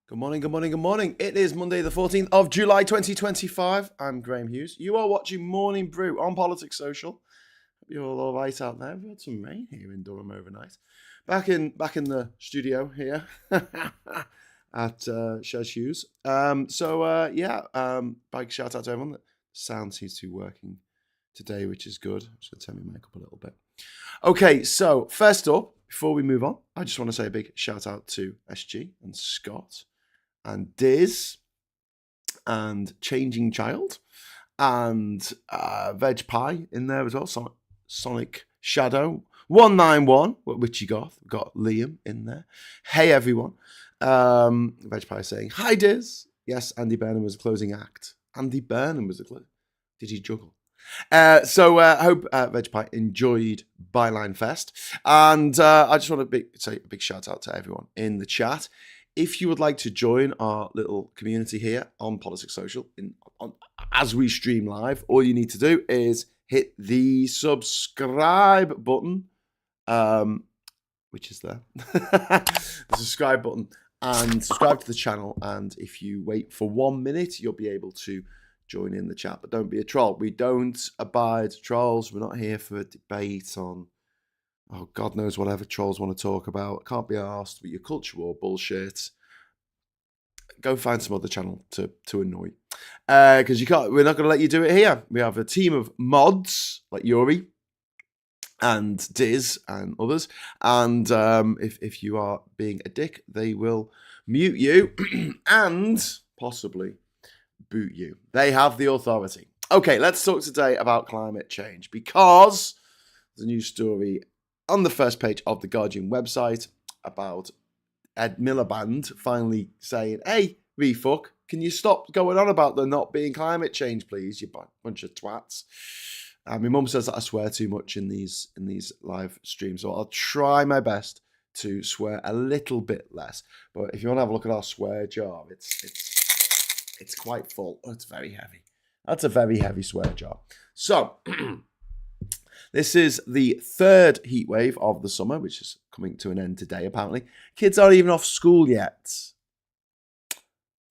Good morning, good morning, good morning. It is Monday, the 14th of July, 2025. I'm Graham Hughes. You are watching Morning Brew on Politics Social. Hope you're all right out there. We've had some rain here in Durham overnight. Back in the studio here at Shez Hughes. Big shout out to everyone. The sound seems to be working today, which is good. I'm just going to turn my mic up a little bit. Okay, so first up, before we move on, I just want to say a big shout out to SG and Scott and Diz and Changing Child and Veg Pie in there as well. Sonic Shadow 191. Which you got? We've got Liam in there. Hey everyone. Veg Pie saying hi Diz. Yes, Andy Burnham was a closing act. Andy Burnham was a closing. Did he juggle? I hope Veg Pie enjoyed Byline Fest. And I just want to say a big shout out to everyone in the chat. If you would like to join our little community here on Politics Social, as we stream live, all you need to do is hit the subscribe button, which is there. The subscribe button, and subscribe to the channel. And if you wait for 1 minute, you'll be able to join in the chat. But don't be a troll. We don't abide trolls. We're not here for a debate on, oh, God knows whatever trolls want to talk about. Can't be asked with your culture war bullshit. Go find some other channel to annoy. Because we're not going to let you do it here. We have a team of mods like Yuri and Diz and others. And if you are being a dick, they will mute you and possibly boot you. They have the authority. Okay, let's talk today about climate change, because there's a new story on the first page of the Guardian website about Ed Miliband finally saying, hey, RefUK, can you stop going on about there not being climate change, please, you bunch of twats. My mum says that I swear too much in these live streams, so I'll try my best to swear a little bit less. But if you want to have a look at our swear jar, it's quite full. Oh, it's very heavy. That's a very heavy swear jar. So this is the third heat wave of the summer, which is coming to an end today, apparently. Kids aren't even off school yet.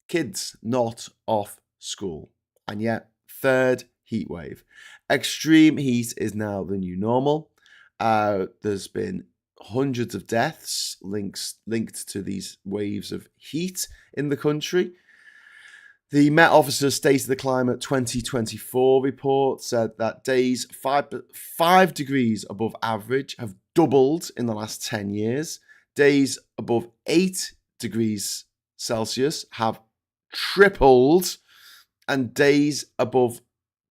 Kids not off school. And yet, third heat wave. Extreme heat is now the new normal. There's been hundreds of deaths linked to these waves of heat in the country. The Met Officer's State of the Climate 2024 report said that days 5 degrees above average have doubled in the last 10 years. Days above 8 degrees Celsius have tripled. And days above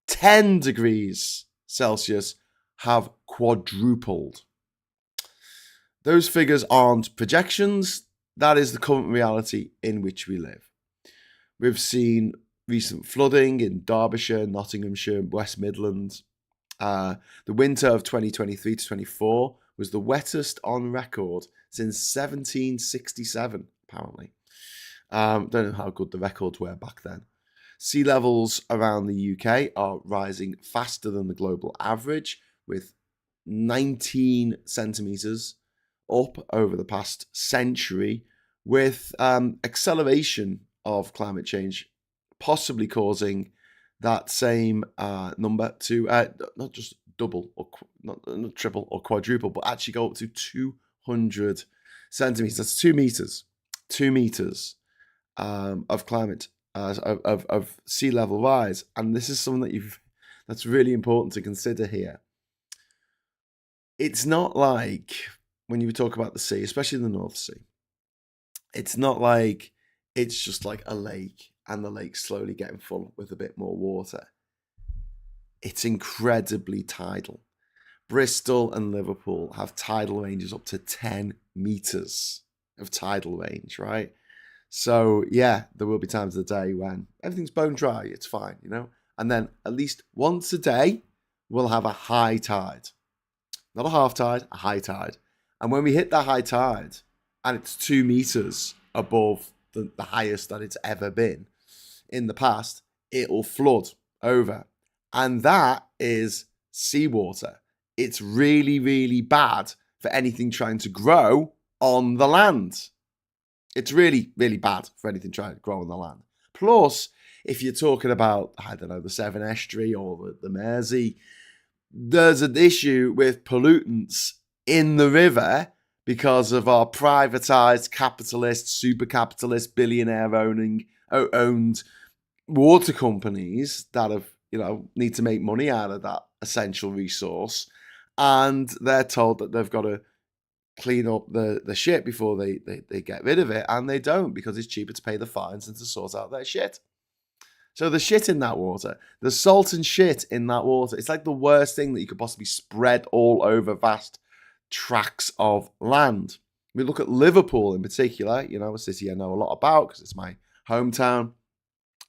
10 degrees Celsius have quadrupled. Those figures aren't projections. That is the current reality in which we live. We've seen recent flooding in Derbyshire, Nottinghamshire, West Midlands. The winter of 2023 to 24 was the wettest on record since 1767, apparently. Don't know how good the records were back then. Sea levels around the UK are rising faster than the global average, with 19 centimetres up over the past century, with acceleration of climate change possibly causing that same number to not just double or not triple or quadruple, but actually go up to 200 centimeters. That's 2 meters. 2 meters of climate of sea level rise, and this is something that's really important to consider here. It's not like when you talk about the sea, especially the North Sea. It's not like it's just like a lake and the lake's slowly getting full with a bit more water. It's incredibly tidal. Bristol and Liverpool have tidal ranges up to 10 meters of tidal range, right? So, yeah, there will be times of the day when everything's bone dry. It's fine, you know? And then at least once a day, we'll have a high tide. Not a half tide, a high tide. And when we hit that high tide, and it's 2 meters above the highest that it's ever been in the past, it'll flood over. And that is seawater. It's really, really bad for anything trying to grow on the land. It's really, really bad for anything trying to grow on the land. Plus, if you're talking about, I don't know, the Severn Estuary or the Mersey, there's an issue with pollutants in the river because of our privatized capitalist, super capitalist, billionaire owned water companies that have, need to make money out of that essential resource. And they're told that they've got to clean up the shit before they get rid of it, and they don't, because it's cheaper to pay the fines than to sort out their shit. So the shit in that water, the salt and shit in that water, it's like the worst thing that you could possibly spread all over vast tracts of land. We look at Liverpool in particular, a city I know a lot about because it's my hometown.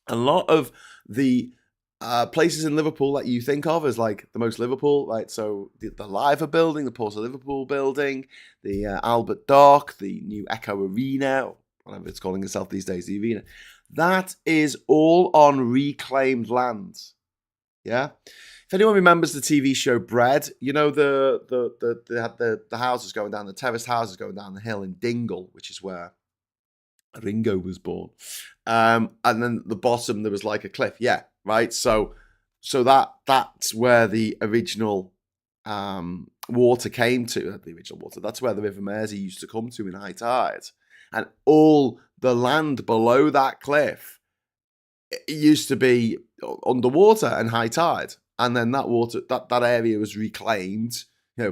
A lot of the places in Liverpool that you think of as like the most Liverpool, right? So the Liver building, the Port of Liverpool building, the Albert Dock, the new Echo Arena, whatever it's calling itself these days, the arena. That is all on reclaimed land. Yeah. If anyone remembers the TV show Bread, the houses going down, the terraced houses going down the hill in Dingle, which is where Ringo was born. And then at the bottom there was like a cliff. Yeah, right. So that's where the original water came to. The original water. That's where the River Mersey used to come to in high tide, and all the land below that cliff used to be underwater and high tide. And then that water, that area was reclaimed,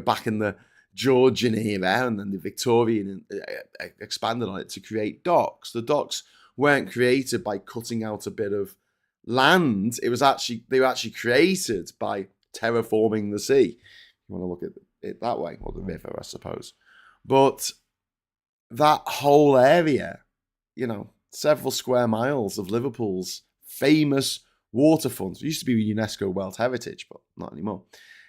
back in the Georgian era, and then the Victorian expanded on it to create docks. The docks weren't created by cutting out a bit of land. They were actually created by terraforming the sea. You want to look at it that way, or the river, I suppose. But that whole area, several square miles of Liverpool's famous waterfronts. It used to be UNESCO World Heritage, but not anymore.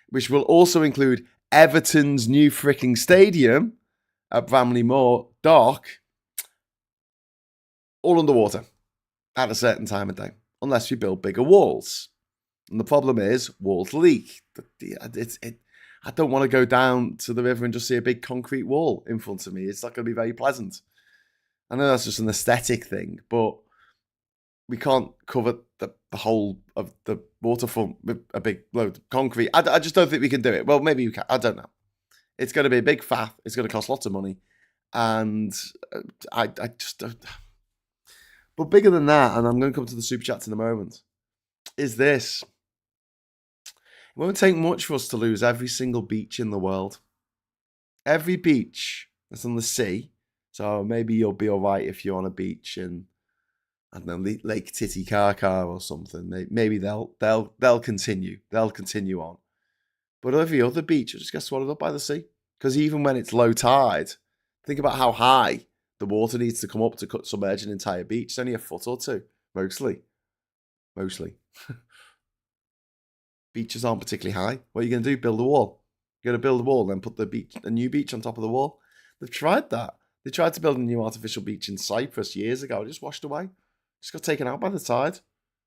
Which will also include Everton's new freaking stadium at Bramley Moor Dock, all underwater at a certain time of day, unless you build bigger walls. And the problem is walls leak. I don't want to go down to the river and just see a big concrete wall in front of me. It's not going to be very pleasant. I know that's just an aesthetic thing, but we can't cover the whole of the waterfront with a big load of concrete. I just don't think we can do it. Well, maybe we can. I don't know. It's going to be a big faff. It's going to cost lots of money. And I just don't. But bigger than that, and I'm going to come to the super chats in a moment, is this. It won't take much for us to lose every single beach in the world. Every beach that's on the sea. So maybe you'll be all right if you're on a beach in, I don't know, Lake Titicaca or something. Maybe they'll continue. They'll continue on. But every other beach will just get swallowed up by the sea. Because even when it's low tide, think about how high the water needs to come up to submerge an entire beach. It's only a foot or two, mostly. Beaches aren't particularly high. What are you going to do? Build a wall. You're going to build a wall, then put a new beach on top of the wall. They've tried that. They tried to build a new artificial beach in Cyprus years ago. It just washed away. Just got taken out by the tide.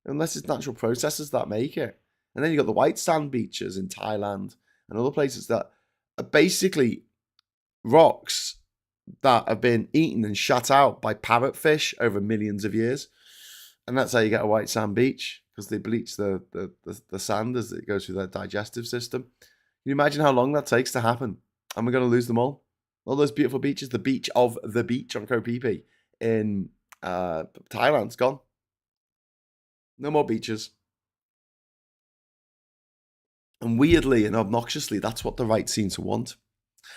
Unless it's natural processes that make it. And then you've got the white sand beaches in Thailand and other places that are basically rocks that have been eaten and shut out by parrotfish over millions of years. And that's how you get a white sand beach, because they bleach the sand as it goes through their digestive system. Can you imagine how long that takes to happen? And we're going to lose them all. All those beautiful beaches, the beach of the beach on Koh Phi Phi in Thailand's gone. No more beaches. And weirdly and obnoxiously, that's what the right seem to want.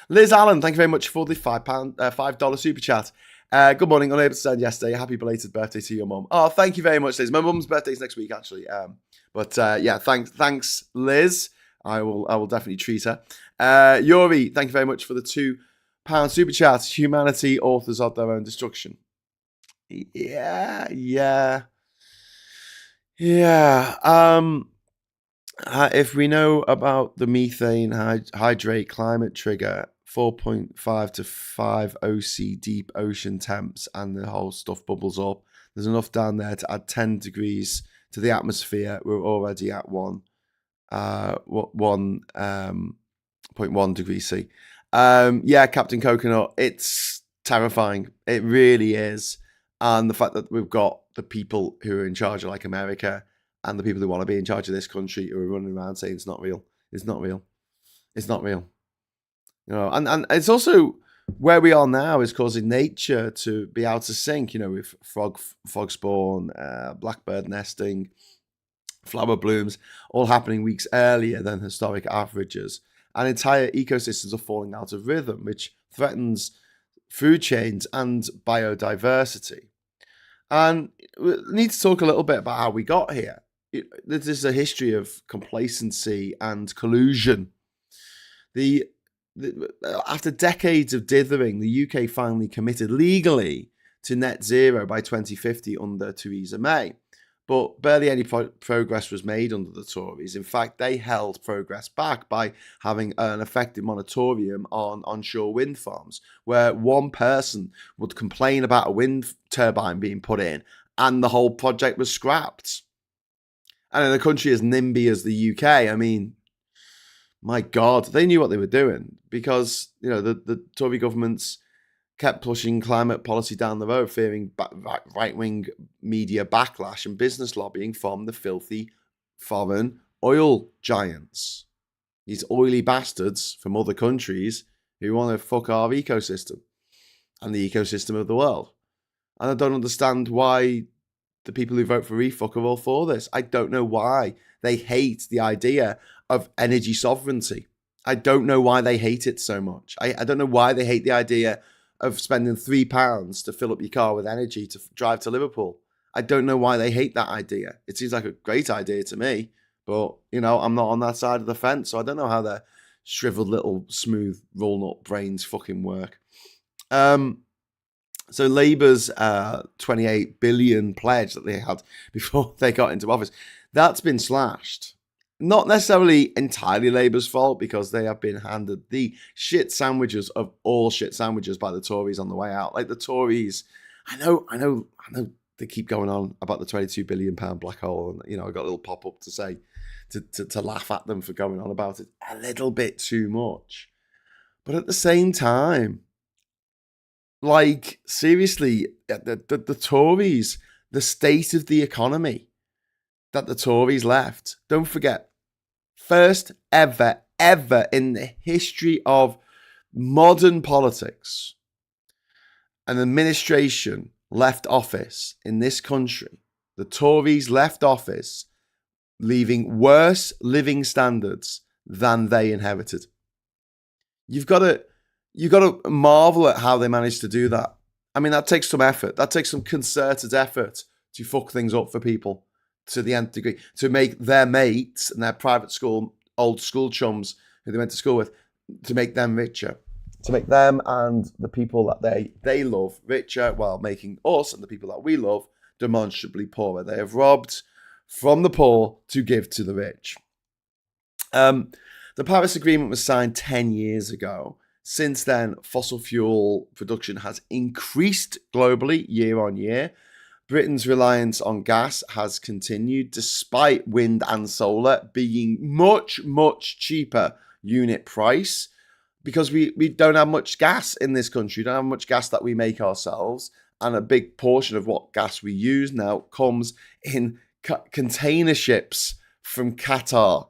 Liz Allen, thank you very much for the $5 super chat. Good morning. Unable to send yesterday. Happy belated birthday to your mum. Oh, thank you very much, Liz. My mum's birthday's next week, actually. Yeah, thanks, Liz. I will definitely treat her. Yuri, thank you very much for the £2 super chat. Humanity, authors of their own destruction. Yeah. If we know about the methane hydrate climate trigger, 4.5 to 5 OC deep ocean temps, and the whole stuff bubbles up, there's enough down there to add 10 degrees to the atmosphere. We're already at 1.1 degrees C. Yeah, Captain Coconut, it's terrifying. It really is. And the fact that we've got the people who are in charge of like America and the people who want to be in charge of this country who are running around saying it's not real. It's not real. It's not real. You know, and it's also where we are now is causing nature to be out of sync, you know, with frog spawn, blackbird nesting, flower blooms, all happening weeks earlier than historic averages. And entire ecosystems are falling out of rhythm, which threatens food chains and biodiversity. And we need to talk a little bit about how we got here. This is a history of complacency and collusion. After decades of dithering, the UK finally committed legally to net zero by 2050 under Theresa May. But barely any progress was made under the Tories. In fact, they held progress back by having an effective moratorium on onshore wind farms, where one person would complain about a wind turbine being put in and the whole project was scrapped. And in a country as NIMBY as the UK, I mean, my God, they knew what they were doing because, you know, the Tory governments kept pushing climate policy down the road, fearing right-wing media backlash and business lobbying from the filthy foreign oil giants. These oily bastards from other countries who want to fuck our ecosystem and the ecosystem of the world. And I don't understand why the people who vote for RefUK are all for this. I don't know why they hate the idea of energy sovereignty. I don't know why they hate it so much. I don't know why they hate the idea of spending £3 to fill up your car with energy to drive to Liverpool. I don't know why they hate that idea. It seems like a great idea to me, but, you know, I'm not on that side of the fence, so I don't know how their shriveled little smooth roll-nut brains fucking work. So Labour's 28 billion pledge that they had before they got into office, that's been slashed. Not necessarily entirely Labour's fault, because they have been handed the shit sandwiches of all shit sandwiches by the Tories on the way out. Like the Tories, I know they keep going on about the £22 billion black hole, and, you know, I got a little pop-up to say, to laugh at them for going on about it a little bit too much. But at the same time, like, seriously, the Tories, the state of the economy that the Tories left, don't forget, first ever in the history of modern politics, an administration left office in this country. The Tories left office leaving worse living standards than they inherited. You've got to marvel at how they managed to do that. I mean, that takes some effort. That takes some concerted effort to fuck things up for people to the nth degree, to make their mates and their private school, old school chums who they went to school with, to make them richer, to make them and the people that they love richer, while making us and the people that we love demonstrably poorer. They have robbed from the poor to give to the rich. The Paris Agreement was signed 10 years ago. Since then, fossil fuel production has increased globally year on year. Britain's reliance on gas has continued, despite wind and solar being much, much cheaper unit price, because we don't have much gas in this country. We don't have much gas that we make ourselves. And a big portion of what gas we use now comes in container ships from Qatar,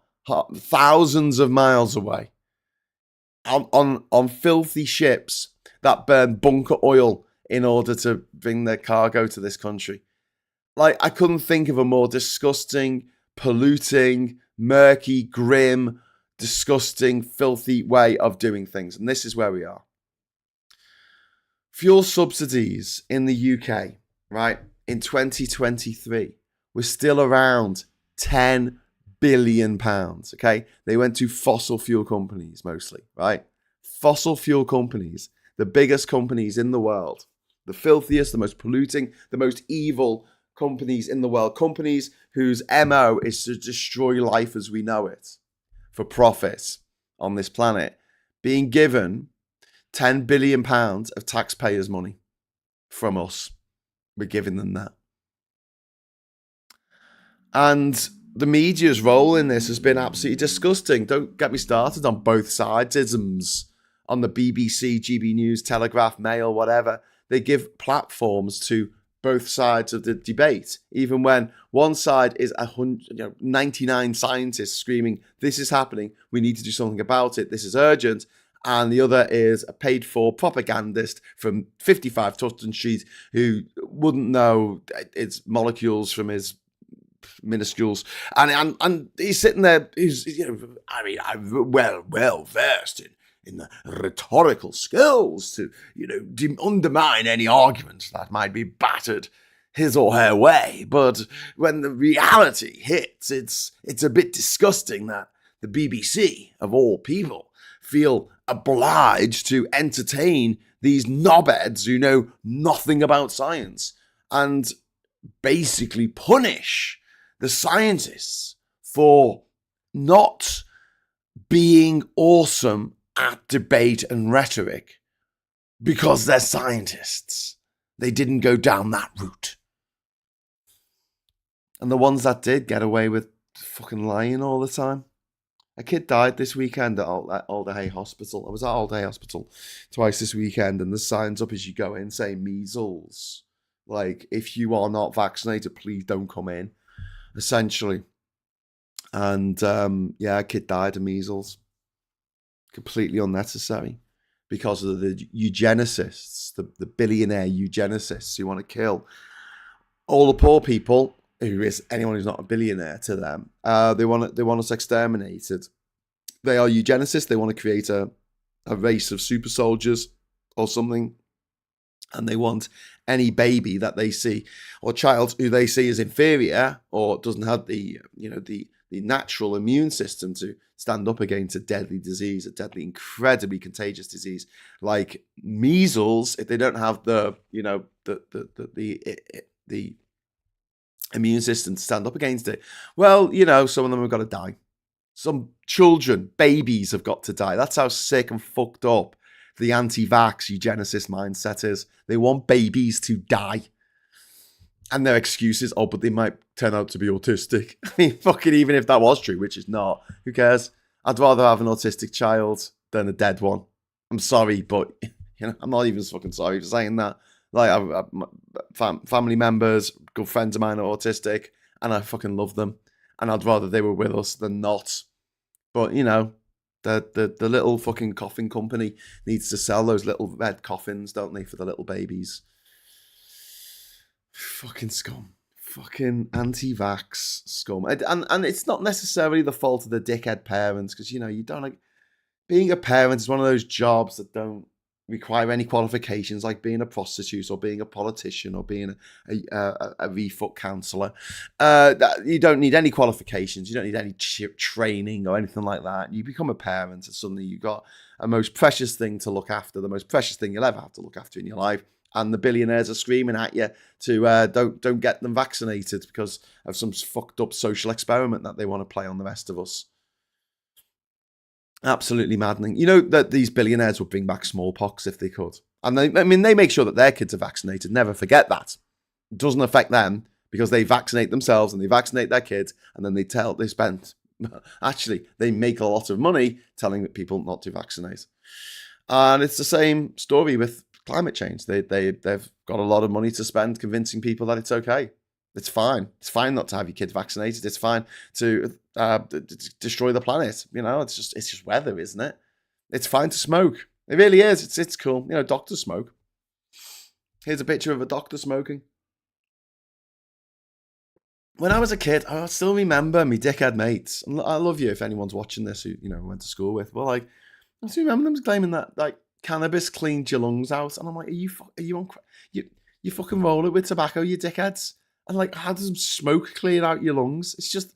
thousands of miles away, on filthy ships that burn bunker oil in order to bring their cargo to this country. Like, I couldn't think of a more disgusting, polluting, murky, grim, disgusting, filthy way of doing things. And this is where we are. Fuel subsidies in the UK, right, in 2023 were still around £10 billion, okay? They went to fossil fuel companies mostly, right? Fossil fuel companies, the biggest companies in the world, the filthiest, the most polluting, the most evil companies in the world, companies whose MO is to destroy life as we know it for profit on this planet, being given £10 billion of taxpayers' money from us. We're giving them that. And the media's role in this has been absolutely disgusting. Don't get me started on both sides-isms on the BBC, GB News, Telegraph, Mail, whatever. They give platforms to both sides of the debate, even when one side is 99 scientists screaming, this is happening, we need to do something about it, this is urgent, and the other is a paid-for propagandist from 55 Tufton Street who wouldn't know its molecules from his minuscules, and he's sitting there, I'm well versed in the rhetorical skills to, undermine any arguments that might be battered his or her way. But when the reality hits, it's a bit disgusting that the BBC, of all people, feel obliged to entertain these knobheads who know nothing about science and basically punish the scientists for not being awesome at debate and rhetoric because they're scientists. They didn't go down that route. And the ones that did get away with fucking lying all the time. A kid died this weekend at Alderhay Hospital. I was at Alderhay Hospital twice this weekend, and the signs up as you go in say measles. Like, if you are not vaccinated, please don't come in, essentially. And a kid died of measles. Completely unnecessary because of the eugenicists, the billionaire eugenicists who want to kill all the poor people, who is anyone who's not a billionaire to them. They want us exterminated. They are eugenicists. They want to create a race of super soldiers or something, and they want any baby that they see or child who they see as inferior or doesn't have the natural immune system to stand up against a deadly disease, a deadly, incredibly contagious disease like measles. If they don't have the immune system to stand up against it, well, some of them have got to die. Some children, babies, have got to die. That's how sick and fucked up the anti-vax eugenicist mindset is. They want babies to die. And their excuses, but they might turn out to be autistic. I mean, fucking even if that was true, which is not, who cares? I'd rather have an autistic child than a dead one. I'm sorry, but I'm not even fucking sorry for saying that. Like, family members, good friends of mine are autistic, and I fucking love them. And I'd rather they were with us than not. But, the little fucking coffin company needs to sell those little red coffins, don't they, for the little babies. Fucking scum. Fucking anti-vax scum. And it's not necessarily the fault of the dickhead parents, because, you don't like... Being a parent is one of those jobs that don't require any qualifications, like being a prostitute or being a politician or being a RefUK counsellor. You don't need any qualifications. You don't need any training or anything like that. You become a parent and suddenly you've got a most precious thing to look after, the most precious thing you'll ever have to look after in your life. And the billionaires are screaming at you to don't get them vaccinated because of some fucked up social experiment that they want to play on the rest of us. Absolutely maddening. You know that these billionaires would bring back smallpox if they could. And they make sure that their kids are vaccinated. Never forget that. It doesn't affect them because they vaccinate themselves and they vaccinate their kids, and then they make a lot of money telling people not to vaccinate. And it's the same story with climate change. They've got a lot of money to spend convincing people that it's okay. It's fine. It's fine not to have your kids vaccinated. It's fine to destroy the planet. It's just weather, isn't it? It's fine to smoke. It really is. It's cool. Doctors smoke. Here's a picture of a doctor smoking. When I was a kid, I still remember me dickhead mates. I love you if anyone's watching this who went to school with. Well, I still remember them claiming that cannabis cleaned your lungs out, and I'm like, are you on? You fucking roll it with tobacco, you dickheads. And how does smoke clear out your lungs? It's just,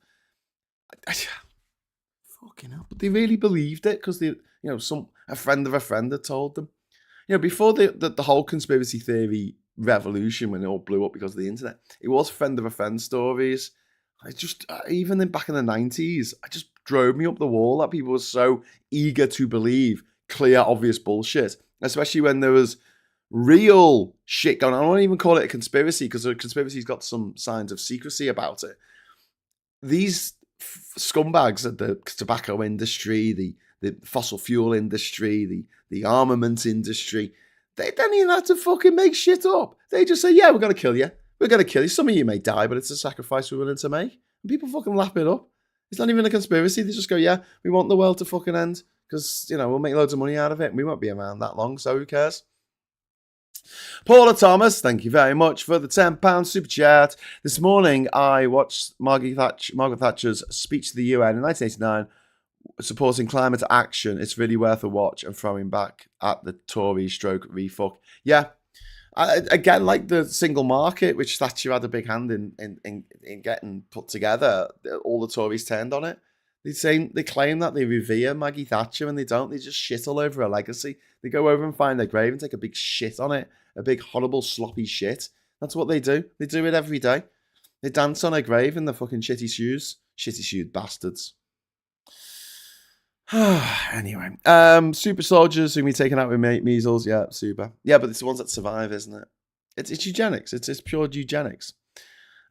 fucking hell. But they really believed it because a friend of a friend had told them. Before the whole conspiracy theory revolution, when it all blew up because of the internet, it was friend of a friend stories. Even back in the 90s, it just drove me up the wall that people were so eager to believe clear, obvious bullshit, especially when there was real shit going on. I won't even call it a conspiracy because a conspiracy's got some signs of secrecy about it. These scumbags at the tobacco industry, the fossil fuel industry, the armament industry. They don't even have to fucking make shit up. They just say, yeah, we're going to kill you. We're going to kill you. Some of you may die, but it's a sacrifice we're willing to make. And people fucking lap it up. It's not even a conspiracy. They just go, yeah, we want the world to fucking end because, we'll make loads of money out of it and we won't be around that long, so who cares? Paula Thomas, thank you very much for the £10 super chat. This morning, I watched Margaret Thatcher's speech to the UN in 1989 supporting climate action. It's really worth a watch and throwing back at the Tories stroke RefUK. Yeah. Again, like the single market, which Thatcher had a big hand in getting put together, all the Tories turned on it. They claim that they revere Maggie Thatcher, and they don't. They just shit all over her legacy. They go over and find their grave and take a big shit on it, a big horrible sloppy shit. That's what they do. They do it every day. They dance on her grave in the fucking shitty shoes bastards. Anyway, super soldiers who can be taken out with measles. Yeah, super. Yeah, but it's the ones that survive, isn't it? It's eugenics. It's pure eugenics.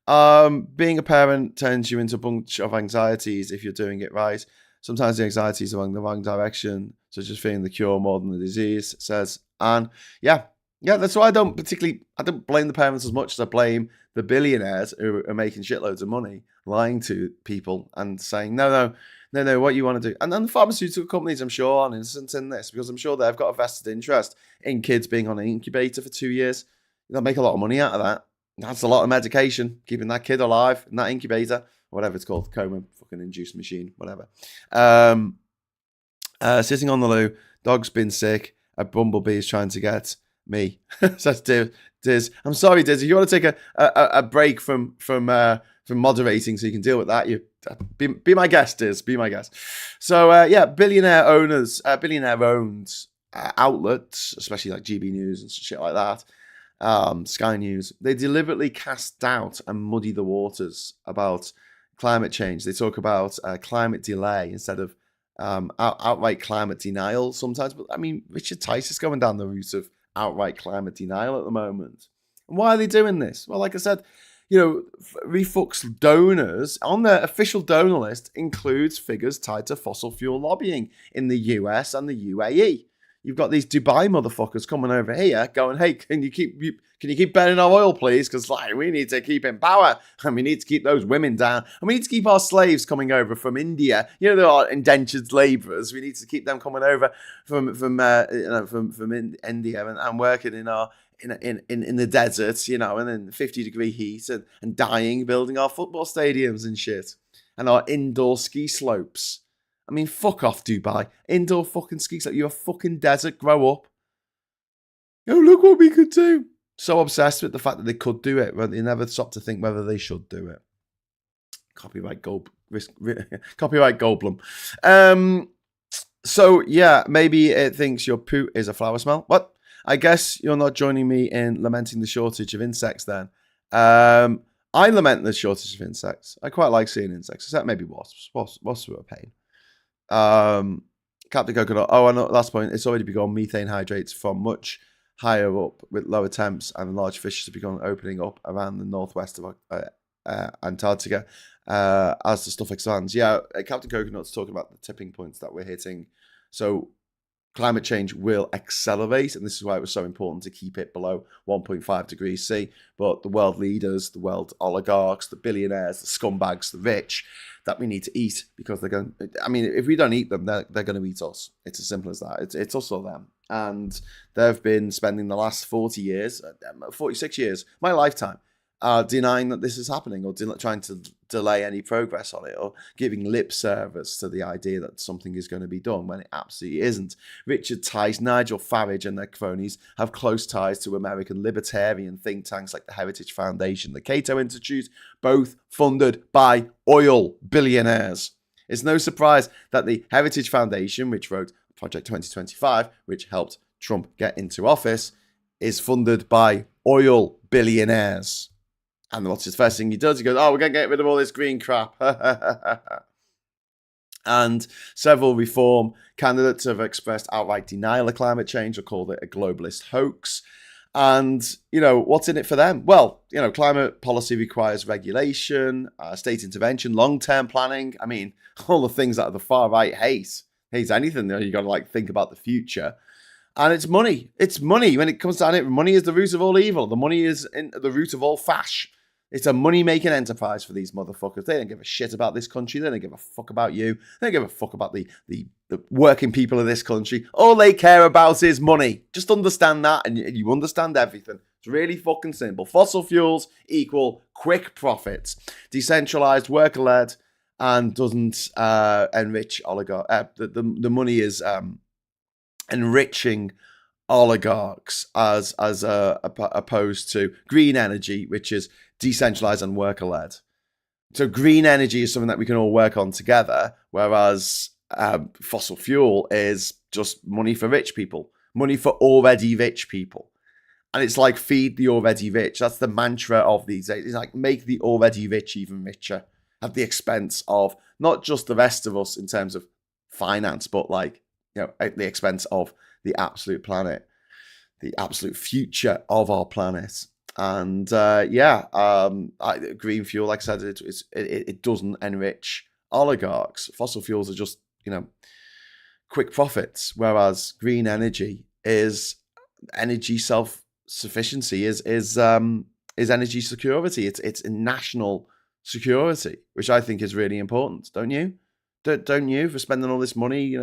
Being a parent turns you into a bunch of anxieties if you're doing it right. Sometimes the anxieties are in the wrong direction, such as fearing the cure more than the disease, says Anne. Yeah, that's why I don't blame the parents as much as I blame the billionaires who are making shitloads of money, lying to people and saying, no, what you want to do. And then the pharmaceutical companies, I'm sure, aren't innocent in this, because I'm sure they've got a vested interest in kids being on an incubator for 2 years. They'll make a lot of money out of that. That's a lot of medication, keeping that kid alive in that incubator, or whatever it's called, coma, fucking induced machine, whatever. Sitting on the loo, dog's been sick, a bumblebee is trying to get me. Says Diz. I'm sorry, Diz. If you want to take a break from moderating so you can deal with that, you be my guest, Diz. Be my guest. So billionaire owned outlets, especially like GB News and shit like that. Sky News, they deliberately cast doubt and muddy the waters about climate change. They talk about climate delay instead of outright climate denial sometimes. But I mean, Richard Tice is going down the route of outright climate denial at the moment. And why are they doing this? Well, like I said, RefUK's donors on their official donor list includes figures tied to fossil fuel lobbying in the US and the UAE. You've got these Dubai motherfuckers coming over here going, hey, can you keep burning our oil, please? Because we need to keep in power and we need to keep those women down. And we need to keep our slaves coming over from India. There are indentured labourers. We need to keep them coming over from India and working in the deserts, and in 50-degree heat and dying, building our football stadiums and shit and our indoor ski slopes. I mean, fuck off, Dubai. Indoor fucking ski slope. You're a fucking desert. Grow up. Oh, look what we could do. So obsessed with the fact that they could do it, but they never stop to think whether they should do it. Copyright Goldblum. So, yeah, maybe it thinks your poo is a flower smell. What? I guess you're not joining me in lamenting the shortage of insects then. I lament the shortage of insects. I quite like seeing insects, except maybe wasps. Wasps are a pain. Captain Coconut. Oh, and last point, it's already begun. Methane hydrates from much higher up with lower temps, and large fishes have begun opening up around the northwest of Antarctica as the stuff expands. Yeah, Captain Coconut's talking about the tipping points that we're hitting. So climate change will accelerate, and this is why it was so important to keep it below 1.5 degrees C. But the world leaders, the world oligarchs, the billionaires, the scumbags, the rich, that we need to eat because they're going. I mean, if we don't eat them, they're going to eat us. It's as simple as that. It's us or them. And they've been spending the last 46 years, my lifetime, denying that this is happening, or trying to delay any progress on it, or giving lip service to the idea that something is going to be done when it absolutely isn't. Richard Tice, Nigel Farage and their cronies have close ties to American libertarian think tanks like the Heritage Foundation, the Cato Institute, both funded by oil billionaires. It's no surprise that the Heritage Foundation, which wrote Project 2025, which helped Trump get into office, is funded by oil billionaires. And what's his first thing he does? He goes, we're going to get rid of all this green crap. And several reform candidates have expressed outright denial of climate change or called it a globalist hoax. And, what's in it for them? Well, climate policy requires regulation, state intervention, long-term planning. I mean, all the things that the far right hate. hates anything. You got to like think about the future. And it's money. It's money. When it comes down to it, money is the root of all evil. The money is the root of all fash. It's a money-making enterprise for these motherfuckers. They don't give a shit about this country. They don't give a fuck about you. They don't give a fuck about the working people of this country. All they care about is money. Just understand that, and you understand everything. It's really fucking simple. Fossil fuels equal quick profits. Decentralized, worker-led, and doesn't enrich oligarchs. The money is enriching oligarchs as opposed to green energy, which is decentralized and worker-led. So green energy is something that we can all work on together, whereas fossil fuel is just money for rich people, money for already rich people. And it's like feed the already rich. That's the mantra of these days. It's like make the already rich even richer at the expense of not just the rest of us in terms of finance, but like, at the expense of the absolute planet, the absolute future of our planet. And green fuel, like I said, it doesn't enrich oligarchs. Fossil fuels are just, quick profits, whereas green energy is energy self-sufficiency, is energy security. It's national security, which I think is really important. Don't you? Don't you? For spending all this money,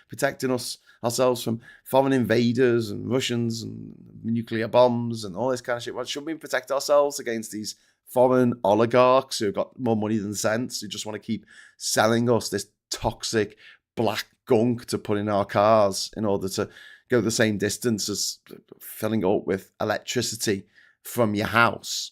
protecting ourselves from foreign invaders and Russians and nuclear bombs and all this kind of shit. Well, shouldn't we protect ourselves against these foreign oligarchs who've got more money than sense, who just want to keep selling us this toxic black gunk to put in our cars in order to go the same distance as filling up with electricity from your house?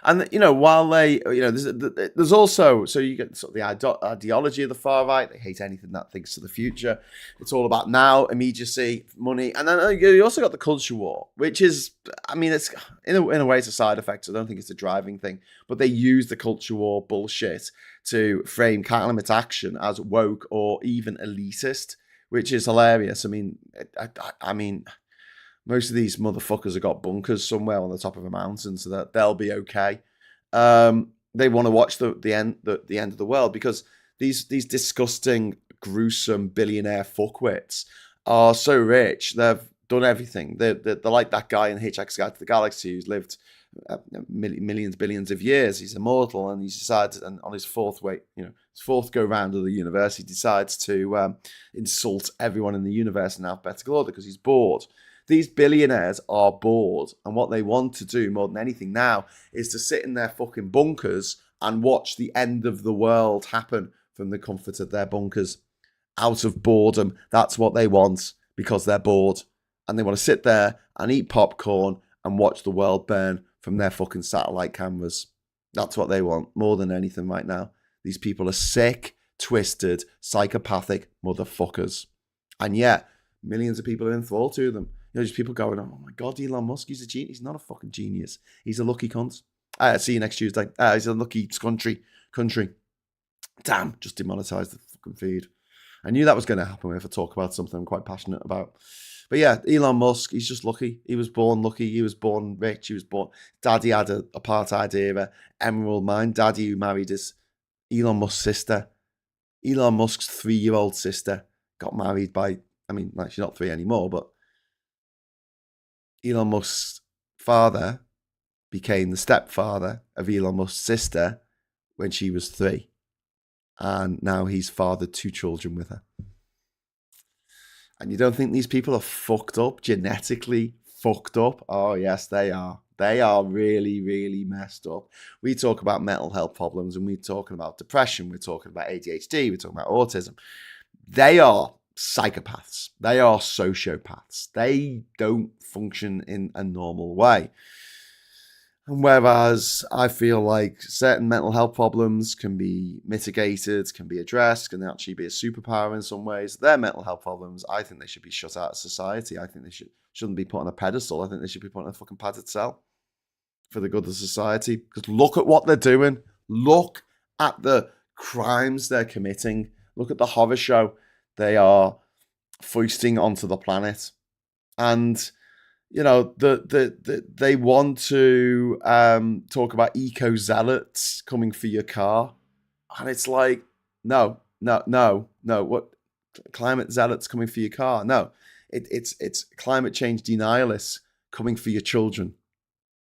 And, while they, there's also, so you get sort of the ideology of the far right. They hate anything that thinks to the future. It's all about now, immediacy, money. And then you also got the culture war, which is, it's in a way, it's a side effect. I don't think it's a driving thing. But they use the culture war bullshit to frame climate action as woke or even elitist, which is hilarious. I mean, most of these motherfuckers have got bunkers somewhere on the top of a mountain, so that they'll be okay. They want to watch the end of the world because these disgusting, gruesome billionaire fuckwits are so rich. They've done everything. They're like that guy in Hitchhiker's Guide to the Galaxy who's lived millions, billions of years. He's immortal, and he's decided, and on his fourth go round of the universe, he decides to insult everyone in the universe in alphabetical order because he's bored. These billionaires are bored, and what they want to do more than anything now is to sit in their fucking bunkers and watch the end of the world happen from the comfort of their bunkers out of boredom. That's what they want because they're bored, and they want to sit there and eat popcorn and watch the world burn from their fucking satellite cameras. That's what they want more than anything right now. These people are sick, twisted, psychopathic motherfuckers. And yet, millions of people are enthralled to them. Just people going, oh my God, Elon Musk, he's a genius. He's not a fucking genius. He's a lucky cunt. See you next Tuesday. He's a lucky country. Damn, just demonetized the fucking feed. I knew that was going to happen if I talk about something I'm quite passionate about. But yeah, Elon Musk, he's just lucky. He was born lucky. He was born rich. Daddy had a apartheid era emerald mine. Daddy, who married his Elon Musk's sister. Elon Musk's 3-year-old sister got married by, she's not 3 anymore, but Elon Musk's father became the stepfather of Elon Musk's sister when she was 3. And now he's fathered 2 children with her. And you don't think these people are fucked up, genetically fucked up? Oh, yes, they are. They are really, really messed up. We talk about mental health problems, and we're talking about depression. We're talking about ADHD. We're talking about autism. They are psychopaths. They are sociopaths. They don't function in a normal way. And whereas I feel like certain mental health problems can be mitigated, can be addressed, can actually be a superpower in some ways, their mental health problems, I think they should be shut out of society. I think they shouldn't be put on a pedestal. I think they should be put on a fucking padded cell for the good of society. Because look at what they're doing. Look at the crimes they're committing. Look at the horror show they are foisting onto the planet. And they want to talk about eco-zealots coming for your car. And it's like, no. No, what climate zealots coming for your car? No, it's climate change denialists coming for your children.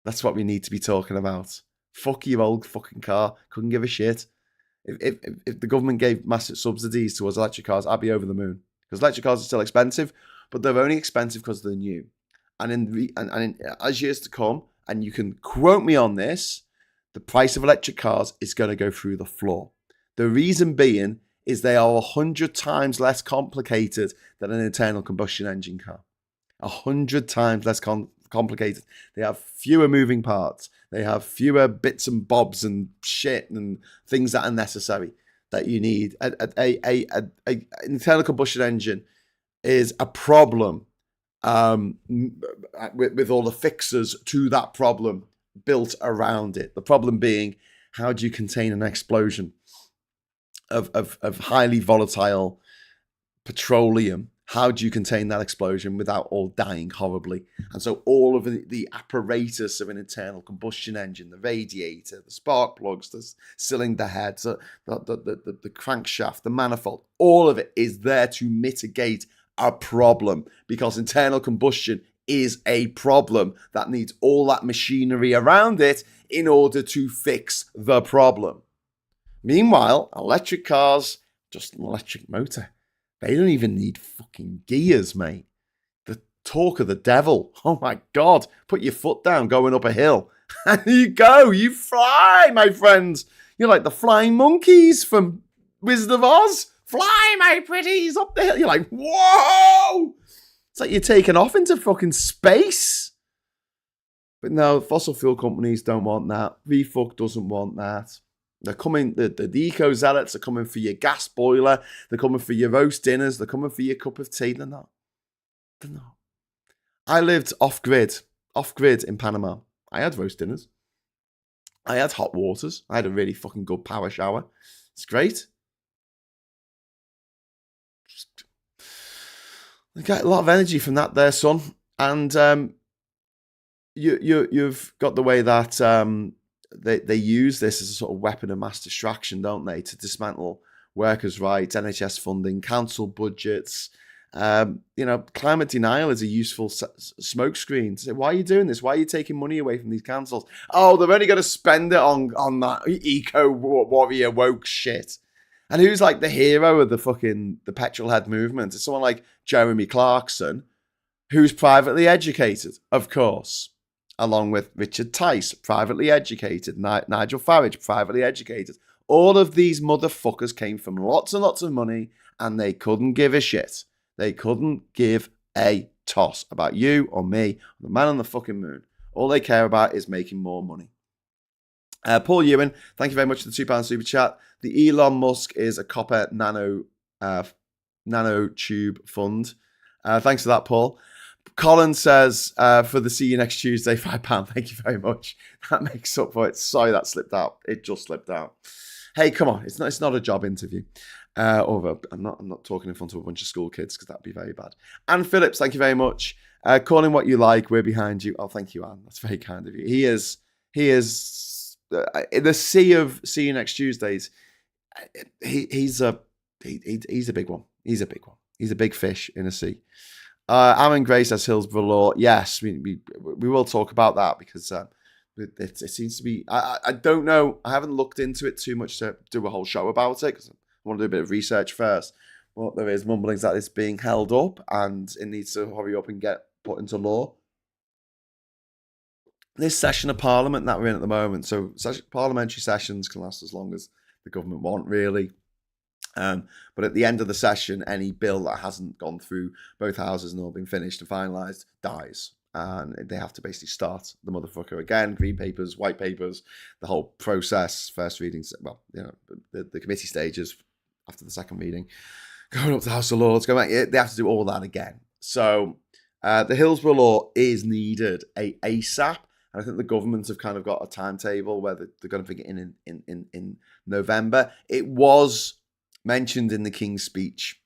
That's what we need to be talking about. Fuck your old fucking car. Couldn't give a shit. If the government gave massive subsidies towards electric cars, I'd be over the moon. Because electric cars are still expensive, but they're only expensive because they're new. And as years to come, and you can quote me on this, the price of electric cars is going to go through the floor. The reason being is they are 100 times less complicated than an internal combustion engine car. 100 times less complicated. They have fewer moving parts. They have fewer bits and bobs and shit and things that are necessary that you need. An internal combustion engine is a problem with all the fixes to that problem built around it. The problem being, how do you contain an explosion of highly volatile petroleum? How do you contain that explosion without all dying horribly? And so all of the apparatus of an internal combustion engine, the radiator, the spark plugs, the cylinder heads, the crankshaft, the manifold, all of it is there to mitigate a problem, because internal combustion is a problem that needs all that machinery around it in order to fix the problem. Meanwhile, electric cars, just an electric motor. They don't even need fucking gears, mate. The torque of the devil. Oh my God. Put your foot down going up a hill. And you go. You fly, my friends. You're like the flying monkeys from Wizard of Oz. Fly, my pretties, up the hill. You're like, whoa. It's like you're taking off into fucking space. But no, fossil fuel companies don't want that. RefUK doesn't want that. They're coming, the eco zealots are coming for your gas boiler. They're coming for your roast dinners. They're coming for your cup of tea. They're not. They're not. I lived off-grid in Panama. I had roast dinners. I had hot waters. I had a really fucking good power shower. It's great. I get a lot of energy from that there, son. And you've got the way that they use this as a sort of weapon of mass distraction, don't they, to dismantle workers' rights, NHS funding, council budgets. Climate denial is a useful smokescreen. Say, why are you doing this? Why are you taking money away from these councils? Oh, they're only going to spend it on that eco warrior woke shit. And who's like the hero of the petrol head movement? It's someone like Jeremy Clarkson, who's privately educated, of course, along with Richard Tice, privately educated, Nigel Farage, privately educated. All of these motherfuckers came from lots and lots of money, and they couldn't give a shit. They couldn't give a toss about you or me, or the man on the fucking moon. All they care about is making more money. Paul Ewan, thank you very much for the £2 super chat. The Elon Musk is a copper nanotube fund. Thanks for that, Paul. Colin says, for the see you next Tuesday, £5. Thank you very much. That makes up for it. Sorry that slipped out. It just slipped out. Hey, come on. It's not a job interview. I'm not talking in front of a bunch of school kids because that'd be very bad. Anne Phillips, thank you very much. Call him what you like. We're behind you. Oh, thank you, Anne. That's very kind of you. He is in the sea of see you next Tuesdays. He's a big one. He's a big one. He's a big fish in a sea. Aaron Gray says Hillsborough Law. Yes, we will talk about that because it seems to be. I don't know. I haven't looked into it too much to do a whole show about it because I want to do a bit of research first. Well, there is mumblings that it's being held up and it needs to hurry up and get put into law. This session of Parliament that we're in at the moment, so parliamentary sessions can last as long as the government want, really. But at the end of the session, any bill that hasn't gone through both houses and all been finished and finalised dies. And they have to basically start the motherfucker again. Green papers, white papers, the whole process, first readings, the committee stages after the second reading, going up to the House of Lords, going back, they have to do all that again. So the Hillsborough Law is needed ASAP. And I think the government have kind of got a timetable where they're going to bring it in November. It was mentioned in the King's speech.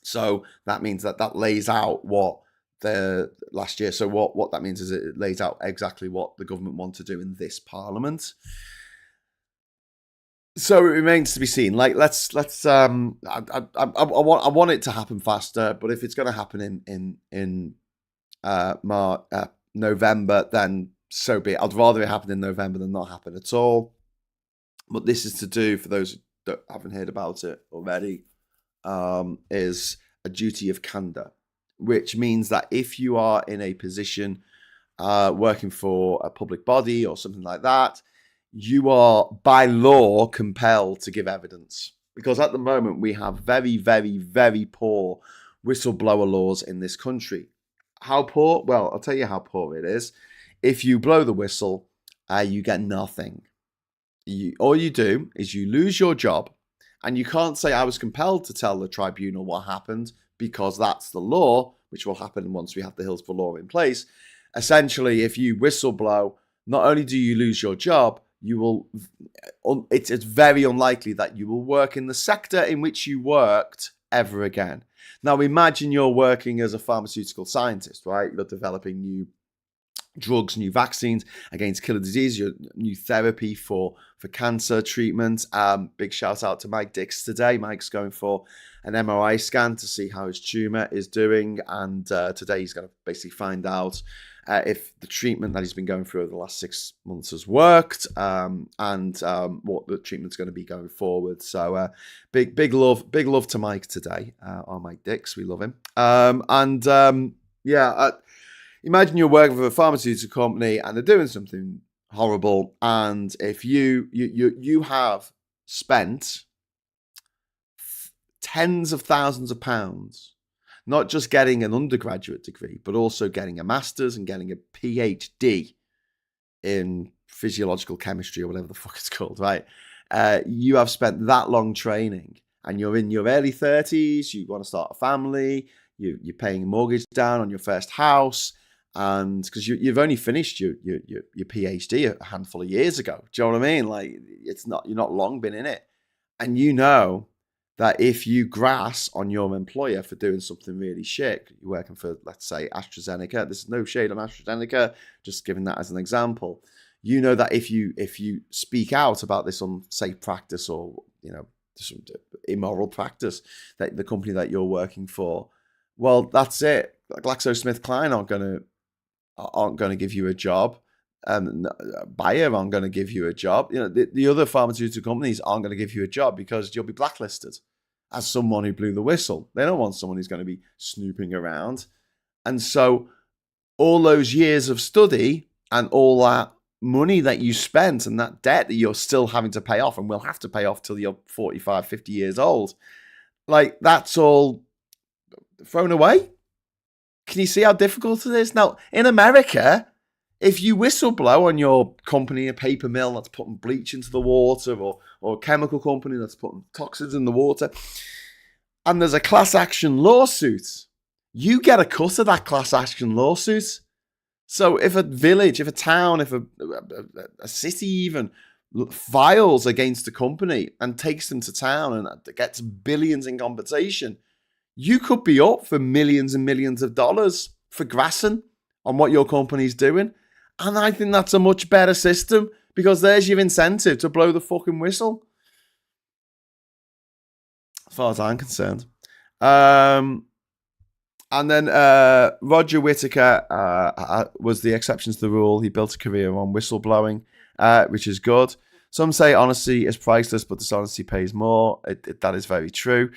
So that means that lays out what the last year. So what that means is it lays out exactly what the government want to do in this Parliament. So it remains to be seen. Like, let's I want it to happen faster, but if it's going to happen in November, then so be it. I'd rather it happen in November than not happen at all. But this is to do, for those that haven't heard about it already, is a duty of candor, which means that if you are in a position working for a public body or something like that, you are by law compelled to give evidence. Because at the moment we have very, very, very poor whistleblower laws in this country. How poor? Well, I'll tell you how poor it is. If you blow the whistle, you get nothing. All you do is you lose your job, and you can't say I was compelled to tell the tribunal what happened, because that's the law, which will happen once we have the Hillsborough law in place. Essentially, if you whistleblow, not only do you lose your job, you will. It's very unlikely that you will work in the sector in which you worked ever again. Now, imagine you're working as a pharmaceutical scientist, right? You're developing new drugs, new vaccines against killer disease, your new therapy for cancer treatment. Big shout out to Mike Dix today. Mike's going for an MRI scan to see how his tumor is doing, and today he's going to basically find out if the treatment that he's been going through over the last 6 months has worked, and what the treatment's going to be going forward. So big love to Mike today, or Mike Dix. We love him. Imagine you're working for a pharmaceutical company and they're doing something horrible, and if you have spent tens of thousands of pounds, not just getting an undergraduate degree, but also getting a master's and getting a PhD in physiological chemistry or whatever the fuck it's called, right? You have spent that long training, and you're in your early 30s, you want to start a family, you're paying a mortgage down on your first house, and because you've only finished your PhD a handful of years ago. Do you know what I mean? Like, you're not long been in it, and you know that if you grass on your employer for doing something really shit, you're working for, let's say, AstraZeneca. There's no shade on AstraZeneca, just giving that as an example. You know that if you speak out about this unsafe practice, or some immoral practice that the company that you're working for, well, that's it. GlaxoSmithKline aren't going to give you a job. Bayer aren't going to give you a job. The other pharmaceutical companies aren't going to give you a job because you'll be blacklisted as someone who blew the whistle. They don't want someone who's going to be snooping around. And so all those years of study and all that money that you spent and that debt that you're still having to pay off and will have to pay off till you're 45, 50 years old, like, that's all thrown away. Can you see how difficult it is? Now, in America, if you whistleblow on your company, a paper mill that's putting bleach into the water, or a chemical company that's putting toxins in the water, and there's a class action lawsuit, you get a cut of that class action lawsuit. So if a village, if a town, if a city even files against a company and takes them to town and gets billions in compensation, you could be up for millions and millions of dollars for grassing on what your company's doing. And I think that's a much better system, because there's your incentive to blow the fucking whistle, as far as I'm concerned. And then Roger Whittaker was the exception to the rule. He built a career on whistleblowing, which is good. Some say honesty is priceless, but dishonesty pays more. That is very true.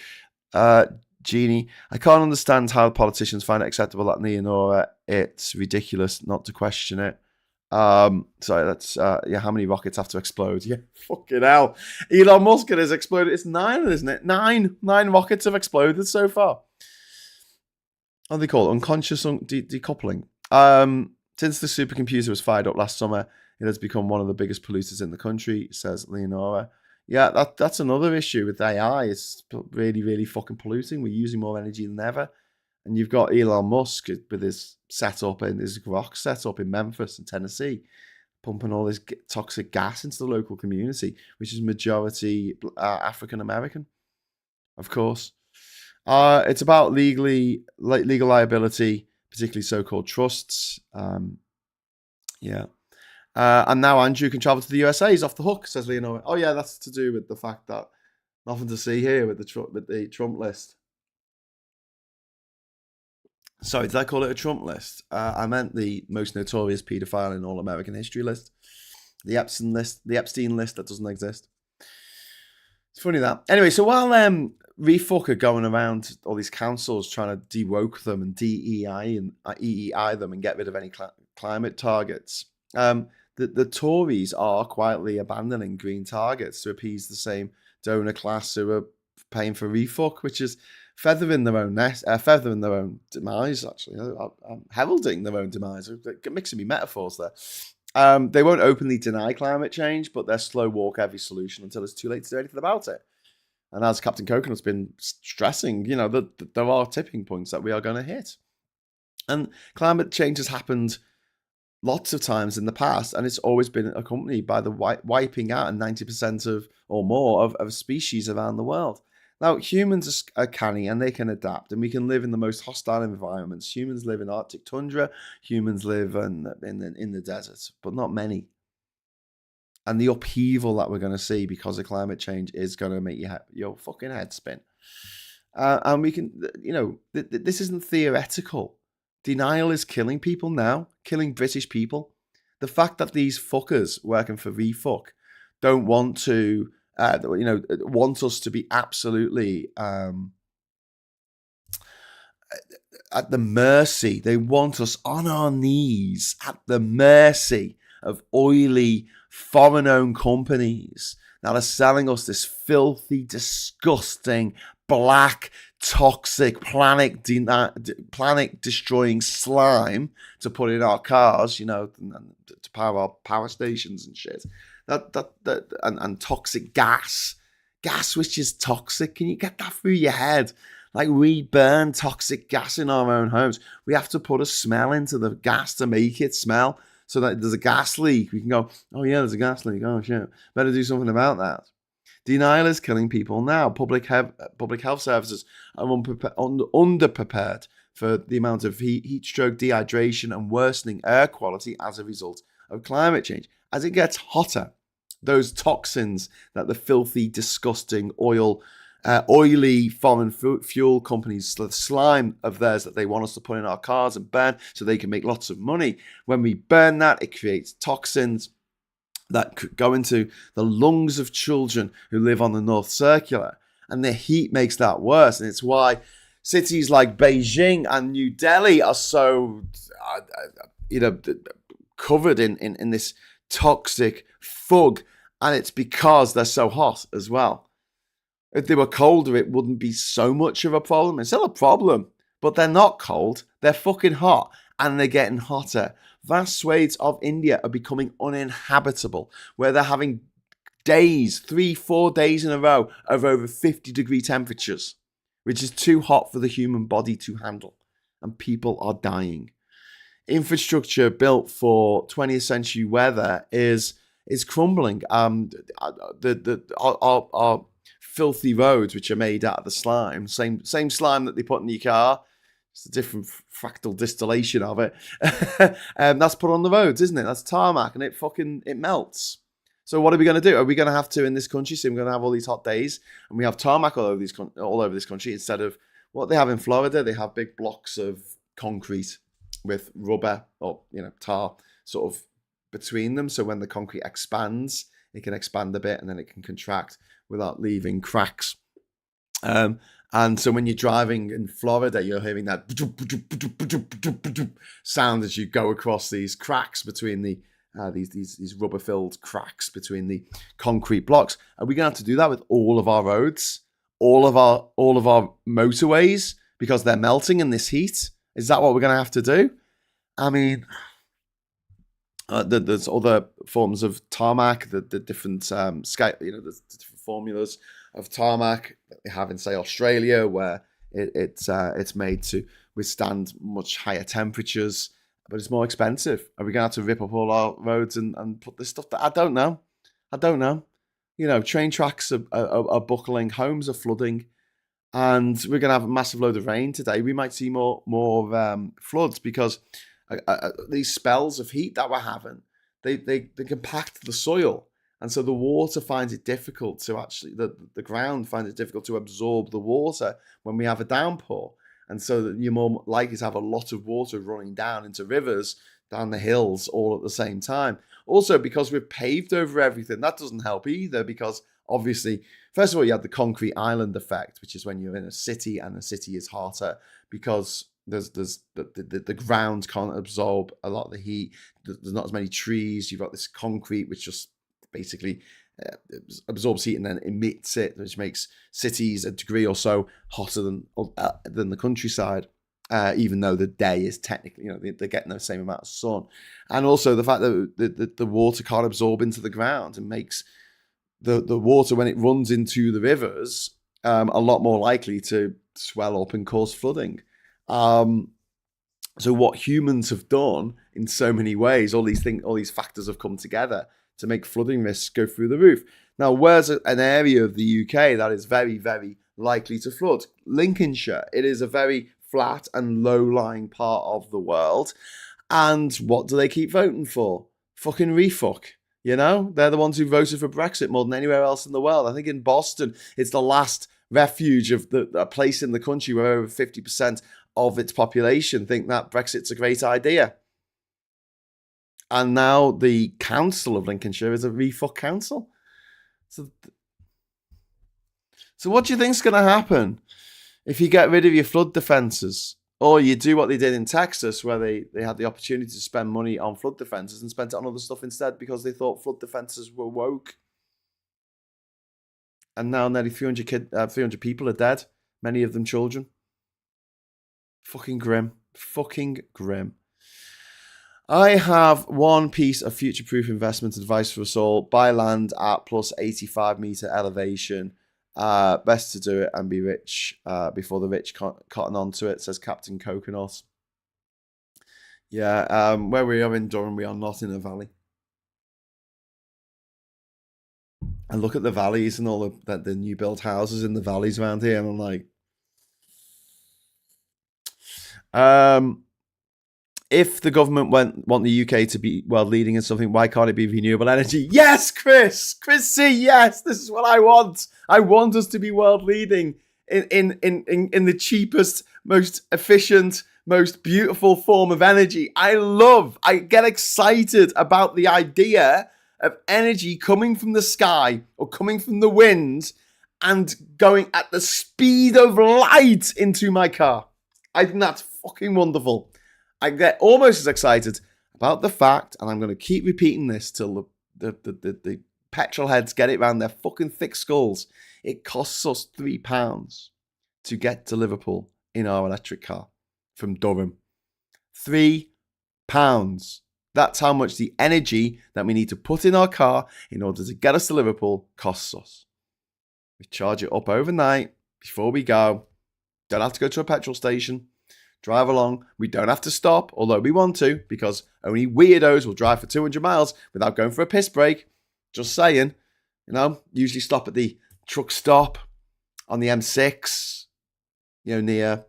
Jeannie, I can't understand how politicians find it acceptable that Leonora. It's ridiculous not to question it. Sorry, that's how many rockets have to explode? Yeah, fucking hell. Elon Musk has exploded. It's 9, isn't it? 9 rockets have exploded so far. What do they call it? Unconscious decoupling. Since the supercomputer was fired up last summer, it has become one of the biggest polluters in the country, says Leonora. Yeah, that's another issue with AI. It's really, really fucking polluting. We're using more energy than ever. And you've got Elon Musk with his setup and his rock setup in Memphis and Tennessee, pumping all this toxic gas into the local community, which is majority African American, of course. It's about legal liability, particularly so-called trusts. And now Andrew can travel to the USA. He's off the hook, says Leonora. Oh yeah, that's to do with the fact that nothing to see here with the Trump list. Sorry, did I call it a Trump list? I meant the most notorious paedophile in all American history list. The Epstein list that doesn't exist. It's funny that. Anyway, so while RefUK are going around all these councils trying to de-woke them and EEI them and get rid of any climate targets, the Tories are quietly abandoning green targets to appease the same donor class who are paying for RefUK, which is feathering their own demise. Actually, I'm heralding their own demise. They're mixing me metaphors there. They won't openly deny climate change, but they'll slow walk every solution until it's too late to do anything about it. And as Captain Coconut's been stressing, there are tipping points that we are going to hit. And climate change has happened lots of times in the past, and it's always been accompanied by the wiping out of 90% of or more of species around the world. Now, humans are canny and they can adapt, and we can live in the most hostile environments. Humans live in Arctic tundra, humans live in the desert, but not many. And the upheaval that we're going to see because of climate change is going to make your fucking head spin. And we can, this isn't theoretical. Denial is killing people now, killing British people. The fact that these fuckers working for RefUK don't want to, want us to be absolutely at the mercy. They want us on our knees at the mercy of oily, foreign-owned companies that are selling us this filthy, disgusting, black, toxic, planet-destroying slime to put in our cars, to power our power stations and shit. And toxic gas which is toxic. Can you get that through your head? Like, we burn toxic gas in our own homes. We have to put a smell into the gas to make it smell. So that there's a gas leak, we can go, oh yeah, there's a gas leak. Oh shit, better do something about that. Denial is killing people now. Public health services are underprepared for the amount of heat stroke, dehydration, and worsening air quality as a result of climate change. As it gets hotter, those toxins that the filthy, disgusting oily foreign fuel companies, the slime of theirs that they want us to put in our cars and burn so they can make lots of money. When we burn that, it creates toxins that could go into the lungs of children who live on the North Circular. And the heat makes that worse. And it's why cities like Beijing and New Delhi are so, covered in this toxic fug. And it's because they're so hot as well. If they were colder, it wouldn't be so much of a problem. It's still a problem, but they're not cold. They're fucking hot, and they're getting hotter. Vast swathes of India are becoming uninhabitable, where they're having 3-4 days in a row of over 50-degree temperatures, which is too hot for the human body to handle, and people are dying. Infrastructure built for 20th century weather is crumbling. Our filthy roads, which are made out of the slime, same slime that they put in your car, it's a different fractal distillation of it. That's put on the roads, isn't it? That's tarmac, and it melts. So what are we going to do? Are we going to have to, in this country, so we're going to have all these hot days, and we have tarmac all over this country instead of what they have in Florida? They have big blocks of concrete with rubber or tar sort of between them, so when the concrete expands, it can expand a bit and then it can contract without leaving cracks. And so when you're driving in Florida, you're hearing that sound as you go across these cracks between these rubber-filled cracks between the concrete blocks. Are we going to have to do that with all of our roads, all of our motorways, because they're melting in this heat? Is that what we're going to have to do? I mean, there's other forms of tarmac, the different the different formulas of tarmac that they have in, say, Australia, where it's made to withstand much higher temperatures, but it's more expensive. Are we going to have to rip up all our roads and put this stuff? I don't know. Train tracks are buckling, homes are flooding, and we're going to have a massive load of rain today. We might see more floods because these spells of heat that we're having, they compact the soil. And so the water finds it difficult to actually, the ground finds it difficult to absorb the water when we have a downpour. And so that you're more likely to have a lot of water running down into rivers, down the hills, all at the same time. Also, because we've paved over everything, that doesn't help either, because obviously, first of all, you have the concrete island effect, which is when you're in a city and the city is hotter because there's the ground can't absorb a lot of the heat. There's not as many trees. You've got this concrete which just basically absorbs heat and then emits it, which makes cities a degree or so hotter than the countryside, even though the day is technically, they're getting the same amount of sun. And also the fact that the water can't absorb into the ground and makes the water, when it runs into the rivers, a lot more likely to swell up and cause flooding. So what humans have done in so many ways, all these factors have come together to make flooding risks go through the roof. Now, where's an area of the UK that is very, very likely to flood? Lincolnshire. It is a very flat and low-lying part of the world. And what do they keep voting for? Fucking RefUK. They're the ones who voted for Brexit more than anywhere else in the world. I think in Boston, it's the last refuge of a place in the country where over 50% of its population think that Brexit's a great idea. And now the council of Lincolnshire is a RefUK council. So what do you think's going to happen if you get rid of your flood defences? Or you do what they did in Texas, where they had the opportunity to spend money on flood defences and spent it on other stuff instead because they thought flood defences were woke. And now nearly 300 people are dead, many of them children. Fucking grim. Fucking grim. I have one piece of future-proof investment advice for us all. Buy land at plus 85 metre elevation. Best to do it and be rich before the rich cotton onto it, says Captain Coconut. Yeah, where we are in Durham, we are not in a valley. And look at the valleys and all the new built houses in the valleys around here, and I'm like, if the government want the UK to be world leading in something, why can't it be renewable energy? Yes, Chris C, yes, this is what I want. I want us to be world leading in the cheapest, most efficient, most beautiful form of energy. I get excited about the idea of energy coming from the sky or coming from the wind and going at the speed of light into my car. I think that's fucking wonderful. I get almost as excited about the fact, and I'm going to keep repeating this till the petrol heads get it round their fucking thick skulls. It costs us £3 to get to Liverpool in our electric car from Durham. £3. That's how much the energy that we need to put in our car in order to get us to Liverpool costs us. We charge it up overnight before we go. Don't have to go to a petrol station. Drive along. We don't have to stop, although we want to, because only weirdos will drive for 200 miles without going for a piss break. Just saying. Usually stop at the truck stop on the M6, near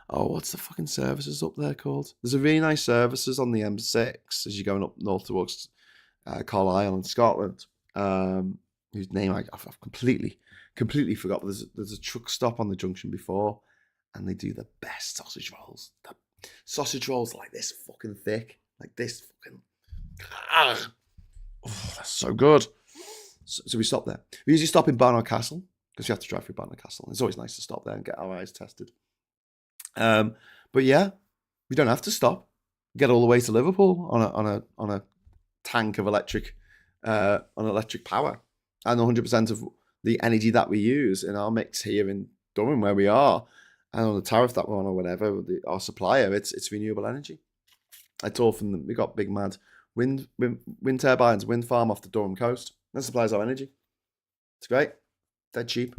what's the fucking services up there called? There's a really nice services on the M6 as you're going up north towards Carlisle in Scotland, whose name I've completely forgot. There's a truck stop on the junction before, and they do the best sausage rolls. The sausage rolls like this fucking thick, like this fucking. That's so good. So we stop there. We usually stop in Barnard Castle because you have to drive through Barnard Castle. It's always nice to stop there and get our eyes tested. But yeah, we don't have to stop. Get all the way to Liverpool on a tank of electric power, and 100% of the energy that we use in our mix here in Durham, where we are, and on the tariff that we're on or whatever, our supplier, it's renewable energy. It's all from them. We got big mad wind turbines, wind farm off the Durham coast. That supplies our energy. It's great. Dead cheap.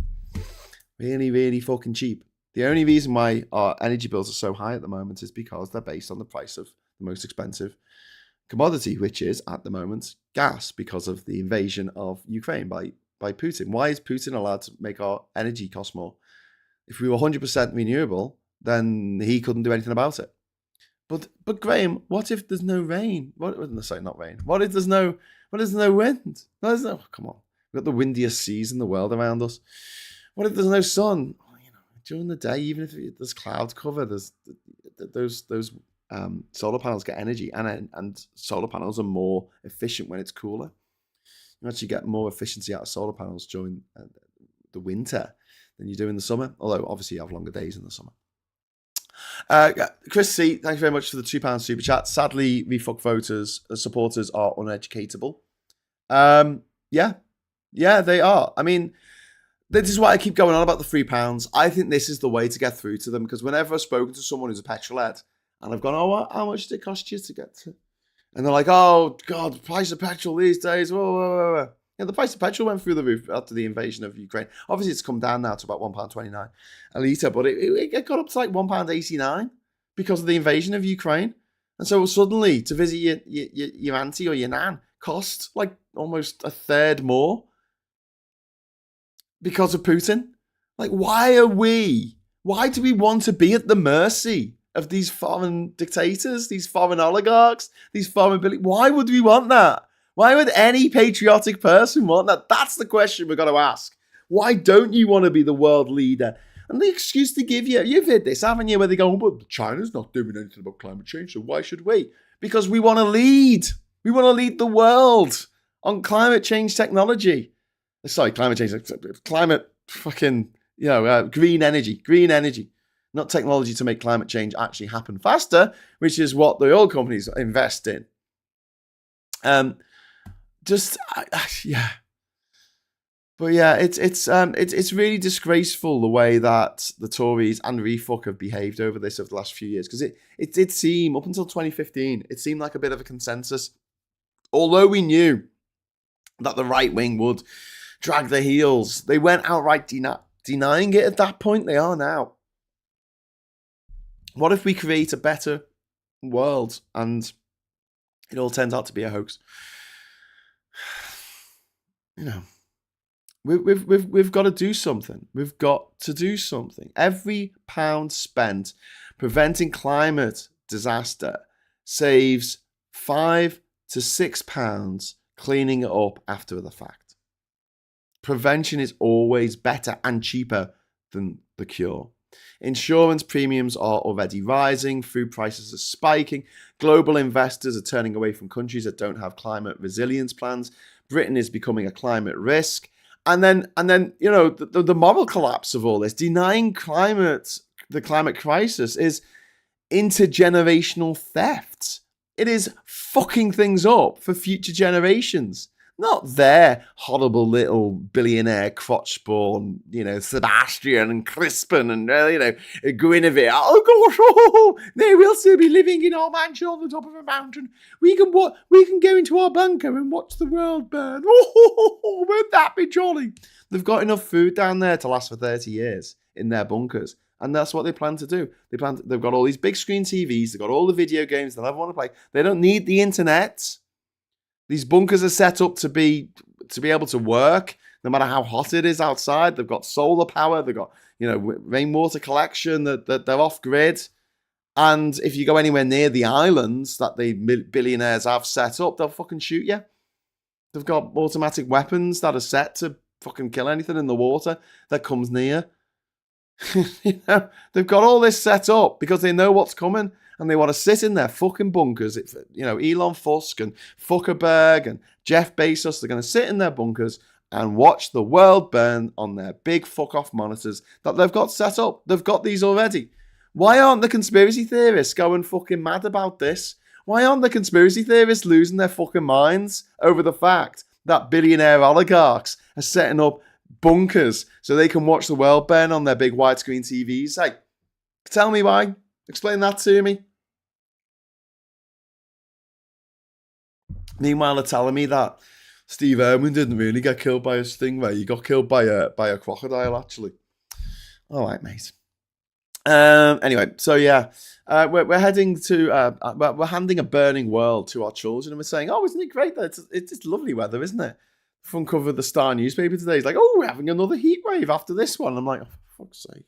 Really, really fucking cheap. The only reason why our energy bills are so high at the moment is because they're based on the price of the most expensive commodity, which is, at the moment, gas, because of the invasion of Ukraine by Putin. Why is Putin allowed to make our energy cost more? If we were 100% renewable, then he couldn't do anything about it. But Graham, what if there's no rain? Sorry, not rain. What if there's no wind? Come on. We've got the windiest seas in the world around us. What if there's no sun? During the day, even if there's cloud cover, there's those solar panels get energy, and solar panels are more efficient when it's cooler. You actually get more efficiency out of solar panels during the winter than you do in the summer. Although obviously you have longer days in the summer. Chris C, thank you very much for the £2 super chat. Sadly, RefUK supporters are uneducatable. Yeah, they are. I mean, this is why I keep going on about the £3. I think this is the way to get through to them, because whenever I've spoken to someone who's a petrol head and I've gone, oh, how much did it cost you to get to? And they're like, oh, God, the price of petrol these days. Whoa. The price of petrol went through the roof after the invasion of Ukraine. Obviously, it's come down now to about £1.29 a litre, but it got up to like £1.89 because of the invasion of Ukraine. And so suddenly, to visit your auntie or your nan cost like almost a third more because of Putin. Like, why do we want to be at the mercy of these foreign dictators, these foreign oligarchs, these foreign why would we want that? Why would any patriotic person want that? That's the question we've got to ask. Why don't you want to be the world leader? And the excuse to give you've heard this, haven't you, where they go, oh, but China's not doing anything about climate change, so why should we? Because we want to lead. We want to lead the world on climate change technology. Sorry, climate change, climate fucking, green energy. Not technology to make climate change actually happen faster, which is what the oil companies invest in. But yeah, it's really disgraceful the way that the Tories and RefUK have behaved over the last few years, because it did seem, up until 2015, it seemed like a bit of a consensus. Although we knew that the right wing would drag their heels, they weren't outright denying it at that point. They are now. What if we create a better world and it all turns out to be a hoax? We've got to do something. We've got to do something. Every pound spent preventing climate disaster saves £5 to £6 cleaning it up after the fact. Prevention is always better and cheaper than the cure. Insurance premiums are already rising, food prices are spiking, global investors are turning away from countries that don't have climate resilience plans. Britain is becoming a climate risk. And then the moral collapse of all this, denying the climate crisis, is intergenerational theft. It is fucking things up for future generations. Not their horrible little billionaire crotch-born, Sebastian and Crispin and, Guinevere. Oh, gosh, they will still be living in our mansion on the top of a mountain. We can go into our bunker and watch the world burn. Oh, won't that be jolly? They've got enough food down there to last for 30 years in their bunkers. And that's what they plan to do. They've got all these big screen TVs. They've got all the video games they'll ever want to play. They don't need the internet. These bunkers are set up to be able to work no matter how hot it is outside. They've got solar power. They've got rainwater collection. That they're off grid. And if you go anywhere near the islands that the billionaires have set up, they'll fucking shoot you. They've got automatic weapons that are set to fucking kill anything in the water that comes near. They've got all this set up because they know what's coming. And they want to sit in their fucking bunkers. Elon Musk and Zuckerberg and Jeff Bezos, they're going to sit in their bunkers and watch the world burn on their big fuck-off monitors that they've got set up. They've got these already. Why aren't the conspiracy theorists going fucking mad about this? Why aren't the conspiracy theorists losing their fucking minds over the fact that billionaire oligarchs are setting up bunkers so they can watch the world burn on their big widescreen TVs? Hey, tell me why. Explain that to me. Meanwhile, they're telling me that Steve Irwin didn't really get killed by a stingray. He got killed by a crocodile, actually. All right, mate. Anyway, so yeah, we're heading to we're handing a burning world to our children, and we're saying, "Oh, isn't it great that it's lovely weather, isn't it?" Front cover of the Star newspaper today is like, "Oh, we're having another heat wave after this one." I'm like, "Oh, for fuck's sake."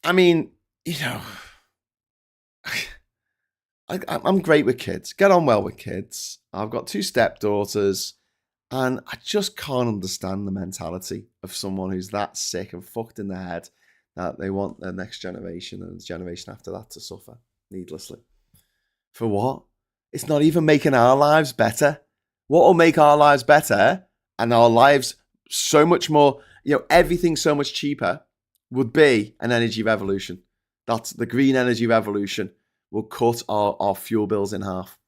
I mean, I'm great with kids. Get on well with kids. I've got 2 stepdaughters, and I just can't understand the mentality of someone who's that sick and fucked in the head that they want their next generation and the generation after that to suffer needlessly. For what? It's not even making our lives better. What will make our lives better and our lives so much more, everything so much cheaper would be an energy revolution. That's the green energy revolution will cut our fuel bills in half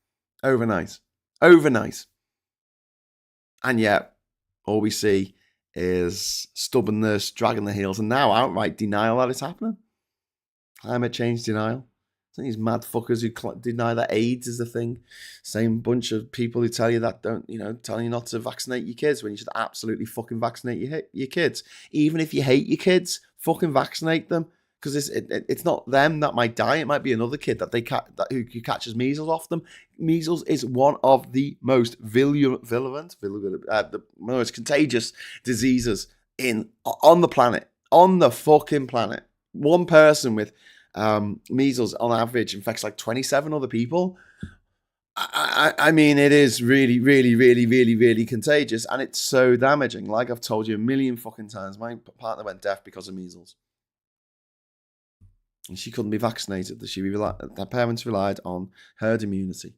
overnight. Overnight. And yet, all we see is stubbornness, dragging the heels, and now outright denial that it's happening. Climate change denial. These mad fuckers who deny that AIDS is a thing. Same bunch of people who tell you that telling you not to vaccinate your kids when you should absolutely fucking vaccinate your kids. Even if you hate your kids, fucking vaccinate them. Because it's not them that might die. It might be another kid who catches measles off them. Measles is one of the most the most contagious diseases on the planet. On the fucking planet. One person with measles on average infects like 27 other people. I mean, it is really, really, really, really, really contagious, and it's so damaging. Like I've told you a million fucking times, my partner went deaf because of measles, and she couldn't be vaccinated. Her parents relied on herd immunity,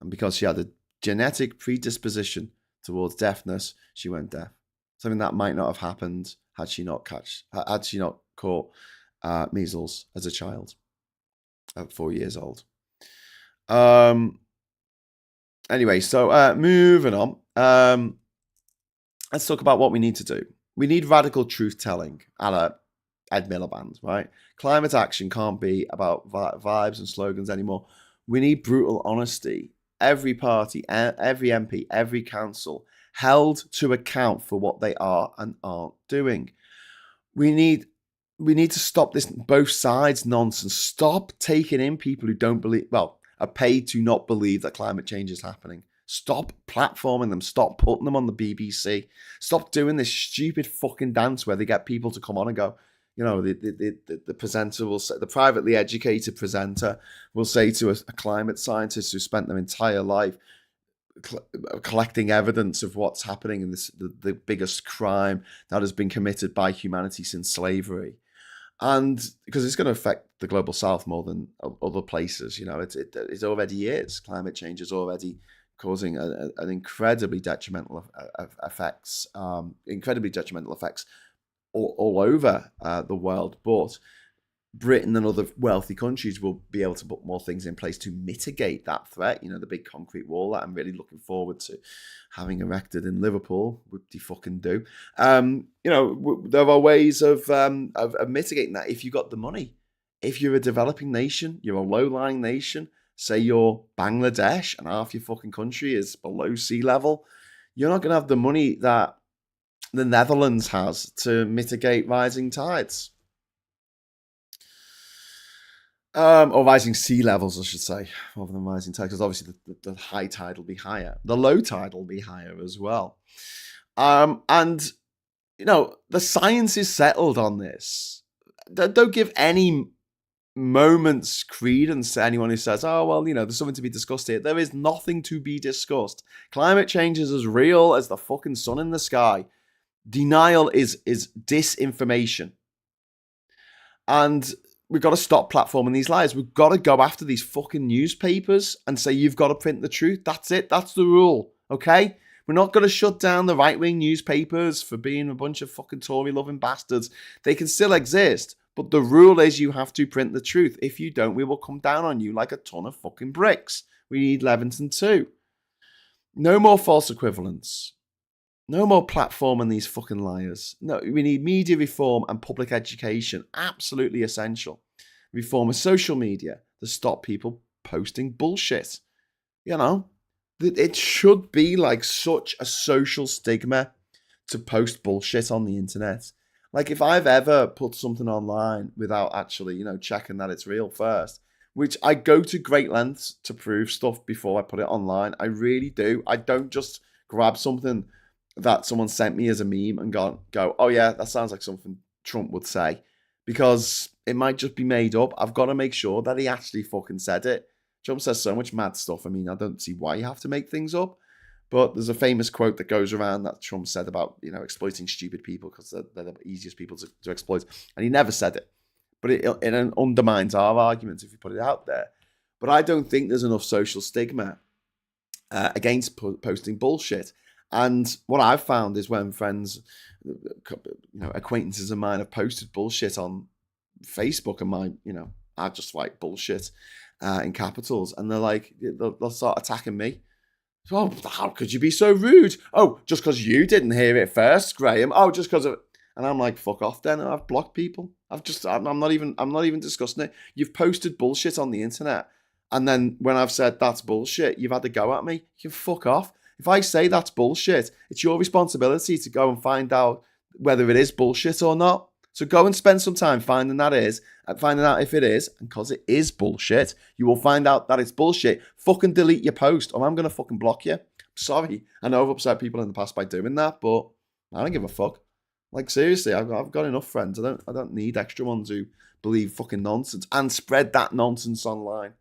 and because she had a genetic predisposition towards deafness, she went deaf. Something that might not have happened had she not caught measles as a child at 4 years old. Anyway, so moving on. Let's talk about what we need to do. We need radical truth-telling, a la Ed Miliband, right? Climate action can't be about vibes and slogans anymore. We need brutal honesty. Every party, every MP, every council held to account for what they are and aren't doing. We need to stop this both sides nonsense. Stop taking in people who don't believe, are paid to not believe that climate change is happening. Stop platforming them. Stop putting them on the BBC. Stop doing this stupid fucking dance where they get people to come on and go, the presenter will say, the privately educated presenter will say to a climate scientist who spent their entire life collecting evidence of what's happening in the biggest crime that has been committed by humanity since slavery. And because it's going to affect the global south more than other places, it already is. Climate change is already causing an incredibly detrimental effects all over the world. But Britain and other wealthy countries will be able to put more things in place to mitigate that threat. The big concrete wall that I'm really looking forward to having erected in Liverpool. Whoop-de fucking do. There are ways of mitigating that if you've got the money. If you're a developing nation, you're a low-lying nation, say you're Bangladesh and half your fucking country is below sea level, you're not going to have the money that the Netherlands has to mitigate rising tides. Or rising sea levels, I should say, rather than rising tide, because obviously the high tide will be higher. The low tide will be higher as well. And the science is settled on this. Don't give any moment's credence to anyone who says, oh, well, there's something to be discussed here. There is nothing to be discussed. Climate change is as real as the fucking sun in the sky. Denial is disinformation. And we've got to stop platforming these lies. We've got to go after these fucking newspapers and say, you've got to print the truth. That's it. That's the rule. Okay? We're not going to shut down the right-wing newspapers for being a bunch of fucking Tory-loving bastards. They can still exist, but the rule is you have to print the truth. If you don't, we will come down on you like a ton of fucking bricks. We need Levinson too. No more false equivalence. No more platforming these fucking liars. No, we need media reform and public education. Absolutely essential. Reform of social media to stop people posting bullshit. It should be like such a social stigma to post bullshit on the internet. Like if I've ever put something online without actually, checking that it's real first, which I go to great lengths to prove stuff before I put it online. I really do. I don't just grab something that someone sent me as a meme and go, oh yeah, that sounds like something Trump would say, because it might just be made up. I've got to make sure that he actually fucking said it. Trump says so much mad stuff. I mean, I don't see why you have to make things up. But there's a famous quote that goes around that Trump said about, exploiting stupid people because they're the easiest people to exploit. And he never said it. But it undermines our arguments if you put it out there. But I don't think there's enough social stigma against posting bullshit. And what I've found is when friends, acquaintances of mine have posted bullshit on Facebook, and I just like bullshit in capitals, and they're like, they'll start attacking me. Oh, how could you be so rude? Oh, just because you didn't hear it first, Graham. Oh, just because of... And I'm like, fuck off then. I've blocked people. I'm not even discussing it. You've posted bullshit on the internet. And then when I've said that's bullshit, you've had to go at me. You can fuck off. If I say that's bullshit, it's your responsibility to go and find out whether it is bullshit or not. So go and spend some time finding out if it is, and because it is bullshit, you will find out that it's bullshit. Fucking delete your post, or I'm gonna fucking block you. Sorry, I know I've upset people in the past by doing that, but I don't give a fuck. Like seriously, I've got enough friends. I don't need extra ones who believe fucking nonsense and spread that nonsense online.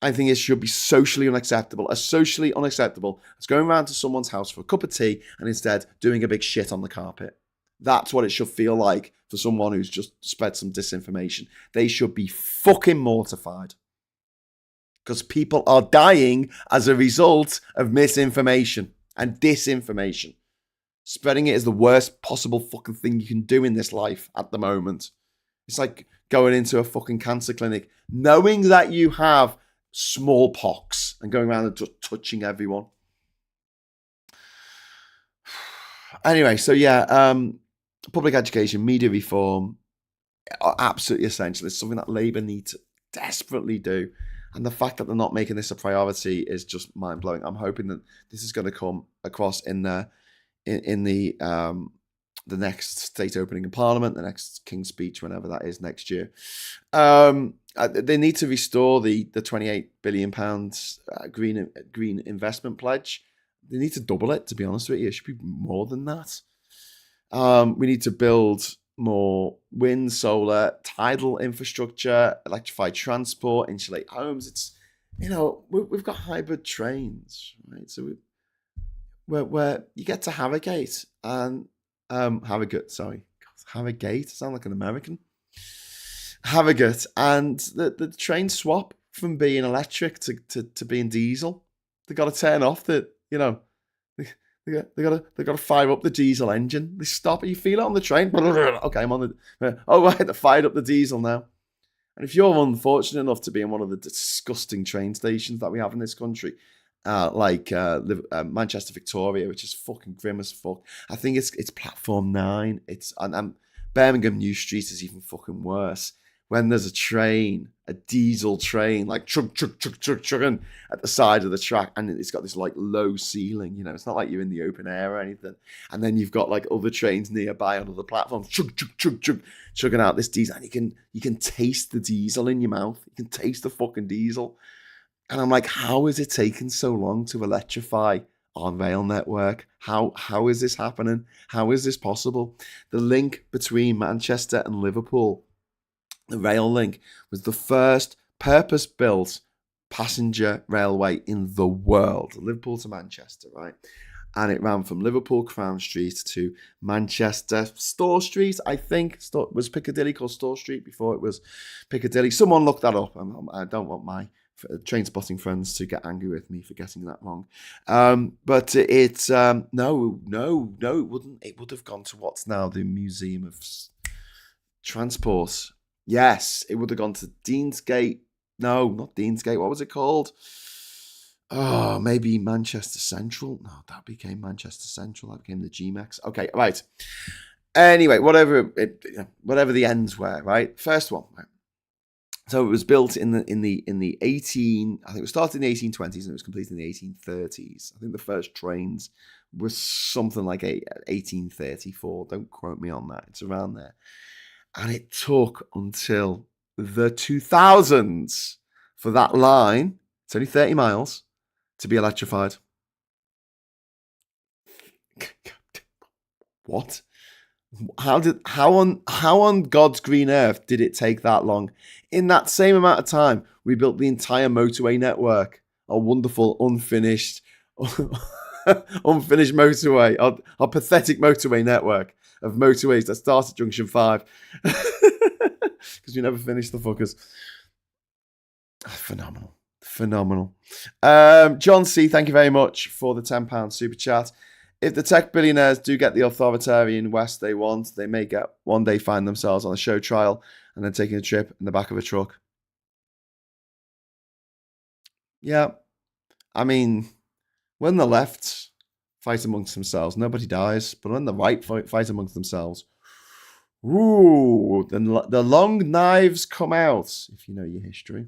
I think it should be socially unacceptable. As socially unacceptable as going around to someone's house for a cup of tea and instead doing a big shit on the carpet. That's what it should feel like for someone who's just spread some disinformation. They should be fucking mortified. Because people are dying as a result of misinformation and disinformation. Spreading it is the worst possible fucking thing you can do in this life at the moment. It's like going into a fucking cancer clinic, knowing that you have smallpox and going around and just touching everyone. Anyway, so yeah, public education, media reform are absolutely essential. It's something that Labour need to desperately do. And the fact that they're not making this a priority is just mind-blowing. I'm hoping that this is going to come across in the next state opening in Parliament, the next King's Speech, whenever that is next year. They need to restore the £28 billion green investment pledge. They need to double it, to be honest with you. It should be more than that. We need to build more wind, solar, tidal infrastructure, electrified transport, insulate homes. It's, we've got hybrid trains, right? So where you get to Harrogate and Harrogate, sorry. Harrogate, I sound like an American. Harrogate, and the train swap from being electric to being diesel. They got to turn off they got to fire up the diesel engine. They stop it. You feel it on the train. Okay, I'm on the... Oh, right, they fired up the diesel now. And if you're unfortunate enough to be in one of the disgusting train stations that we have in this country, like Manchester Victoria, which is fucking grim as fuck. I think it's platform 9. And Birmingham New Street is even fucking worse. When there's a diesel train, like chugging at the side of the track, and it's got this like low ceiling, it's not like you're in the open air or anything. And then you've got like other trains nearby on other platforms, chugging out this diesel, and you can taste the diesel in your mouth. You can taste the fucking diesel. And I'm like, how is it taking so long to electrify our rail network? How is this happening? How is this possible? The link between Manchester and Liverpool, the rail link, was the first purpose-built passenger railway in the world. Liverpool to Manchester, right? And it ran from Liverpool Crown Street to Manchester Store Street, I think. Was Piccadilly called Store Street before it was Piccadilly? Someone look that up. I don't want my train spotting friends to get angry with me for getting that wrong. But it's no, it wouldn't. It would have gone to what's now the Museum of Transport. Yes, it would have gone to Deansgate. No, not Deansgate. What was it called? Oh, maybe Manchester Central. No, that became Manchester Central. That became the GMX. Okay, right. Anyway, whatever the ends were, right? First one. Right? So it was built in the 18. I think it was started in the 1820s and it was completed in the 1830s. I think the first trains were something like 1834. Don't quote me on that. It's around there. And it took until the 2000s for that line, it's only 30 miles, to be electrified. What? How on God's green earth did it take that long? In that same amount of time, we built the entire motorway network, a wonderful unfinished motorway, our pathetic motorway network of motorways that start at Junction 5. Because we never finished the fuckers. Phenomenal. John C, thank you very much for the £10 super chat. If the tech billionaires do get the authoritarian West they want, they may one day find themselves on a show trial and then taking a trip in the back of a truck. Yeah. I mean, when the left fight amongst themselves, nobody dies. But when the right fight amongst themselves, ooh, then the long knives come out, if you know your history.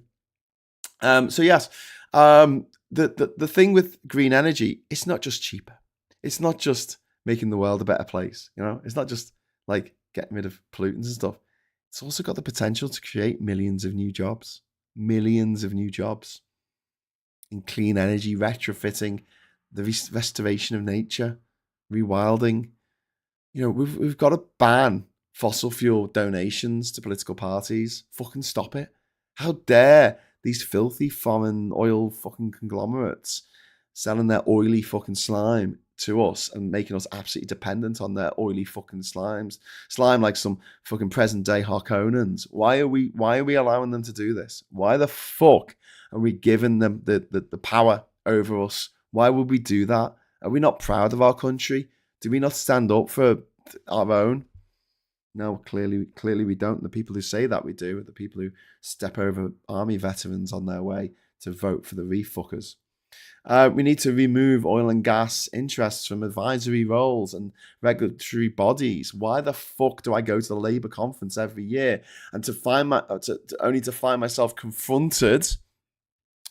So yes, the thing with green energy, it's not just cheaper. It's not just making the world a better place. It's not just like getting rid of pollutants and stuff. It's also got the potential to create millions of new jobs in clean energy, retrofitting, the restoration of nature, rewilding. We've got to ban fossil fuel donations to political parties. Fucking stop it. How dare these filthy foreign oil fucking conglomerates selling their oily fucking slime to us and making us absolutely dependent on their oily fucking slime like some fucking present day Harkonnens. Why are we allowing them to do this? Why the fuck are we giving them the power over us? Why would we do that? Are we not proud of our country? Do we not stand up for our own? No, clearly we don't. The people who say that we do are the people who step over army veterans on their way to vote for the refuckers. We need to remove oil and gas interests from advisory roles and regulatory bodies. Why the fuck do I go to the Labour conference every year and only to find myself confronted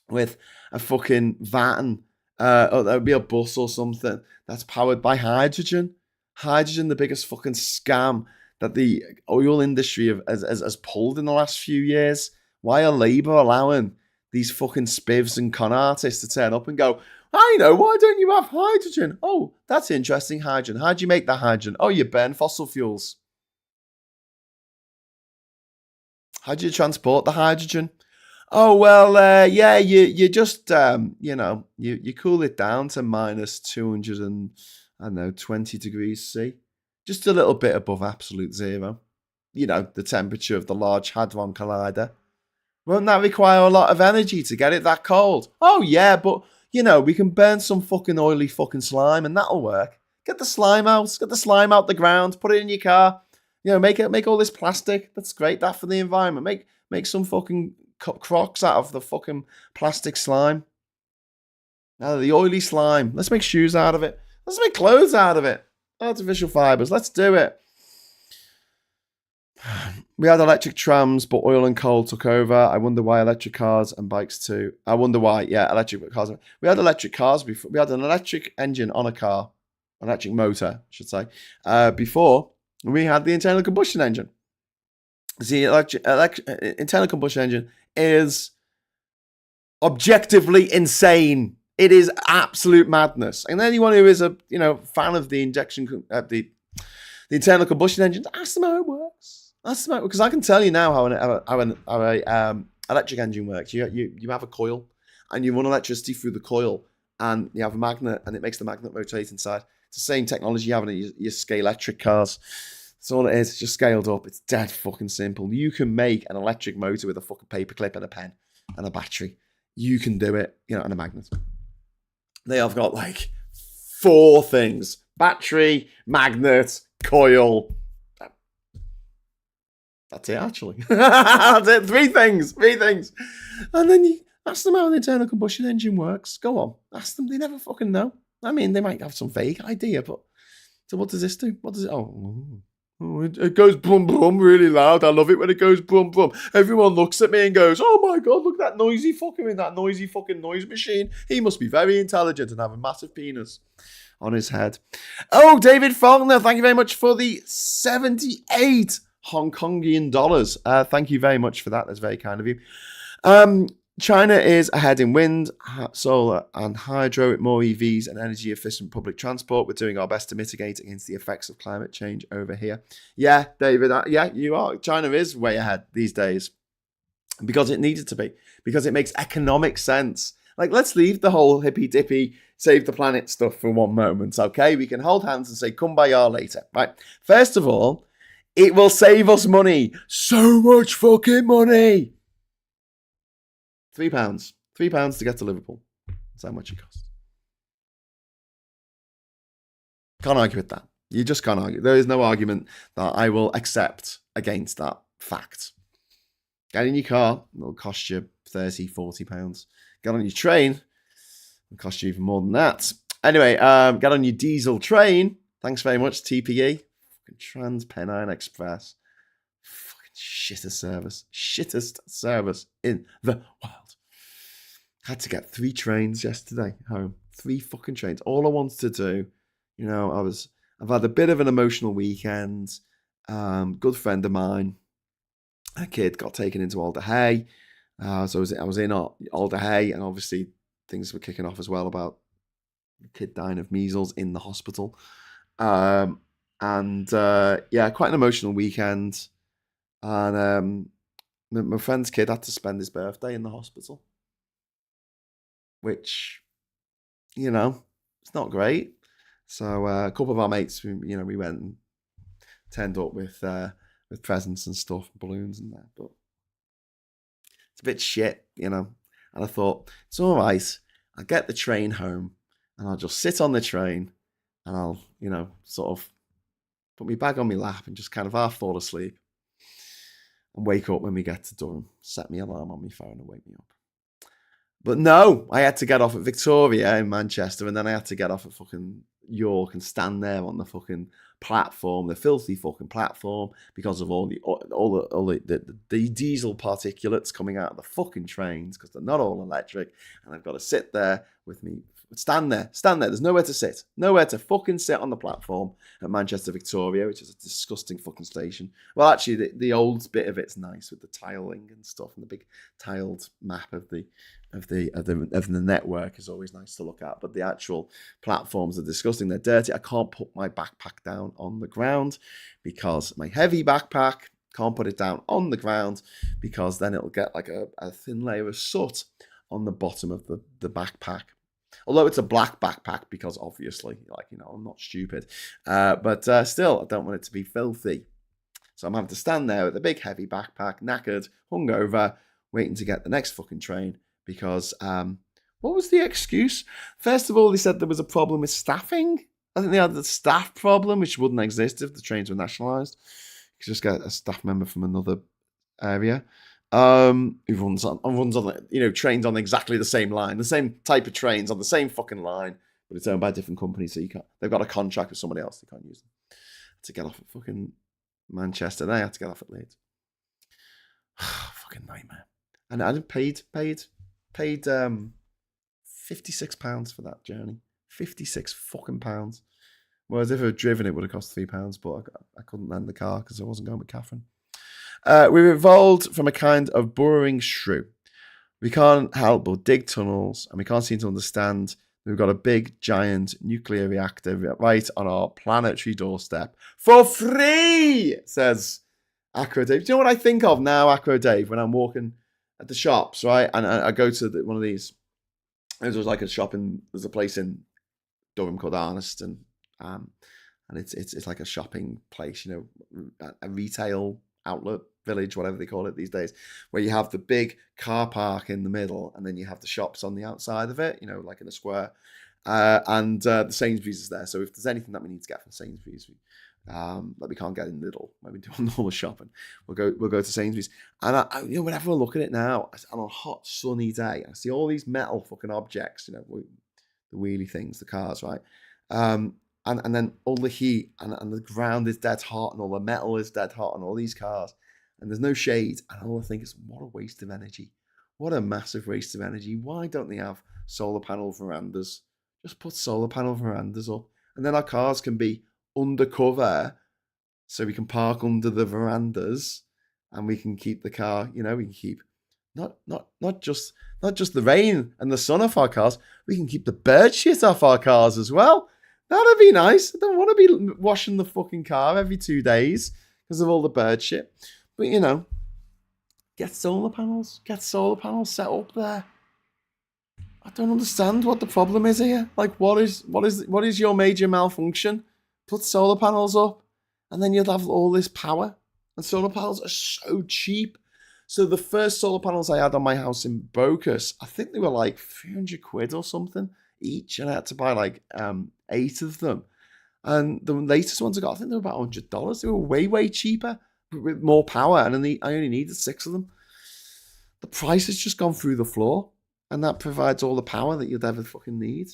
with a fucking van, or there would be a bus or something that's powered by hydrogen? Hydrogen, the biggest fucking scam that the oil industry has pulled in the last few years. Why are Labour allowing these fucking spivs and con artists to turn up and go, I know, why don't you have hydrogen? Oh, that's interesting, hydrogen. How do you make the hydrogen? Oh, you burn fossil fuels. How do you transport the hydrogen? Oh, well, yeah, you just, you cool it down to minus 220 degrees C. Just a little bit above absolute zero. The temperature of the Large Hadron Collider. Won't that require a lot of energy to get it that cold? Oh, yeah, but, we can burn some fucking oily fucking slime and that'll work. Get the slime out. Get the slime out the ground. Put it in your car. Make all this plastic. That's great. That for the environment. Make some fucking crocs out of the fucking plastic slime. Now, the oily slime. Let's make shoes out of it. Let's make clothes out of it. Artificial fibers. Let's do it. We had electric trams, but oil and coal took over. I wonder why electric cars and bikes too. I wonder why. Yeah, electric cars. We had electric cars before. We had an electric engine on a car, electric motor, I should say. Before we had the internal combustion engine. The internal combustion engine is objectively insane. It is absolute madness. And anyone who is a fan of the the internal combustion engine, ask them how it works. Because I can tell you now how an electric engine works. You have a coil, and you run electricity through the coil, and you have a magnet, and it makes the magnet rotate inside. It's the same technology you have in your electric cars. That's all it is. It's just scaled up. It's dead fucking simple. You can make an electric motor with a fucking paperclip and a pen and a battery. You can do it, and a magnet. They have got like 4 things: battery, magnet, coil. That's it, actually. That's it. 3 things. And then you ask them how an internal combustion engine works. Go on. Ask them. They never fucking know. I mean, they might have some vague idea, but so what does this do? What does it? Oh, it goes brum brum really loud. I love it when it goes brum brum. Everyone looks at me and goes, oh my God, look at that noisy fucker in that noisy fucking noise machine. He must be very intelligent and have a massive penis on his head. Oh, David Faulkner, thank you very much for the 78 Hong Kongian dollars. Thank you very much for that. That's very kind of you. China is ahead in wind, solar, and hydro with more EVs and energy efficient public transport. We're doing our best to mitigate against the effects of climate change over here. Yeah, David, yeah, you are. China is way ahead these days because it needed to be, because it makes economic sense. Like, let's leave the whole hippy dippy, save the planet stuff for one moment, okay? We can hold hands and say, kumbaya later, right? First of all, it will save us money. So much fucking money. £3. £3 to get to Liverpool. That's how much it costs. Can't argue with that. You just can't argue. There is no argument that I will accept against that fact. Get in your car, it'll cost you £30, £40. Get on your train, it'll cost you even more than that. Anyway, get on your diesel train. Thanks very much, TPE. Fucking Trans-Pennine Express. Fucking shittest service in the world. Had to get 3 trains yesterday home. 3 fucking trains. All I wanted to do, you know, I've had a bit of an emotional weekend. Good friend of mine, a kid got taken into Alder Hey. So I was in Alder Hey, and obviously things were kicking off as well about the kid dying of measles in the hospital. Yeah, quite an emotional weekend. And my friend's kid had to spend his birthday in the hospital, which, you know, it's not great. So a couple of our mates, we went and turned up with presents and stuff, balloons and that. But it's a bit shit, you know. And I thought, it's all right. I'll get the train home and I'll just sit on the train and I'll, sort of put my bag on my lap and just kind of half fall asleep and wake up when we get to Durham. Set my alarm on my phone and wake me up. But no, I had to get off at Victoria in Manchester, and then I had to get off at fucking York and stand there on the fucking platform, the filthy fucking platform, because of all the diesel particulates coming out of the fucking trains, because they're not all electric, and I've got to sit there with me. Stand there. There's nowhere to sit. Nowhere to fucking sit on the platform at Manchester Victoria, which is a disgusting fucking station. Well, actually, the old bit of it's nice with the tiling and stuff, and the big tiled map of the network is always nice to look at. But the actual platforms are disgusting. They're dirty. I can't put my backpack down on the ground because my heavy backpack, can't put it down on the ground because then it'll get like a thin layer of soot on the bottom of the backpack. Although it's a black backpack, because obviously, I'm not stupid. But still, I don't want it to be filthy. So I'm having to stand there with a big heavy backpack, knackered, hungover, waiting to get the next fucking train. Because, what was the excuse? First of all, they said there was a problem with staffing. I think they had the staff problem, which wouldn't exist if the trains were nationalised. You could just get a staff member from another area. Who runs on trains on exactly the same line, the same type of trains on the same fucking line, but it's owned by a different company, so they've got a contract with somebody else, they can't use them. To get off at fucking Manchester, then I had to get off at Leeds. Fucking nightmare. And I paid £56 for that journey. 56 fucking pounds. Whereas if I had driven, it would have cost £3, but I couldn't lend the car because I wasn't going with Catherine. We've evolved from a kind of burrowing shrew. We can't help but dig tunnels, and we can't seem to understand that we've got a big, giant nuclear reactor right on our planetary doorstep for free, says Acro Dave. Do you know what I think of now, Acro Dave, when I'm walking at the shops, right? And I go to one of these. There's like a shop there's a place in Durham called Arniston, and it's like a shopping place, a retail outlet village, whatever they call it these days, where you have the big car park in the middle, and then you have the shops on the outside of it, like in a square, and the Sainsbury's is there. So if there's anything that we need to get from Sainsbury's, that we can't get in Lidl when we do all the shopping, we'll go to Sainsbury's. And whenever I look at it now, on a hot sunny day, I see all these metal fucking objects, the wheelie things, the cars, right? And then all the heat and the ground is dead hot, and all the metal is dead hot on all these cars, and there's no shade. And all I think is, what a waste of energy. What a massive waste of energy. Why don't they have solar panel verandas? Just put solar panel verandas up, and then our cars can be undercover, so we can park under the verandas, and we can keep the car, we can keep Not just the rain and the sun off our cars. We can keep the bird shit off our cars as well. That'd be nice. I don't want to be washing the fucking car every 2 days because of all the bird shit. But get solar panels. Get solar panels set up there. I don't understand what the problem is here. Like, what is your major malfunction? Put solar panels up, and then you'll have all this power. And solar panels are so cheap. So the first solar panels I had on my house in Bocas, I think they were like 300 quid or something each, and I had to buy like 8 of them. And the latest ones I got, I think they were about $100. They were way cheaper with more power, and I only needed 6 of them. The price has just gone through the floor, and that provides all the power that you'd ever fucking need.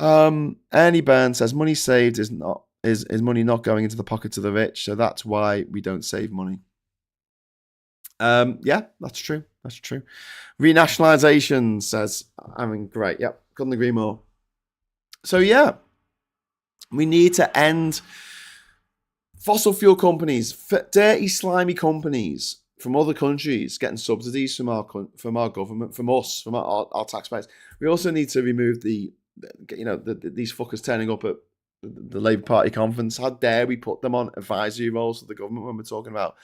Ernie Burns says money saved is money not going into the pockets of the rich, so that's why we don't save money. Yeah, that's true. That's true. Renationalisation says, great. Yep, couldn't agree more. So yeah, we need to end fossil fuel companies, dirty, slimy companies from other countries getting subsidies from our government, from us, from our taxpayers. We also need to remove these fuckers turning up at the Labour Party conference. How dare we put them on advisory roles of the government when we're talking about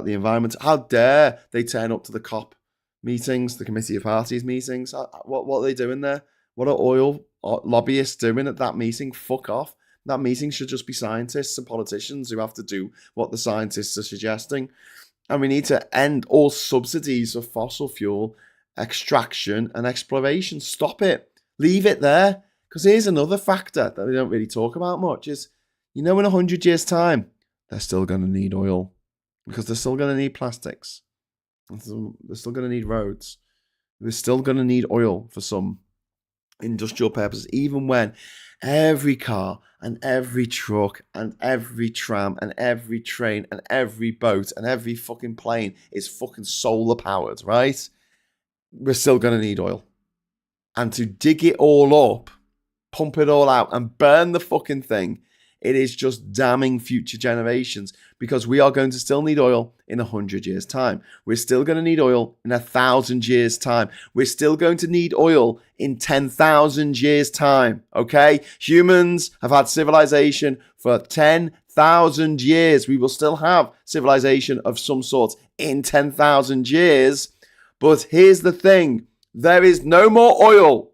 the environment? How dare they turn up to the COP meetings, the Committee of Parties meetings? What are they doing there? What are oil lobbyists doing at that meeting? Fuck off. That meeting should just be scientists and politicians who have to do what the scientists are suggesting. And we need to end all subsidies of fossil fuel extraction and exploration. Stop it. Leave it there. Because here's another factor that we don't really talk about much is, in 100 years' time, they're still going to need oil. Because they're still going to need plastics. They're still going to need roads. They're still going to need oil for some industrial purposes, even when every car and every truck and every tram and every train and every boat and every fucking plane is fucking solar powered, right? We're still going to need oil. And to dig it all up, pump it all out and burn the fucking thing, it is just damning future generations, because we are going to still need oil in 100 years' time. We're still going to need oil in 1,000 years' time. We're still going to need oil in 10,000 years' time, okay? Humans have had civilization for 10,000 years. We will still have civilization of some sort in 10,000 years. But here's the thing. There is no more oil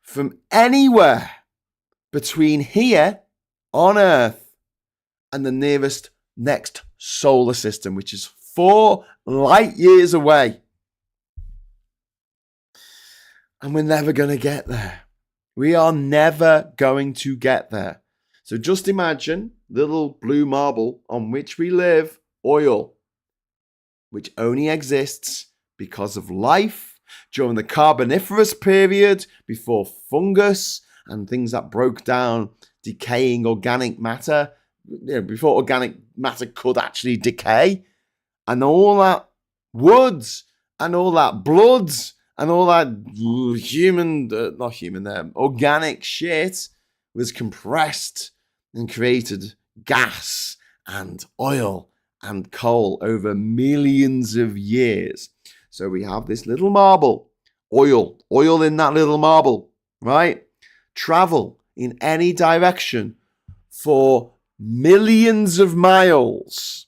from anywhere between here on Earth and the nearest next solar system, which is 4 light years away. And we're never going to get there. We are never going to get there. So just imagine the little blue marble on which we live, oil, which only exists because of life during the Carboniferous period, before fungus and things that broke down decaying organic matter, before organic matter could actually decay. And all that woods and all that bloods and all that organic shit was compressed and created gas and oil and coal over millions of years. So we have this little marble, oil in that little marble, right? Travel in any direction for millions of miles,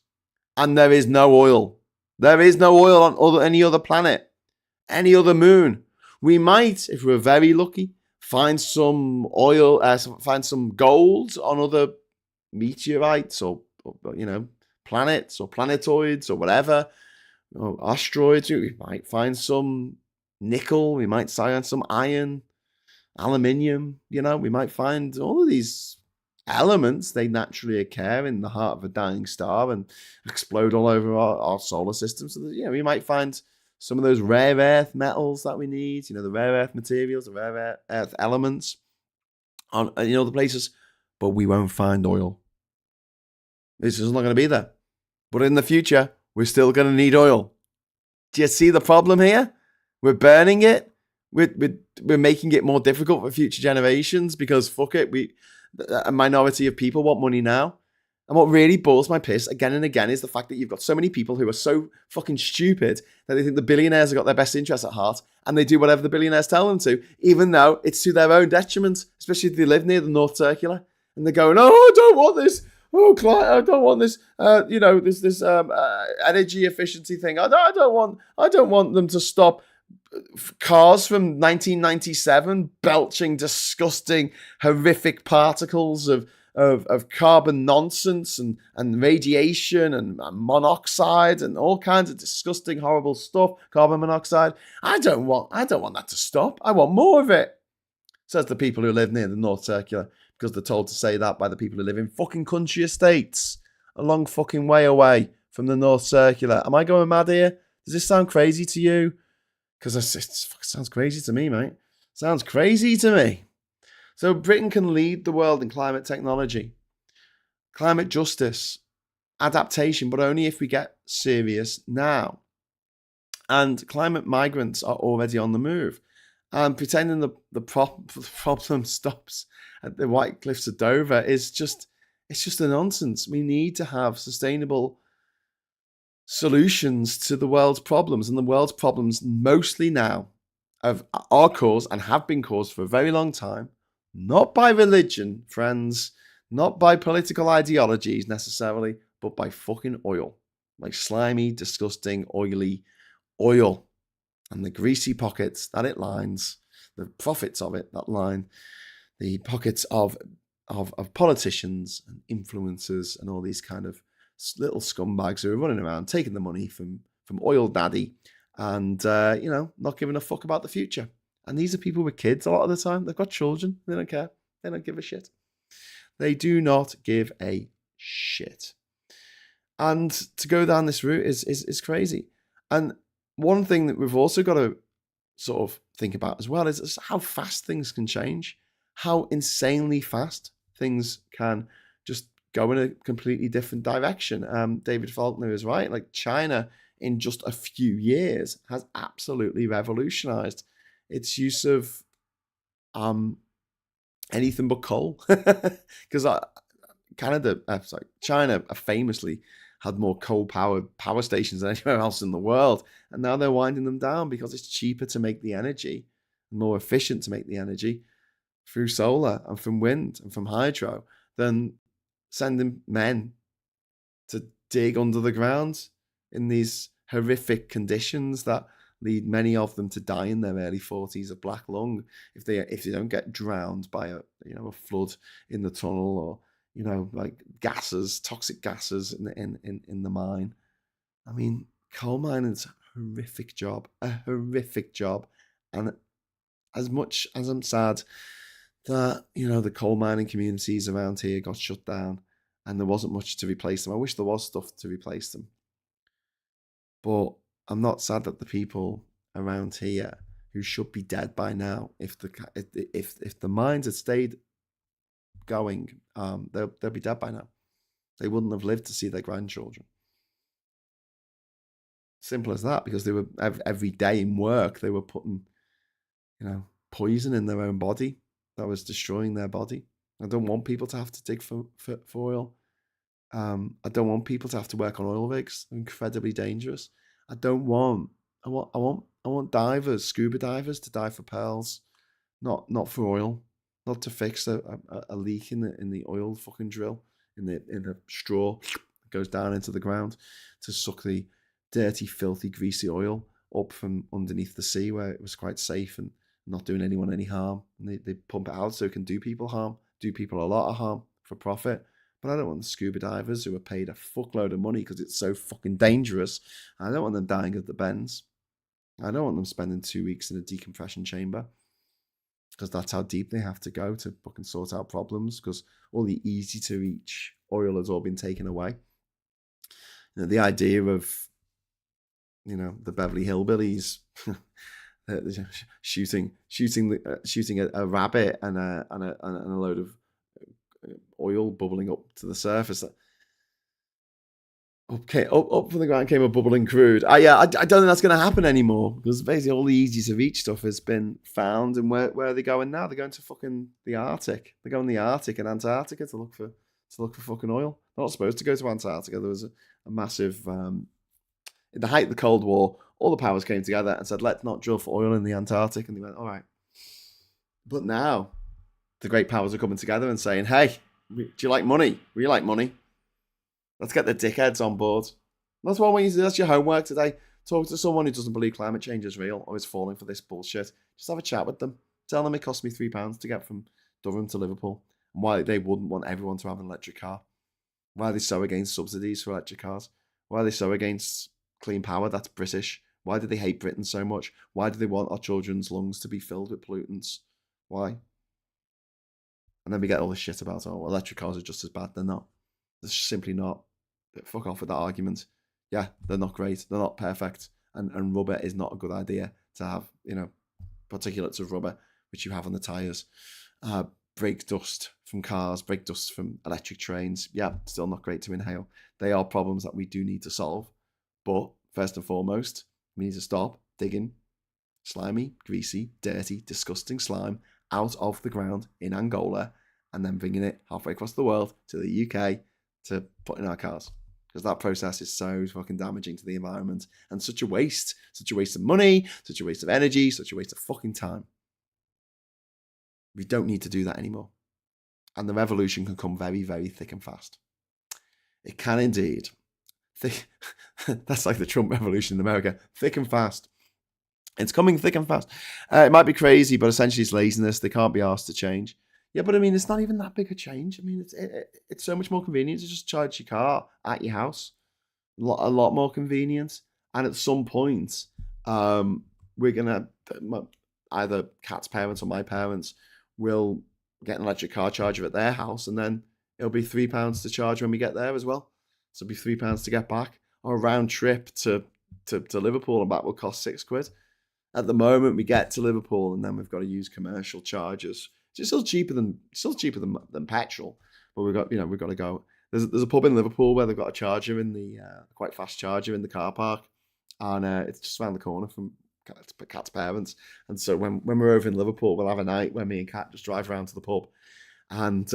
and there is no oil. There is no oil on any other planet, any other moon. We might, if we're very lucky, find some oil, find some gold on other meteorites or planets or planetoids or whatever, or asteroids. We might find some nickel. We might find some iron, aluminium. We might find all of these elements. They naturally occur in the heart of a dying star and explode all over our solar system. So we might find some of those rare earth metals that we need, the rare earth materials, the rare earth elements on other places, but we won't find oil. It's just not going to be there. But in the future, we're still going to need oil. Do you see the problem here? We're burning it. We're making it more difficult for future generations because fuck it, a minority of people want money now. And what really boils my piss again and again is the fact that you've got so many people who are so fucking stupid that they think the billionaires have got their best interests at heart and they do whatever the billionaires tell them to, even though it's to their own detriment, especially if they live near the North Circular. And they're going, oh, I don't want this. Oh, client, I don't want this. This energy efficiency thing. I don't want them to stop cars from 1997 belching disgusting, horrific particles of carbon nonsense and radiation and monoxide and all kinds of disgusting, horrible stuff. Carbon monoxide. I don't want that to stop. I want more of it. Says the people who live near the North Circular, because they're told to say that by the people who live in fucking country estates a long fucking way away from the North Circular. Am I going mad here? Does this sound crazy to you? Because it sounds crazy to me, mate. Sounds crazy to me. So Britain can lead the world in climate technology, climate justice, adaptation, but only if we get serious now. And climate migrants are already on the move. And pretending the problem stops at the White Cliffs of Dover is just a nonsense. We need to have sustainable solutions to the world's problems, and the world's problems mostly now are caused and have been caused for a very long time, not by religion, friends, not by political ideologies necessarily, but by fucking oil, like slimy, disgusting, oily oil, and the greasy pockets that it lines, the profits of it that line the pockets of politicians and influencers and all these kind of little scumbags who are running around taking the money from oil daddy and not giving a fuck about the future. And these are people with kids a lot of the time. They've got children. They don't care. They don't give a shit. They do not give a shit. And to go down this route is crazy. And one thing that we've also got to sort of think about as well is how fast things can change, how insanely fast things can just go in a completely different direction. David Faulkner is right. Like China, in just a few years, has absolutely revolutionized its use of anything but coal. Because China famously had more coal-powered power stations than anywhere else in the world. And now they're winding them down because it's cheaper to make the energy, more efficient to make the energy through solar and from wind and from hydro than sending men to dig under the ground in these horrific conditions that lead many of them to die in their early 40s of black lung if they don't get drowned by a flood in the tunnel, or like toxic gases in the mine. I mean, coal mining is a horrific job. And as much as I'm sad that the coal mining communities around here got shut down and there wasn't much to replace them, I wish there was stuff to replace them. But I'm not sad that the people around here who should be dead by now, if the mines had stayed going, they'll be dead by now. They wouldn't have lived to see their grandchildren. Simple as that, because they were every day in work, they were putting poison in their own body that was destroying their body. I don't want people to have to dig for oil. I don't want people to have to work on oil rigs. They're incredibly dangerous. I want divers, scuba divers, to die for pearls, not for oil, not to fix a leak in the oil fucking drill in the straw that goes down into the ground to suck the dirty, filthy, greasy oil up from underneath the sea where it was quite safe and not doing anyone any harm. And they pump it out so it can do people harm, do people a lot of harm for profit. But I don't want the scuba divers who are paid a fuckload of money because it's so fucking dangerous. I don't want them dying at the bends. I don't want them spending 2 weeks in a decompression chamber, because that's how deep they have to go to fucking sort out problems, because all the easy to reach oil has all been taken away. The idea of the Beverly Hillbillies shooting a rabbit and a load of oil bubbling up to the surface. Up from the ground came a bubbling crude. I don't think that's going to happen anymore, because basically all the easy to reach stuff has been found. And where are they going now? They're going to fucking the Arctic. They're going to the Arctic and Antarctica to look for fucking oil. They're not supposed to go to Antarctica. There was a massive, in the height of the Cold War, all the powers came together and said, let's not drill for oil in the Antarctic. And they went, all right. But now the great powers are coming together and saying, hey, do you like money? We like money. Let's get the dickheads on board. That's what I want you to do. That's your homework today. Talk to someone who doesn't believe climate change is real or is falling for this bullshit. Just have a chat with them. Tell them it cost me £3 to get from Durham to Liverpool, and why they wouldn't want everyone to have an electric car. Why are they so against subsidies for electric cars? Why are they so against clean power? That's British. Why do they hate Britain so much? Why do they want our children's lungs to be filled with pollutants? Why? And then we get all this shit about, oh, electric cars are just as bad. They're not. They're simply not. Fuck off with that argument. Yeah, they're not great. They're not perfect. And rubber is not a good idea to have, particulates of rubber, which you have on the tyres. Brake dust from cars, brake dust from electric trains. Yeah, still not great to inhale. They are problems that we do need to solve. But first and foremost, we need to stop digging slimy, greasy, dirty, disgusting slime out of the ground in Angola and then bringing it halfway across the world to the UK to put in our cars. Because that process is so fucking damaging to the environment and such a waste of money, such a waste of energy, such a waste of fucking time. We don't need to do that anymore. And the revolution can come very, very thick and fast. It can indeed. That's like the Trump revolution in America. Thick and fast. It's coming thick and fast. It might be crazy, but essentially it's laziness. They can't be asked to change. Yeah, but I mean, it's not even that big a change. I mean, it's so much more convenient to just charge your car at your house. A lot more convenient. And at some point, we're going to, either Kat's parents or my parents will get an electric car charger at their house, and then it'll be £3 to charge when we get there as well. So it'll be £3 to get back. Or a round trip to Liverpool and back will cost £6. At the moment, we get to Liverpool and then we've got to use commercial chargers. It's still cheaper than petrol, but we've got to go. There's a pub in Liverpool where they've got a charger in the quite fast charger in the car park, and it's just around the corner from Kat's parents. And so when we're over in Liverpool, we'll have a night where me and Kat just drive around to the pub and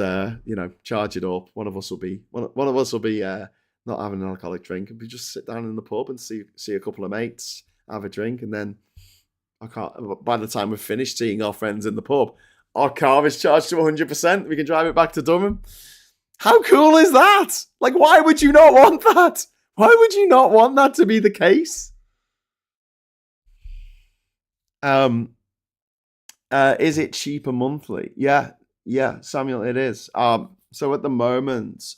charge it up. One of us will be not having an alcoholic drink, and we just sit down in the pub and see a couple of mates, have a drink, and then by the time we've finished seeing our friends in the pub, our car is charged to 100%. We can drive it back to Durham. How cool is that? Like, why would you not want that? Why would you not want that to be the case? Is it cheaper monthly? Yeah, Samuel, it is. So at the moment,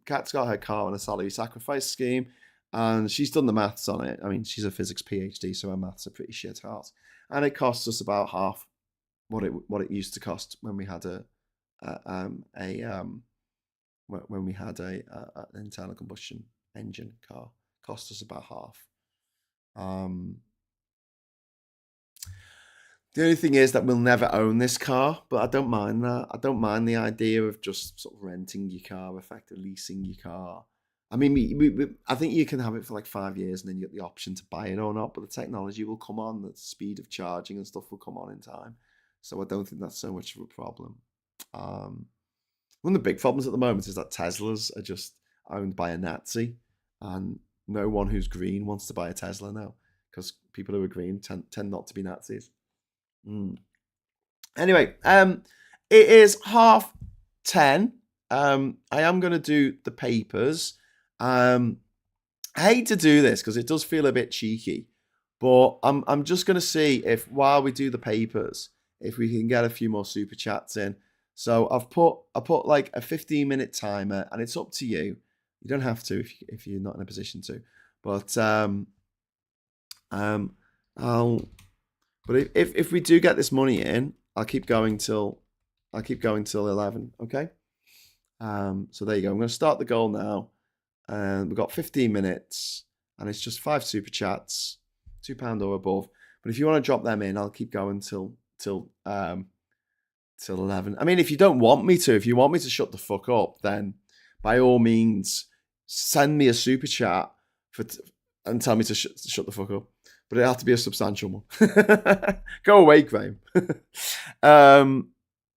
Kat's got her car on a salary sacrifice scheme, and she's done the maths on it. I mean, she's a physics PhD, so her maths are pretty shit hot. And it costs us about half what it used to cost when we had an internal combustion engine car. Cost us about half. The only thing is that we'll never own this car, but I don't mind that. I don't mind the idea of just sort of renting your car, effectively leasing your car. I mean, I think you can have it for like 5 years and then you get the option to buy it or not, but the technology will come on, the speed of charging and stuff will come on in time. So I don't think that's so much of a problem. One of the big problems at the moment is that Teslas are just owned by a Nazi, and no one who's green wants to buy a Tesla now because people who are green tend not to be Nazis. Anyway, it is 10:30. I am going to do the papers. I hate to do this because it does feel a bit cheeky, but I'm just going to see if while we do the papers, if we can get a few more super chats in. So I put like a 15-minute timer, and it's up to you. You don't have to if you're not in a position to, but But if we do get this money in, I'll keep going till 11. Okay. So there you go. I'm going to start the goal now, and we've got 15 minutes, and it's just 5 super chats, £2 or above. But if you want to drop them in, I'll keep going till 11. I mean, if you don't want me to, if you want me to shut the fuck up, then by all means send me a super chat and tell me to shut the fuck up. But it has to be a substantial one. Go away, Graham.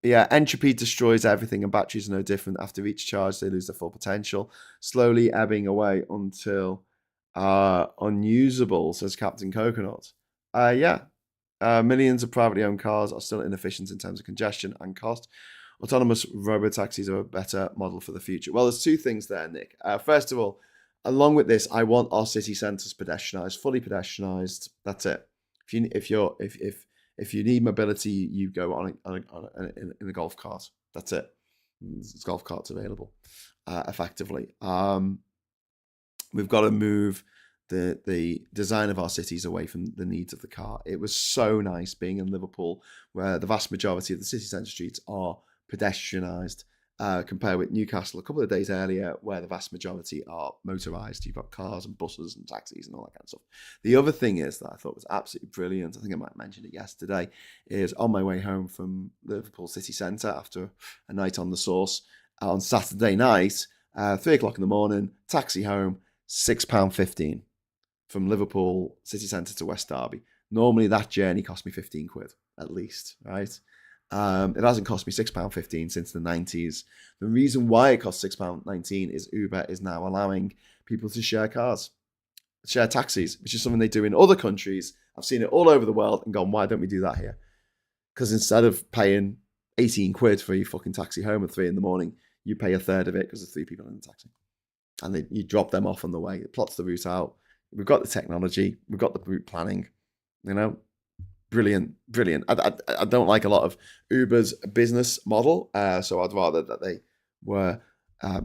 Yeah, entropy destroys everything, and batteries are no different. After each charge, they lose their full potential, slowly ebbing away until unusable, says Captain Coconut. Yeah. Millions of privately owned cars are still inefficient in terms of congestion and cost. Autonomous robotaxis are a better model for the future. Well, there's two things there, Nick. First of all, along with this, I want our city centres pedestrianised, fully pedestrianised. That's it. If you need mobility, you go in a golf cart. That's it. There's golf carts available, effectively. We've got to move the design of our cities away from the needs of the car. It was so nice being in Liverpool, where the vast majority of the city centre streets are pedestrianised, compared with Newcastle a couple of days earlier, where the vast majority are motorised. You've got cars and buses and taxis and all that kind of stuff. The other thing is that I thought was absolutely brilliant, I think I might have mentioned it yesterday, is on my way home from Liverpool city centre after a night on the sauce on Saturday night, 3 o'clock in the morning, taxi home, £6.15 from Liverpool city centre to West Derby. Normally that journey cost me 15 quid at least, right? It hasn't cost me £6.15 since the 90s. The reason why it costs £6.19 is Uber is now allowing people to share cars, share taxis, which is something they do in other countries. I've seen it all over the world and gone, why don't we do that here? Because instead of paying 18 quid for your fucking taxi home at 3 in the morning, you pay a third of it because there's 3 people in the taxi. And then you drop them off on the way. It plots the route out. We've got the technology. We've got the route planning. Brilliant. I don't like a lot of Uber's business model, so I'd rather that they were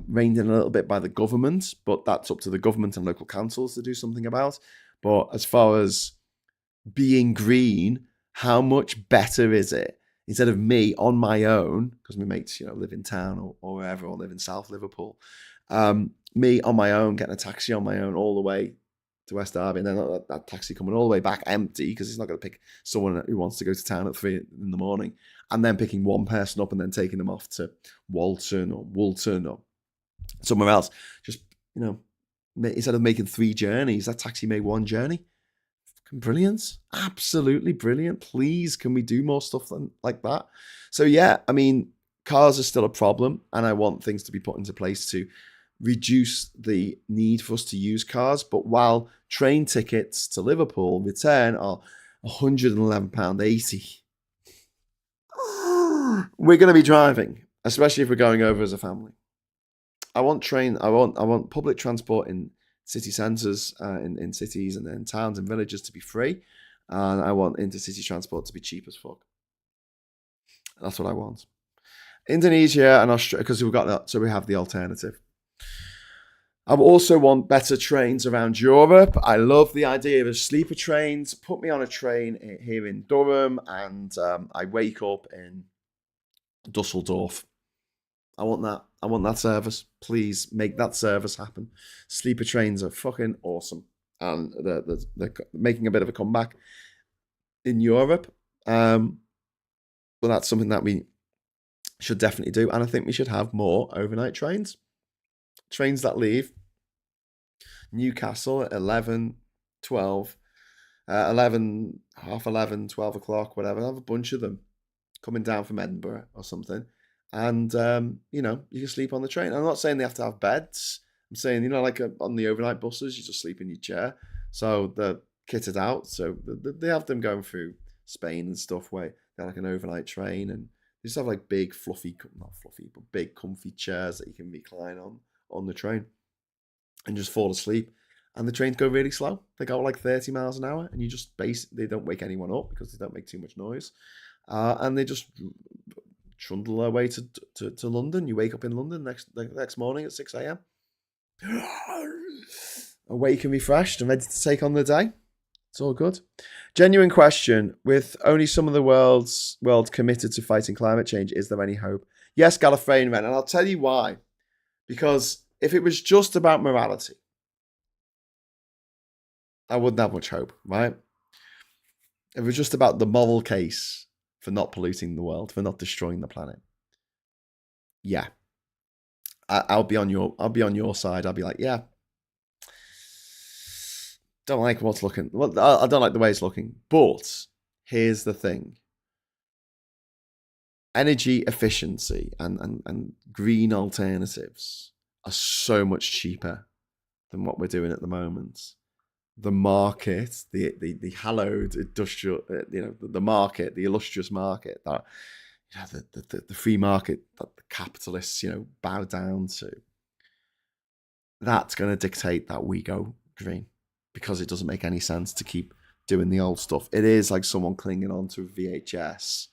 reined in a little bit by the government, but that's up to the government and local councils to do something about. But as far as being green, how much better is it instead of me on my own, because my mates live in town or wherever, or live in South Liverpool, me on my own, getting a taxi on my own all the way to West Derby, and then that taxi coming all the way back empty because he's not going to pick someone who wants to go to town at 3 in the morning, and then picking one person up and then taking them off to Walton or Woolton or somewhere else. Just, instead of making 3 journeys, that taxi made 1 journey. Brilliant. Absolutely brilliant. Please, can we do more stuff like that? So yeah, I mean, cars are still a problem, and I want things to be put into place to reduce the need for us to use cars. But while train tickets to Liverpool return are £111.80, we're going to be driving, especially if we're going over as a family. I want public transport in city centres, in cities and in towns and villages to be free, and I want intercity transport to be cheap as fuck. That's what I want. Indonesia and Australia, because we've got that, so we have the alternative. I also want better trains around Europe. I love the idea of sleeper trains. Put me on a train here in Durham, and I wake up in Dusseldorf. I want that. I want that service. Please make that service happen. Sleeper trains are fucking awesome, and they're making a bit of a comeback in Europe. But that's something that we should definitely do, and I think we should have more overnight trains. Trains that leave Newcastle at 11, 12, 11, half 11, 12 o'clock, whatever. Have a bunch of them coming down from Edinburgh or something. And, you can sleep on the train. I'm not saying they have to have beds. I'm saying, like on the overnight buses, you just sleep in your chair. So they're kitted out. So they have them going through Spain and stuff where they're like an overnight train. And they just have like big, not fluffy, but big, comfy chairs that you can recline on the train and just fall asleep. And the trains go really slow. They go like 30 miles an hour, and you just they don't wake anyone up because they don't make too much noise. And they just trundle their way to London. You wake up in London the next morning at 6 a.m. awake and refreshed and ready to take on the day. It's all good. Genuine question: with only some of the world committed to fighting climate change, is there any hope? Yes, Gallifreyan Ren, and I'll tell you why. Because if it was just about morality, I wouldn't have much hope, right? If it was just about the moral case for not polluting the world, for not destroying the planet, yeah, I'll be on your side. I'll be like, yeah, don't like what's looking. Well, I don't like the way it's looking. But here's the thing: energy efficiency and green alternatives are so much cheaper than what we're doing at the moment. The market, the hallowed industrial, the market, the illustrious market that the free market that the capitalists bow down to, that's going to dictate that we go green, because it doesn't make any sense to keep doing the old stuff. It is like someone clinging on to VHS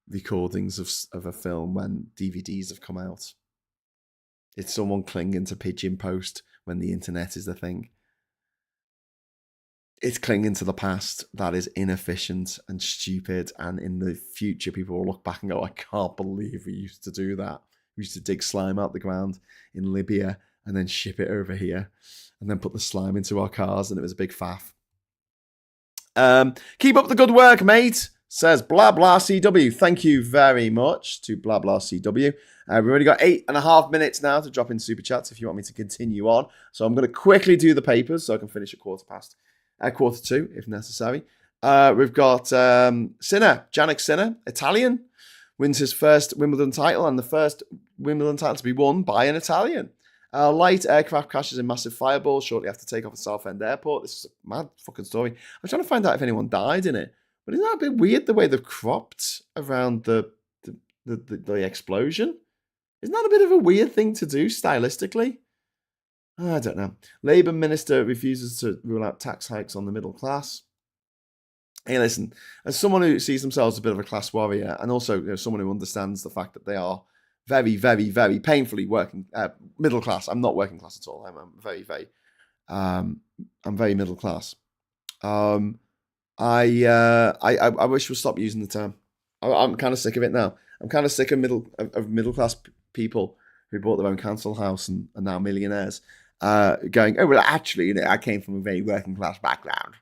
recordings of a film when DVDs have come out. It's someone clinging to pigeon post when the internet is the thing. It's clinging to the past that is inefficient and stupid, and in the future people will look back and go, I can't believe we used to do that. We used to dig slime out the ground in Libya and then ship it over here and then put the slime into our cars, and it was a big faff. Keep up the good work, mate, says blah blah CW. Thank you very much to blah blah CW. We've already got 8.5 minutes now to drop in super chats if you want me to continue on. So I'm going to quickly do the papers so I can finish at quarter two if necessary. We've got Jannik Sinner, Italian, wins his first Wimbledon title, and the first Wimbledon title to be won by an Italian. Light aircraft crashes in massive fireball shortly after takeoff at Southend Airport. This is a mad fucking story. I'm trying to find out if anyone died in it. But isn't that a bit weird the way they've cropped around the explosion? Isn't that a bit of a weird thing to do stylistically? I don't know. Labour minister refuses to rule out tax hikes on the middle class. Hey, listen, as someone who sees themselves as a bit of a class warrior, and also someone who understands the fact that they are very, very, very painfully working middle class. I'm not working class at all. I'm very, very, I'm very middle class. I wish we'd stop using the term. I'm kind of sick of it now. I'm kind of sick of middle class people who bought their own council house and are now millionaires. Going, oh, well, actually, I came from a very working class background.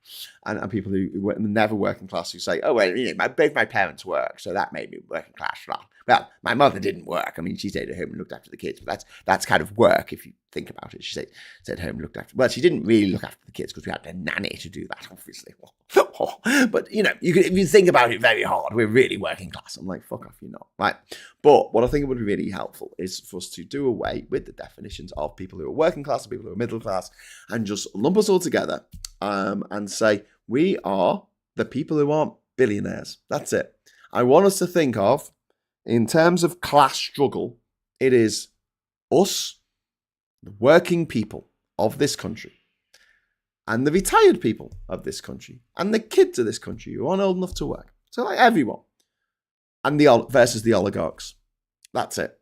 And people who were never working class who say, oh, well, both my parents work, so that made me working class. Well, my mother didn't work. I mean, she stayed at home and looked after the kids, but that's kind of work if you think about it. She stayed at home and looked after. Well, she didn't really look after the kids because we had a nanny to do that, obviously. But if you think about it very hard, we're really working class. I'm like, fuck off, you're not, right? But what I think would be really helpful is for us to do away with the definitions of people who are working class and people who are middle class, and just lump us all together and say we are the people who aren't billionaires. That's it. I want us to think of, in terms of class struggle, it is us, the working people of this country, and the retired people of this country, and the kids of this country who aren't old enough to work. So like everyone. And versus the oligarchs. That's it.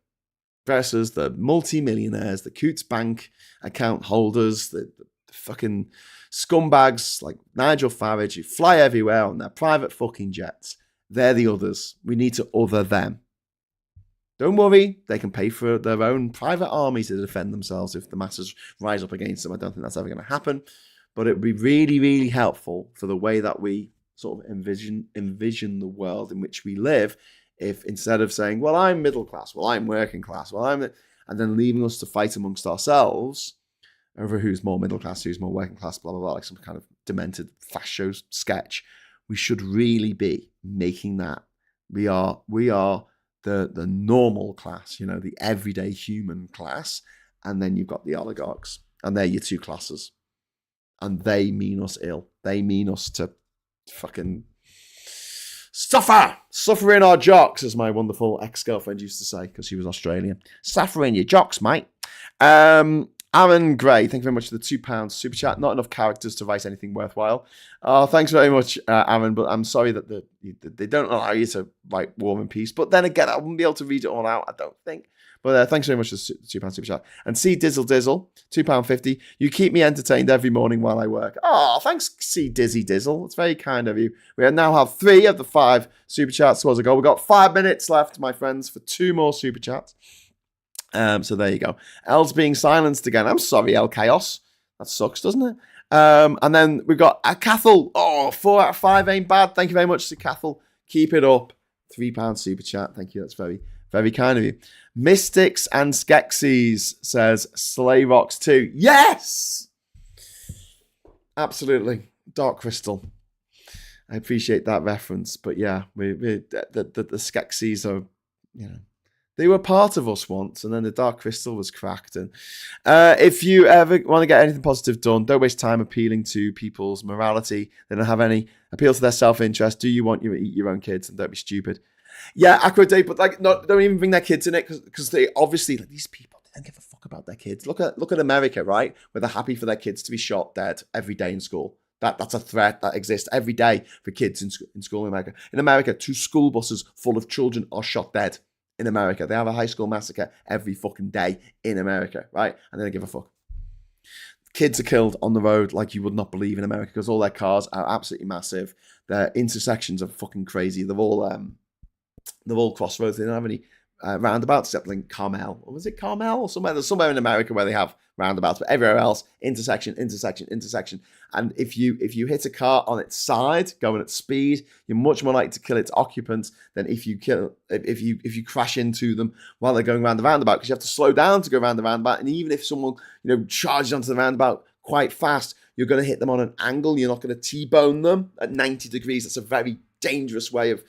Versus the multi-millionaires, the Coots Bank account holders, the fucking scumbags like Nigel Farage who fly everywhere on their private fucking jets. They're the others. We need to other them. Don't worry, they can pay for their own private army to defend themselves if the masses rise up against them. I don't think that's ever going to happen. But it would be really, really helpful for the way that we sort of envision the world in which we live, if instead of saying, well, I'm middle class, well, I'm working class, and then leaving us to fight amongst ourselves over who's more middle class, who's more working class, blah, blah, blah, like some kind of demented fast show sketch, we should really be making that. We are the normal class, the everyday human class, and then you've got the oligarchs, and they're your two classes. And they mean us ill. They mean us to fucking suffer in our jocks, as my wonderful ex-girlfriend used to say, because she was Australian. Suffer in your jocks, mate. Aaron Gray, thank you very much for the £2 super chat. Not enough characters to write anything worthwhile. Thanks very much, Aaron, but I'm sorry that they don't allow you to write War and Peace. But then again, I wouldn't be able to read it all out, I don't think. But thanks very much for the £2 super chat. And C Dizzle, £2.50. You keep me entertained every morning while I work. Oh, thanks, C Dizzy Dizzle. It's very kind of you. We now have 3 of the 5 super chats towards a goal. We've got 5 minutes left, my friends, for 2 more super chats. So there you go. L's being silenced again. I'm sorry, L Chaos. That sucks, doesn't it? And then we've got Cathal. Oh, 4 out of 5 ain't bad. Thank you very much to Cathal. Keep it up. £3 super chat. Thank you. That's very, very kind of you. Mystics and Skeksis says Slay Rocks 2. Yes! Absolutely. Dark Crystal. I appreciate that reference. But yeah, the Skeksis are they were part of us once, and then the Dark Crystal was cracked. And if you ever want to get anything positive done, don't waste time appealing to people's morality. They don't have any. Appeal to their self-interest. Do you want you to eat your own kids? And don't be stupid. Yeah, accurate, but like, don't even bring their kids in it because they obviously, like, these people, they don't give a fuck about their kids. Look at America, right? Where they're happy for their kids to be shot dead every day in school. That's a threat that exists every day for kids in school in America. In America, 2 school buses full of children are shot dead. In America, they have a high school massacre every fucking day in America, right? And they don't give a fuck. Kids are killed on the road like you would not believe in America because all their cars are absolutely massive. Their intersections are fucking crazy. They're all crossroads. They don't have any roundabouts except in Carmel. Or was it Carmel or somewhere? There's somewhere in America where they have roundabouts, but everywhere else, intersection. And if you hit a car on its side going at speed, you're much more likely to kill its occupants than if you crash into them while they're going around the roundabout, because you have to slow down to go around the roundabout. And even if someone charges onto the roundabout quite fast, you're going to hit them on an angle. You're not going to T-bone them at 90 degrees. That's a very dangerous way of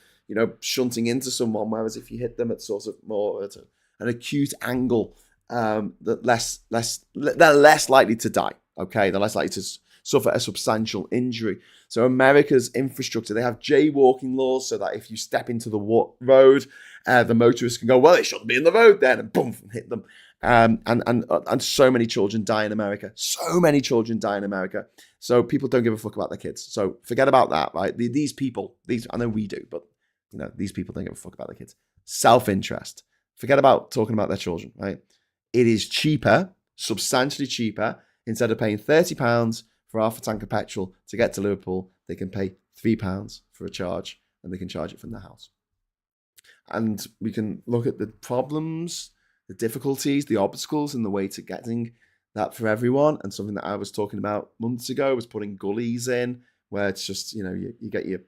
shunting into someone. Whereas if you hit them at sort of more at an acute angle, they're less likely to die. Okay, they're less likely to suffer a substantial injury. So America's infrastructure, they have jaywalking laws so that if you step into the road, the motorists can go, well, it shouldn't be in the road then, and boom, and hit them. And so many children die in America. So people don't give a fuck about their kids. So forget about that, right? These people, I know we do, but these people don't give a fuck about their kids. Self-interest. Forget about talking about their children, right? It is cheaper, substantially cheaper. Instead of paying £30 for half a tank of petrol to get to Liverpool, they can pay £3 for a charge, and they can charge it from their house. And we can look at the problems, the difficulties, the obstacles in the way to getting that for everyone. And something that I was talking about months ago was putting gullies in, where it's just, you get your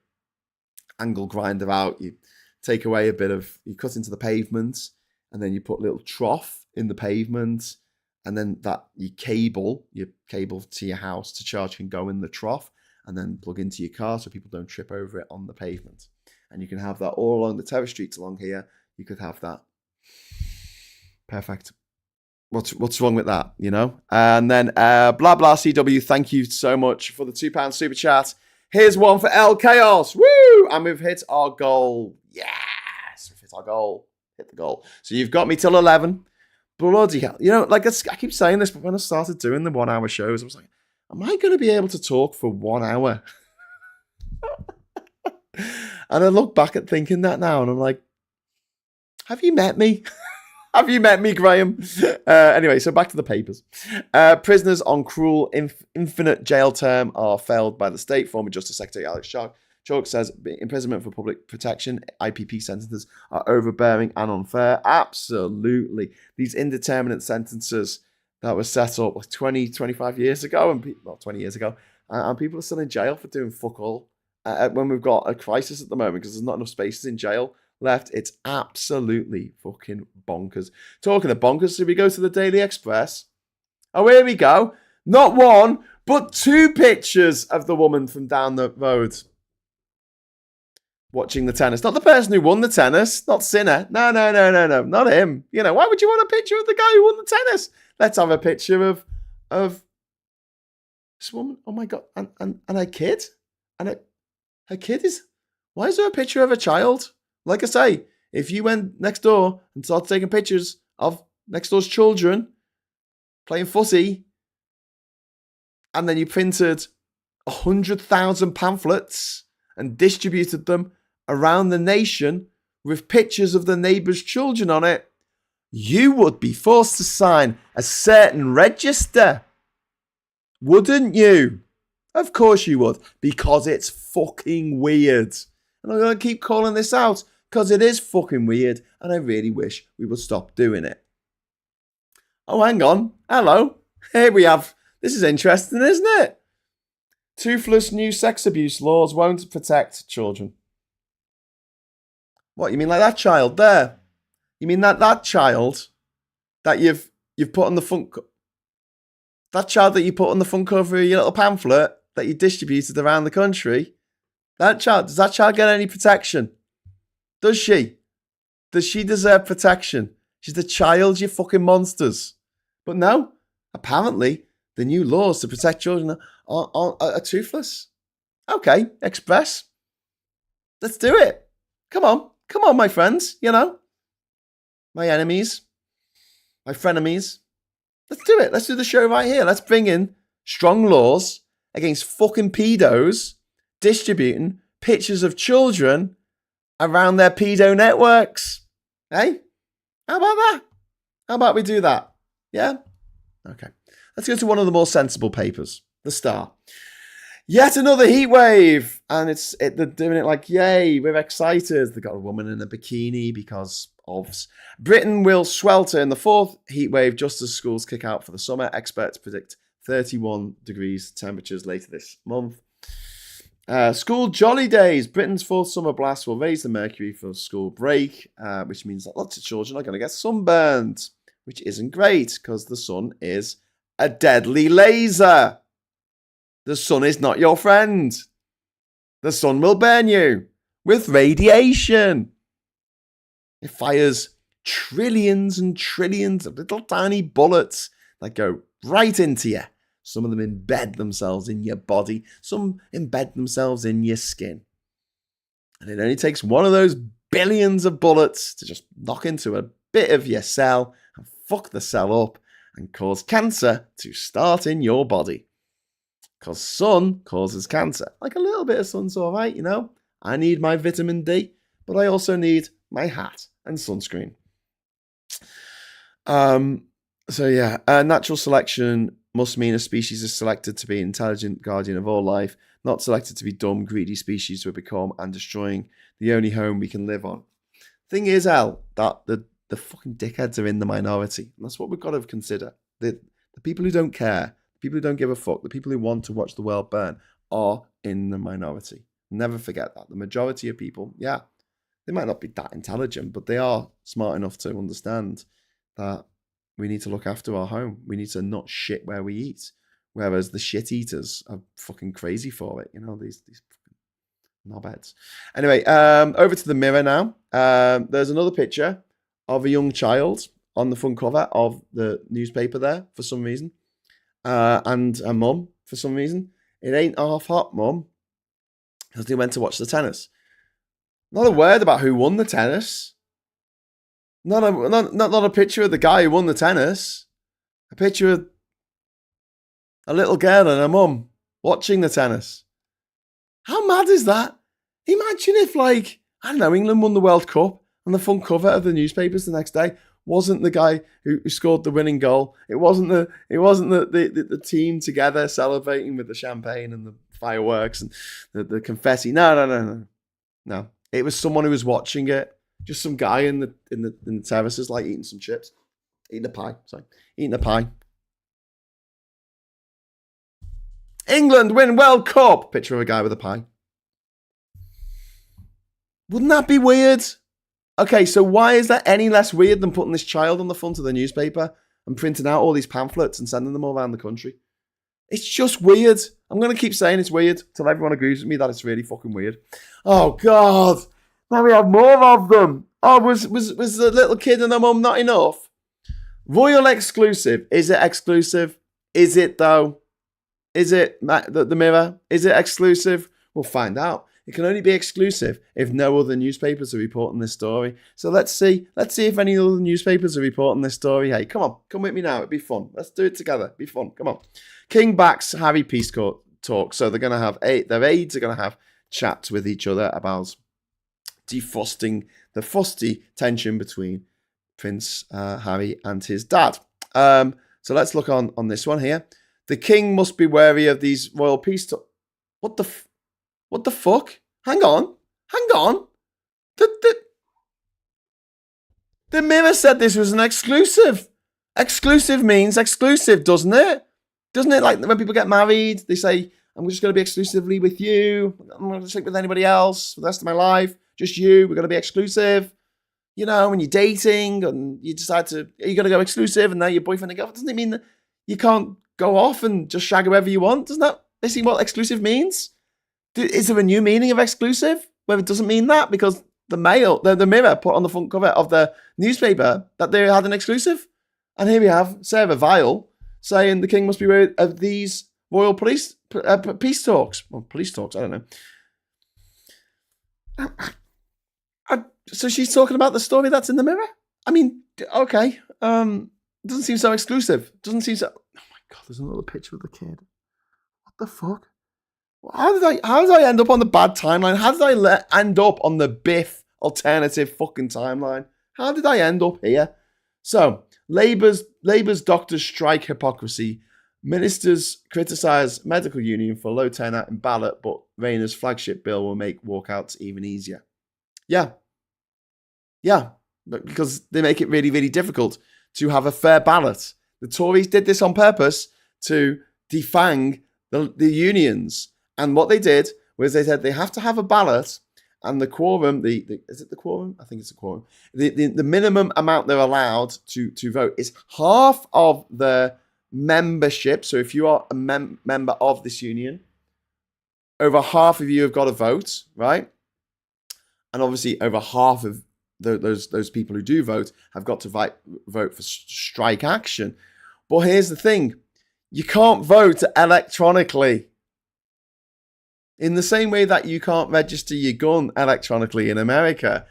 angle grinder out, you take away a bit of, you cut into the pavement, and then you put a little trough in the pavement, and then that your cable to your house to charge can go in the trough and then plug into your car so people don't trip over it on the pavement. And you can have that all along the terrace streets along here. You could have that. Perfect. What's wrong with that, And then blah blah CW, thank you so much for the £2 super chat. Here's one for L Chaos. Woo! And we've hit our goal. Yes, we've hit our goal. Hit the goal. So you've got me till 11. Bloody hell. I keep saying this, but when I started doing the 1 hour shows, I was like, am I going to be able to talk for 1 hour? And I look back at thinking that now, and I'm like, have you met me? Have you met me, Graham? Anyway, so back to the papers. Prisoners on cruel infinite jail term are failed by the state. Former Justice Secretary Alex Chalk says imprisonment for public protection, IPP sentences, are overbearing and unfair. Absolutely. These indeterminate sentences that were set up 20, 25 years ago, 20 years ago, and people are still in jail for doing fuck all. When we've got a crisis at the moment because there's not enough spaces in jail left, it's absolutely fucking bonkers. Talking of bonkers, should we go to the Daily Express? Oh, here we go. Not one, but 2 pictures of the woman from down the road watching the tennis. Not the person who won the tennis, not Sinner. No, not him. Why would you want a picture of the guy who won the tennis? Let's have a picture of this woman. Oh my God, and her kid, and her kid is. Why is there a picture of a child? Like I say, if you went next door and started taking pictures of next door's children playing footy, and then you printed 100,000 pamphlets and distributed them around the nation with pictures of the neighbour's children on it, you would be forced to sign a certain register. Wouldn't you? Of course you would, because it's fucking weird. And I'm going to keep calling this out because it is fucking weird, and I really wish we would stop doing it. Oh, hang on. Hello. Here we have. This is interesting, isn't it? Toothless new sex abuse laws won't protect children. What, you mean like that child there? You mean that child that you've put on the front... That child that you put on the front cover of your little pamphlet that you distributed around the country? Does that child get any protection? Does she? Does she deserve protection? She's a child, you fucking monsters. But no, apparently the new laws to protect children are toothless. Okay, Express. Let's do it. Come on, my friends, my enemies, my frenemies. Let's do it. Let's do the show right here. Let's bring in strong laws against fucking pedos distributing pictures of children around their pedo networks. Hey? How about that? How about we do that? Yeah? Okay. Let's go to one of the more sensible papers. The Star. Yet another heat wave. And they're doing it like, yay, we're excited. They've got a woman in a bikini because of Britain will swelter in the fourth heat wave just as schools kick out for the summer. Experts predict 31 degrees temperatures later this month. School jolly days. Britain's fourth summer blast will raise the mercury for school break, which means that lots of children are going to get sunburned, which isn't great because the sun is a deadly laser. The sun is not your friend. The sun will burn you with radiation. It fires trillions and trillions of little tiny bullets that go right into you. Some of them embed themselves in your body. Some embed themselves in your skin. And it only takes one of those billions of bullets to just knock into a bit of your cell and fuck the cell up and cause cancer to start in your body. Because sun causes cancer. Like a little bit of sun's all right, I need my vitamin D, but I also need my hat and sunscreen. Natural selection must mean a species is selected to be an intelligent guardian of all life, not selected to be dumb, greedy species who become and destroying the only home we can live on. Thing is, that the fucking dickheads are in the minority. And that's what we've got to consider. The people who don't care, the people who don't give a fuck, the people who want to watch the world burn are in the minority. Never forget that. The majority of people, they might not be that intelligent, but they are smart enough to understand that we need to look after our home. We need to not shit where we eat. Whereas the shit eaters are fucking crazy for it. These fucking knobheads. Anyway, over to the Mirror now. There's another picture of a young child on the front cover of the newspaper there for some reason. And a mum for some reason. It ain't half hot, mum. Because they went to watch the tennis. Not a word about who won the tennis. Not a picture of the guy who won the tennis. A picture of a little girl and her mum watching the tennis. How mad is that? Imagine if, England won the World Cup and the front cover of the newspapers the next day wasn't the guy who scored the winning goal. It wasn't the team together celebrating with the champagne and the fireworks and the confetti. No. It was someone who was watching it. Just some guy in the terraces, eating some chips, eating a pie. England win World Cup. Picture of a guy with a pie. Wouldn't that be weird? Okay, so why is that any less weird than putting this child on the front of the newspaper and printing out all these pamphlets and sending them all around the country? It's just weird. I'm going to keep saying it's weird till everyone agrees with me that it's really fucking weird. Oh, God. Now we have more of them. Oh, was the little kid and her mum not enough? Royal exclusive. Is it exclusive? Is it, though? Is it the Mirror? Is it exclusive? We'll find out. It can only be exclusive if no other newspapers are reporting this story. So let's see. Let's see if any other newspapers are reporting this story. Hey, come on. Come with me now. It'd be fun. Let's do it together. It'd be fun. Come on. King backs Harry peace talk. So they're going to have their aides are going to have chats with each other about defrosting the frosty tension between Prince Harry and his dad. So let's look on this one here. The king must be wary of these royal peace talks. What the fuck? Hang on. The Mirror said this was an exclusive. Exclusive means exclusive, doesn't it? Doesn't it? Like when people get married, they say, I'm just going to be exclusively with you. I'm not going to sleep with anybody else for the rest of my life. Just you. We're going to be exclusive. When you're dating and you decide are you going to go exclusive and now your boyfriend and girlfriend, doesn't it mean that you can't go off and just shag whoever you want? Doesn't that basically what exclusive means? Is there a new meaning of exclusive where it doesn't mean that? Because the Mirror put on the front cover of the newspaper that they had an exclusive. And here we have Sarah Vile saying the king must be wary of these royal peace talks. Well, police talks, I don't know. So she's talking about the story that's in the Mirror? I mean, okay. Doesn't seem so exclusive. Doesn't seem so... Oh my God, there's another picture of the kid. What the fuck? How did I end up on the bad timeline? How did I end up on the Biff alternative fucking timeline? How did I end up here? So, Labour's doctors strike hypocrisy. Ministers criticise medical union for low turnout in ballot, but Rayner's flagship bill will make walkouts even easier. Yeah, because they make it really, really difficult to have a fair ballot. The Tories did this on purpose to defang the unions. And what they did was they said they have to have a ballot, and the quorum, is it the quorum? I think it's the quorum. The minimum amount they're allowed to vote is half of the membership. So if you are a member of this union, over half of you have got to vote, right? And obviously over half of those people who do vote have got to vote for strike action. But here's the thing. You can't vote electronically. In the same way that you can't register your gun electronically in America,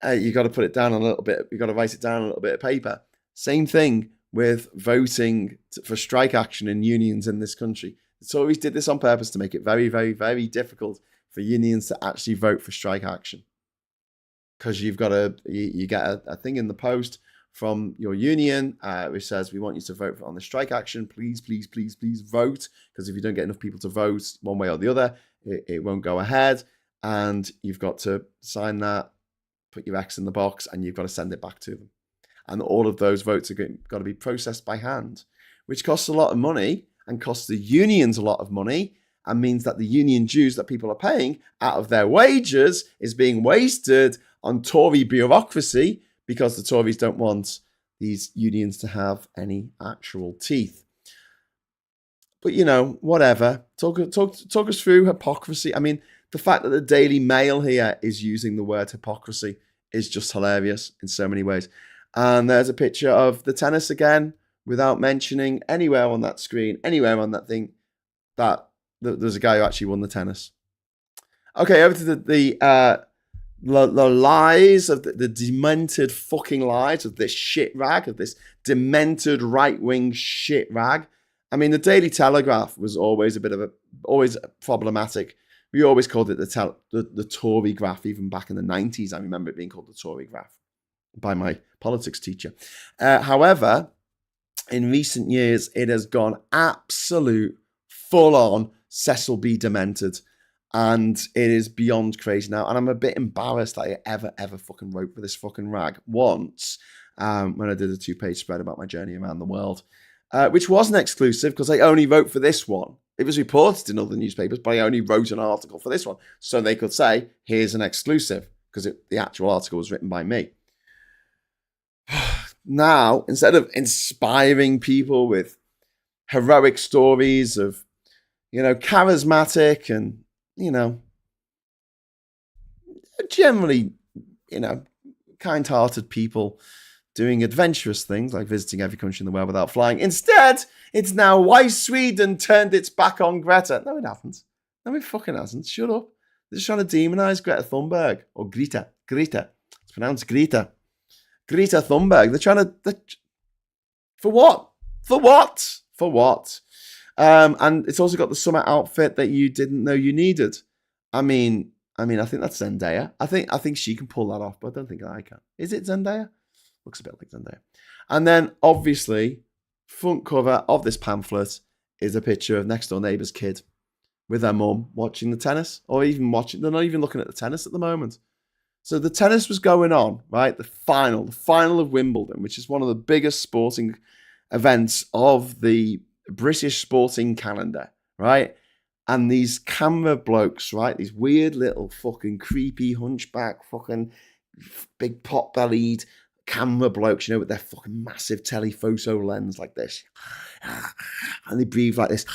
you got to put it down a little bit. You got to write it down on a little bit of paper. Same thing with voting for strike action in unions in this country. The Tories did this on purpose to make it very, very, very difficult for unions to actually vote for strike action. Because you get a thing in the post from your union which says, we want you to vote on the strike action. Please, please, please, please vote. Because if you don't get enough people to vote one way or the other, it won't go ahead. And you've got to sign that, put your X in the box, and you've got to send it back to them. And all of those votes are got to be processed by hand, which costs a lot of money and costs the unions a lot of money, and means that the union dues that people are paying out of their wages is being wasted on Tory bureaucracy, because the Tories don't want these unions to have any actual teeth. But, you know, whatever. Talk us through hypocrisy. I mean, the fact that the Daily Mail here is using the word hypocrisy is just hilarious in so many ways. And there's a picture of the tennis again, without mentioning anywhere on that screen, anywhere on that thing, that there's a guy who actually won the tennis. Okay, over to the lies of the demented fucking lies of this shit rag, of this demented right-wing shit rag. I mean, the Daily Telegraph was always always problematic. We always called it the Tory graph, even back in the 90s. I remember it being called the Tory graph by my politics teacher. However, in recent years, it has gone absolute full-on Cecil B. demented. And it is beyond crazy now. And I'm a bit embarrassed that I ever fucking wrote for this fucking rag once when I did a 2-page spread about my journey around the world, which wasn't exclusive because I only wrote for this one. It was reported in other newspapers, but I only wrote an article for this one. So they could say, here's an exclusive, because the actual article was written by me. Now, instead of inspiring people with heroic stories of, you know, charismatic and, you know, generally, you know, kind-hearted people doing adventurous things like visiting every country in the world without flying. Instead, it's now why Sweden turned its back on Greta. No, it hasn't. No, it fucking hasn't. Shut up. They're just trying to demonize Greta Thunberg. Or Greta. It's pronounced Greta. Greta Thunberg. They're trying to... For what? And it's also got the summer outfit that you didn't know you needed. I mean, I think that's Zendaya. I think she can pull that off, but I don't think I can. Is it Zendaya? Looks a bit like Zendaya. And then, obviously, front cover of this pamphlet is a picture of next door neighbour's kid with their mum watching the tennis, or even watching. They're not even looking at the tennis at the moment. So the tennis was going on, right? The final of Wimbledon, which is one of the biggest sporting events of the British sporting calendar, right? And these camera blokes, right? These weird little fucking creepy hunchback, fucking big pot-bellied camera blokes, you know, with their fucking massive telephoto lens like this. And they breathe like this.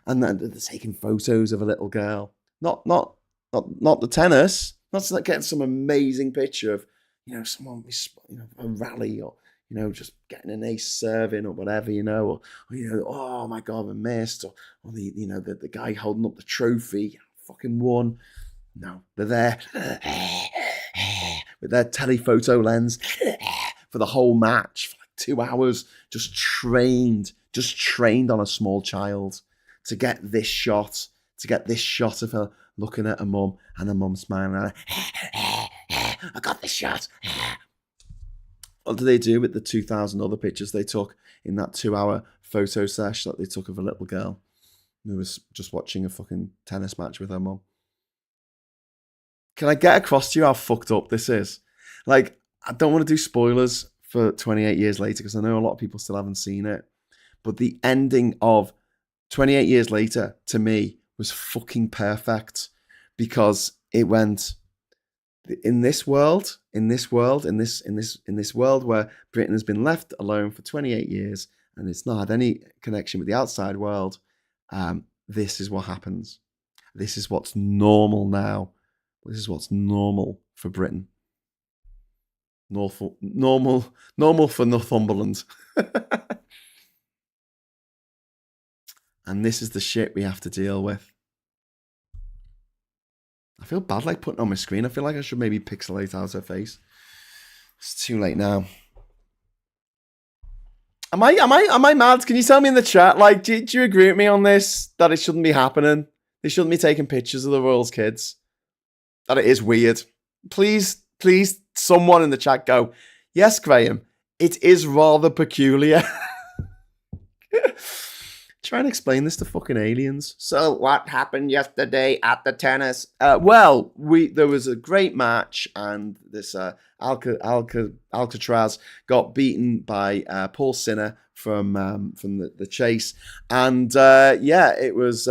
And then they're taking photos of a little girl. Not the tennis. Not like getting some amazing picture of, someone, a rally or, just getting an ace serving or whatever, or oh my God, I missed, or the guy holding up the trophy, fucking won. No, they're there with their telephoto lens for the whole match for like 2 hours, just trained on a small child to get this shot of her looking at her mum and her mum smiling at her. I got this shot. What do they do with the 2,000 other pictures they took in that 2-hour photo sesh that they took of a little girl who was just watching a fucking tennis match with her mum? Can I get across to you how fucked up this is? Like, I don't want to do spoilers for 28 years later because I know a lot of people still haven't seen it. But the ending of 28 years later, to me, was fucking perfect because it went in this world where Britain has been left alone for 28 years and it's not had any connection with the outside world. This is what happens. This is what's normal now. This is what's normal for Britain. Normal for Northumberland. And this is the shit we have to deal with. I feel bad like putting it on my screen. I feel like I should maybe pixelate out her face. It's too late now. Am I mad? Can you tell me in the chat? Like, do you agree with me on this? That it shouldn't be happening? They shouldn't be taking pictures of the Royals' kids? That it is weird? Please, someone in the chat go, yes, Graham, it is rather peculiar. Try and explain this to fucking aliens. So what happened yesterday at the tennis? There was a great match, and this Alcatraz got beaten by Paul Sinner from the chase, and it was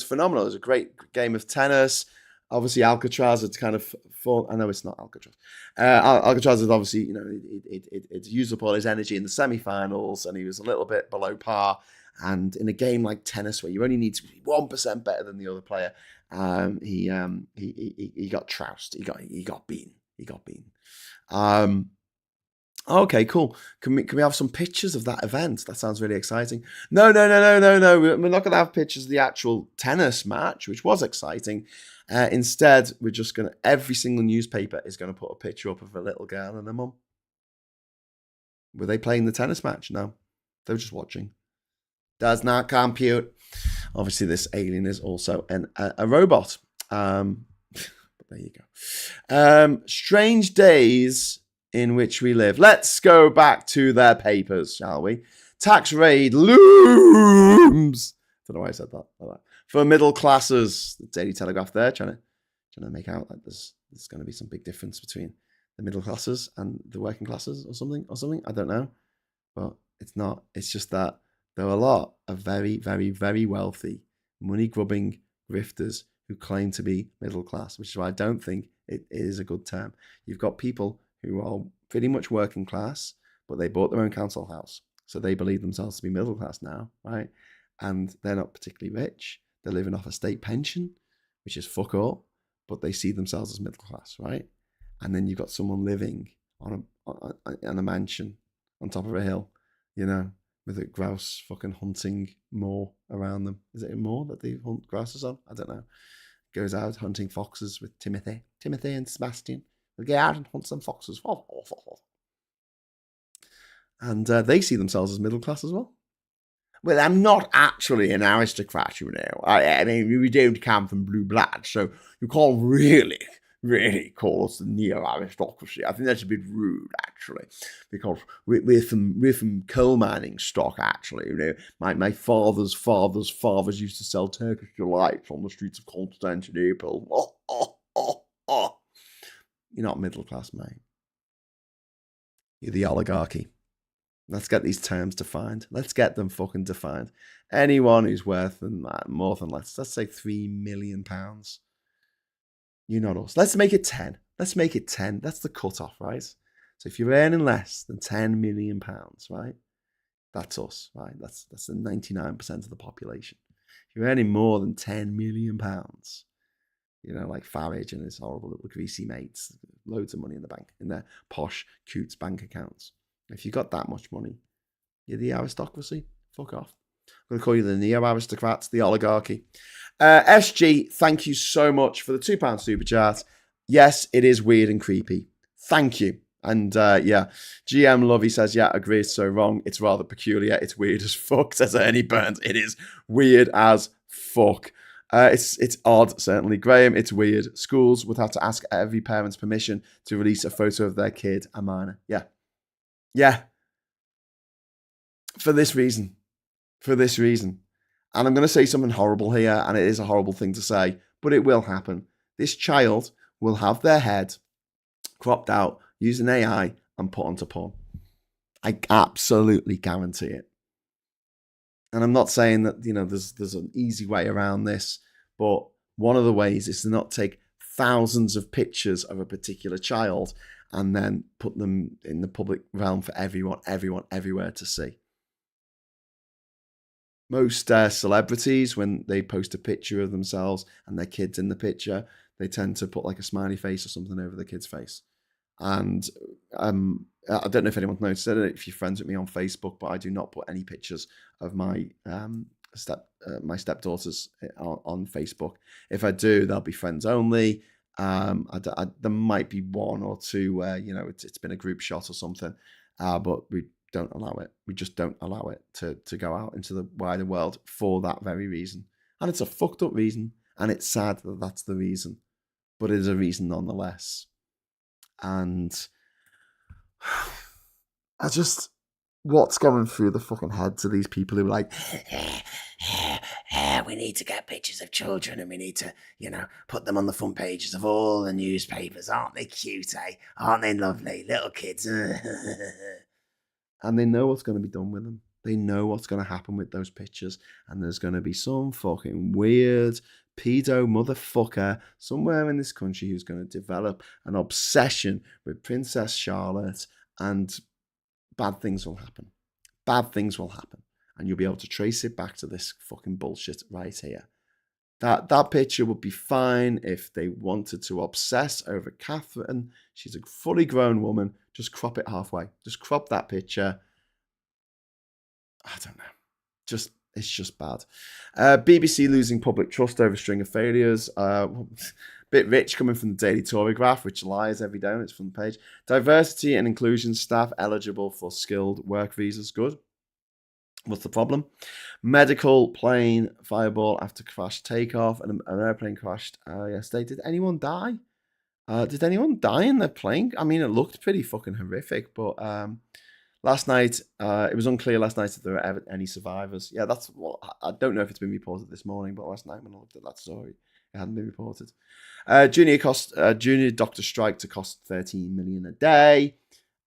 phenomenal. It was a great game of tennis. Obviously, Alcatraz had kind of I know it's not Alcatraz. Alcatraz had obviously, it used up all his energy in the semi-finals, and he was a little bit below par. And in a game like tennis, where you only need to be 1% better than the other player, he got trounced. He got beaten. Okay, cool. Can we have some pictures of that event? That sounds really exciting. No. We're not going to have pictures of the actual tennis match, which was exciting. Instead, we're just going to, every single newspaper is going to put a picture up of a little girl and her mum. Were they playing the tennis match? No. They were just watching. Does not compute. Obviously, this alien is also a robot. But there you go. Strange days in which we live. Let's go back to their papers, shall we? Tax raid looms. Don't know why I said that. Like that. For middle classes. The Daily Telegraph there, trying to make out like there's going to be some big difference between the middle classes and the working classes or something. I don't know. But it's not. It's just that there are a lot of very, very, very wealthy, money-grubbing grifters who claim to be middle class, which is why I don't think it is a good term. You've got people who are pretty much working class, but they bought their own council house. So they believe themselves to be middle class now, right? And they're not particularly rich. They're living off a state pension, which is fuck all, but they see themselves as middle class, right? And then you've got someone living on a mansion on top of a hill, with a grouse fucking hunting moor around them. Is it a moor that they hunt grouses on? I don't know. Goes out hunting foxes with Timothy and Sebastian. They go out and hunt some foxes. And they see themselves as middle class as well. Well, I'm not actually an aristocrat, I mean, we don't come from blue blood, so you can't really call us the neo-aristocracy. I think that's a bit rude, actually, because we're from coal mining stock, actually. My father's used to sell Turkish delights on the streets of Constantinople. You're not middle class, mate. You're the oligarchy. Let's get these terms defined. Let's get them fucking defined. Anyone who's worth more than, let's say, £3 million. You're not us. Let's make it 10. That's the cutoff, right? So if you're earning less than £10 million, right? That's us, right? That's the 99% of the population. If you're earning more than £10 million, like Farage and his horrible little greasy mates, loads of money in the bank, in their posh, cute bank accounts. If you got that much money, you're the aristocracy. Fuck off. I'm going to call you the neo-aristocrats, the oligarchy. SG, thank you so much for the £2 super chat. Yes, it is weird and creepy. Thank you. And GM Lovey says, yeah, agree, it's so wrong. It's rather peculiar. It's weird as fuck, says Ernie Burns. It is weird as fuck. It's odd, certainly. Graham, it's weird. Schools would have to ask every parent's permission to release a photo of their kid, a minor. Yeah. Yeah. For this reason. And I'm going to say something horrible here, and it is a horrible thing to say, but it will happen. This child will have their head cropped out using AI and put onto porn. I absolutely guarantee it. And I'm not saying that, there's an easy way around this, but one of the ways is to not take thousands of pictures of a particular child and then put them in the public realm for everyone everywhere to see. Most celebrities, when they post a picture of themselves and their kids in the picture, they tend to put like a smiley face or something over the kid's face. And I don't know if anyone's noticed it, if you're friends with me on Facebook, but I do not put any pictures of my stepdaughters on Facebook. If I do, they'll be friends only. There might be one or two where it's been a group shot or something, but we don't allow it. We just don't allow it to go out into the wider world for that very reason. And it's a fucked up reason, and it's sad that that's the reason, but it is a reason nonetheless. And what's going through the fucking heads of these people who are like, we need to get pictures of children and we need to, put them on the front pages of all the newspapers. Aren't they cute, eh? Aren't they lovely? Little kids. And they know what's going to be done with them. They know what's going to happen with those pictures. And there's going to be some fucking weird pedo motherfucker somewhere in this country who's going to develop an obsession with Princess Charlotte, and bad things will happen. Bad things will happen. And you'll be able to trace it back to this fucking bullshit right here. That picture would be fine if they wanted to obsess over Catherine. She's a fully grown woman. Just crop it halfway. Just crop that picture. I don't know. It's just bad. BBC losing public trust over string of failures. Bit rich coming from the Daily Tory graph, which lies every day on its front page. Diversity and inclusion staff eligible for skilled work visas. Good. What's the problem? Medical plane fireball after crash takeoff, and an airplane crashed yesterday. Did anyone die? Did anyone die in the plane? I mean, it looked pretty fucking horrific, but last night, it was unclear last night if there were ever any survivors. Yeah, that's what I don't know if it's been reported this morning, but last night when I looked at that story, it hadn't been reported. Junior doctor strike to cost 13 million a day.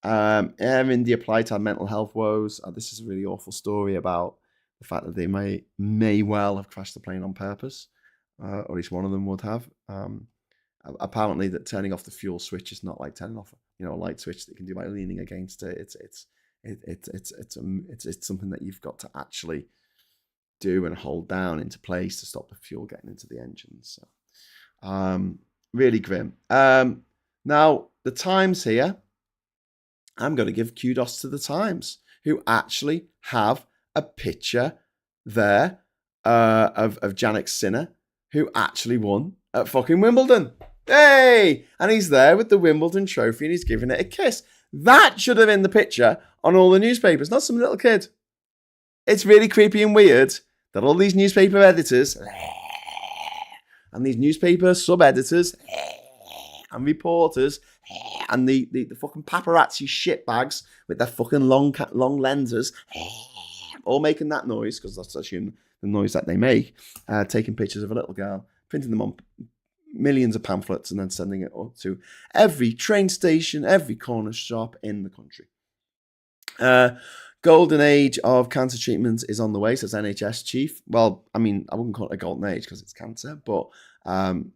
Air India plight had mental health woes. This is a really awful story about the fact that they may well have crashed the plane on purpose, or at least one of them would have. Apparently, that turning off the fuel switch is not like turning off a light switch that you can do by leaning against it. It's something that you've got to actually do and hold down into place to stop the fuel getting into the engines. So, really grim. Now the Times here. I'm going to give kudos to the Times, who actually have a picture there of Jannik Sinner, who actually won at fucking Wimbledon. Hey! And he's there with the Wimbledon trophy and he's giving it a kiss. That should have been the picture on all the newspapers, not some little kid. It's really creepy and weird that all these newspaper editors and these newspaper sub-editors and reporters and the fucking paparazzi shitbags with their fucking long lenses all making that noise, because that's assume the noise that they make, taking pictures of a little girl, printing them on millions of pamphlets and then sending it up to every train station, every corner shop in the country. Golden age of cancer treatment is on the way, says NHS chief. Well, I mean, I wouldn't call it a golden age because it's cancer, but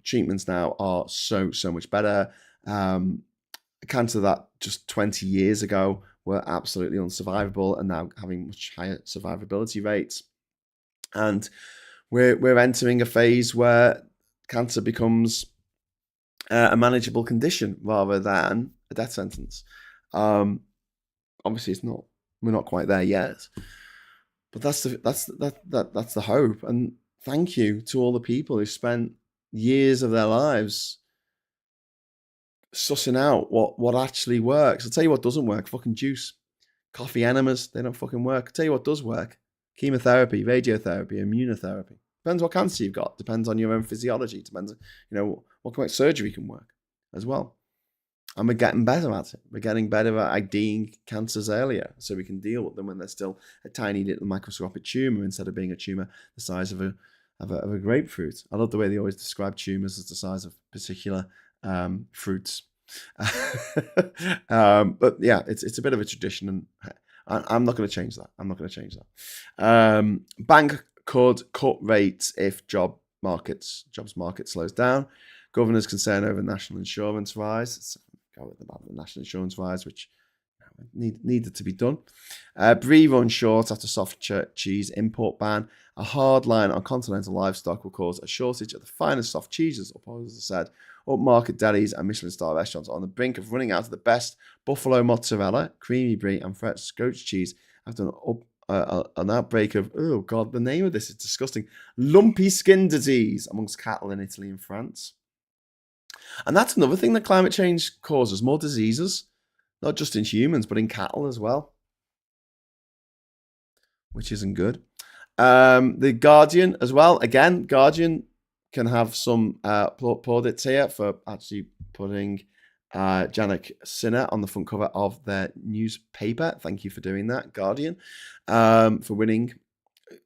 treatments now are so much better. Cancer that just 20 years ago were absolutely unsurvivable and now having much higher survivability rates. And we're entering a phase where cancer becomes a manageable condition rather than a death sentence. Obviously, it's not. We're not quite there yet, but that's the hope. And thank you to all the people who spent years of their lives sussing out what actually works. I'll tell you what doesn't work: fucking juice, coffee enemas. They don't fucking work. I'll tell you what does work: chemotherapy, radiotherapy, immunotherapy. Depends what cancer you've got. Depends on your own physiology. Depends, what kind of surgery can work as well. And we're getting better at it. We're getting better at IDing cancers earlier, so we can deal with them when they're still a tiny little microscopic tumor instead of being a tumor the size of a grapefruit. I love the way they always describe tumors as the size of particular fruits. But yeah, it's a bit of a tradition, and I'm not going to change that. Bank could cut rates if jobs market slows down. Governors' concern over national insurance rise. Go with about the national insurance rise, which needed to be done. Brie runs short after soft cheese import ban. A hard line on continental livestock will cause a shortage of the finest soft cheeses, opposers said. Upmarket delis and Michelin-star restaurants are on the brink of running out of the best buffalo mozzarella, creamy brie, and fresh goat cheese after an outbreak of, oh God, the name of this is disgusting, lumpy skin disease amongst cattle in Italy and France. And that's another thing that climate change causes, more diseases, not just in humans, but in cattle as well, which isn't good. The Guardian as well. Again, Guardian can have some plaudits here for actually putting Jannik Sinner on the front cover of their newspaper. Thank you for doing that, Guardian, for winning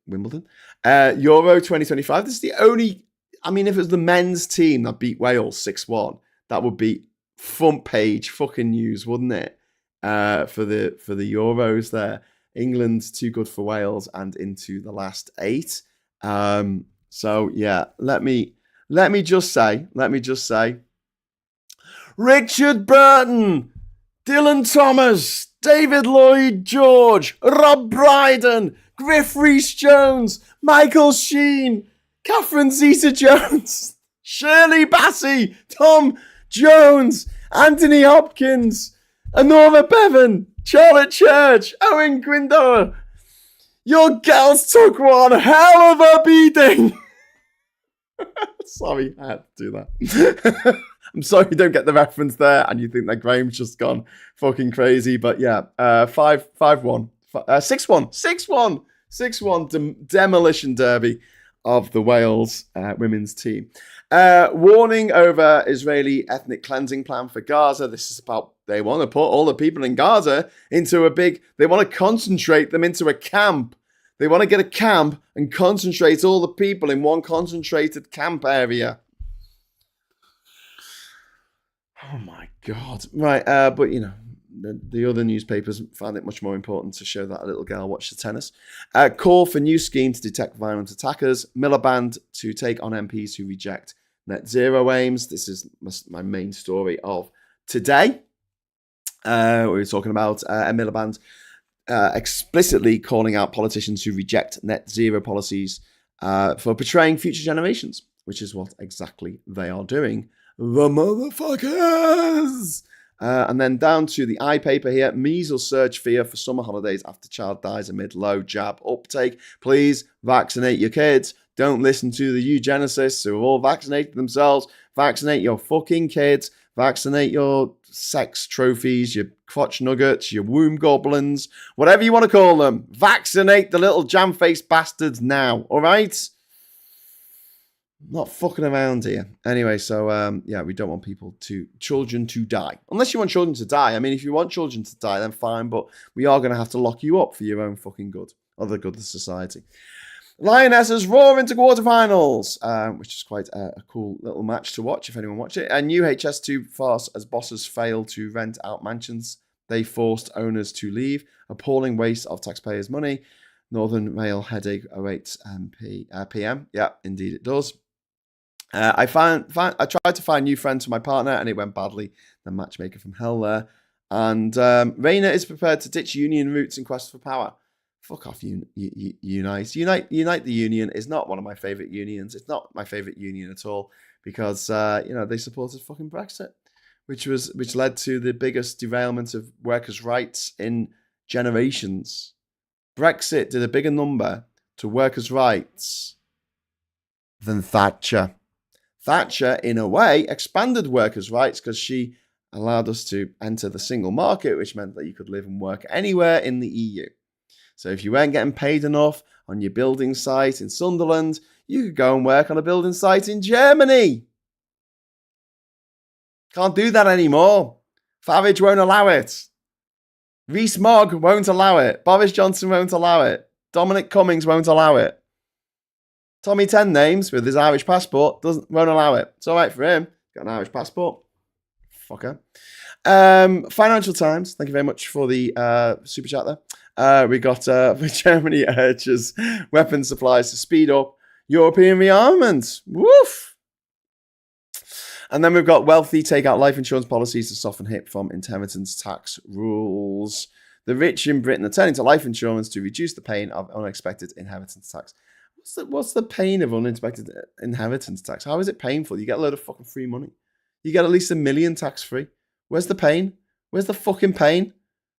Wimbledon. Euro 2025. This is the only... I mean, if it was the men's team that beat Wales 6-1, that would be front page fucking news, wouldn't it? For the Euros there. England's too good for Wales and into the last 8. So yeah, let me just say, Richard Burton, Dylan Thomas, David Lloyd George, Rob Brydon, Griff Rhys-Jones, Michael Sheen, Catherine Zeta-Jones, Shirley Bassey, Tom Jones, Anthony Hopkins, Honora Bevan, Charlotte Church, Owen Gwyndor. Your girls took one hell of a beating. Sorry, I had to do that. I'm sorry you don't get the reference there and you think that Graham's just gone fucking crazy. But yeah, 5-1. 6-1 demolition derby of the Wales women's team. Warning over Israeli ethnic cleansing plan for Gaza. This is about, they want to put all the people in Gaza into they want to concentrate them into a camp. They want to get a camp and concentrate all the people in one concentrated camp area. Oh my God. Right, but the other newspapers found it much more important to show that a little girl watched the tennis. Call for new scheme to detect violent attackers. Miliband to take on MPs who reject net zero aims. This is my main story of today. We were talking about Miliband explicitly calling out politicians who reject net zero policies for betraying future generations, which is what exactly they are doing. The motherfuckers! And then down to the iPaper here. Measles surge fear for summer holidays after child dies amid low jab uptake. Please vaccinate your kids. Don't listen to the eugenicists who have all vaccinated themselves. Vaccinate your fucking kids. Vaccinate your sex trophies, your crotch nuggets, your womb goblins, whatever you want to call them. Vaccinate the little jam-faced bastards now, all right? Not fucking around here. Anyway, so yeah, we don't want children to die. Unless you want children to die. I mean, if you want children to die, then fine, but we are going to have to lock you up for your own fucking good, or the good of society. Lionesses roar into quarterfinals, which is quite a cool little match to watch if anyone watched it. A new HS2 farce as bosses fail to rent out mansions. They forced owners to leave. Appalling waste of taxpayers' money. Northern Rail headache awaits PM. Yeah, indeed it does. I tried to find new friends for my partner and it went badly. The matchmaker from hell there. And Rayner is prepared to ditch union roots in quest for power. Fuck off, Unite. Unite the Union is not one of my favourite unions. It's not my favourite union at all because they supported fucking Brexit, which led to the biggest derailment of workers' rights in generations. Brexit did a bigger number to workers' rights than Thatcher. Thatcher, in a way, expanded workers' rights because she allowed us to enter the single market, which meant that you could live and work anywhere in the EU. So if you weren't getting paid enough on your building site in Sunderland, you could go and work on a building site in Germany. Can't do that anymore. Farage won't allow it. Rees-Mogg won't allow it. Boris Johnson won't allow it. Dominic Cummings won't allow it. Tommy Ten Names with his Irish passport won't allow it. It's all right for him. Got an Irish passport. Fucker. Financial Times. Thank you very much for the super chat there. We got Germany urges weapons supplies to speed up European rearmament. Woof. And then we've got wealthy take out life insurance policies to soften hit from inheritance tax rules. The rich in Britain are turning to life insurance to reduce the pain of unexpected inheritance tax. What's the pain of unexpected inheritance tax? How is it painful? You get a load of fucking free money. You get at least $1 million tax free. Where's the pain? Where's the fucking pain?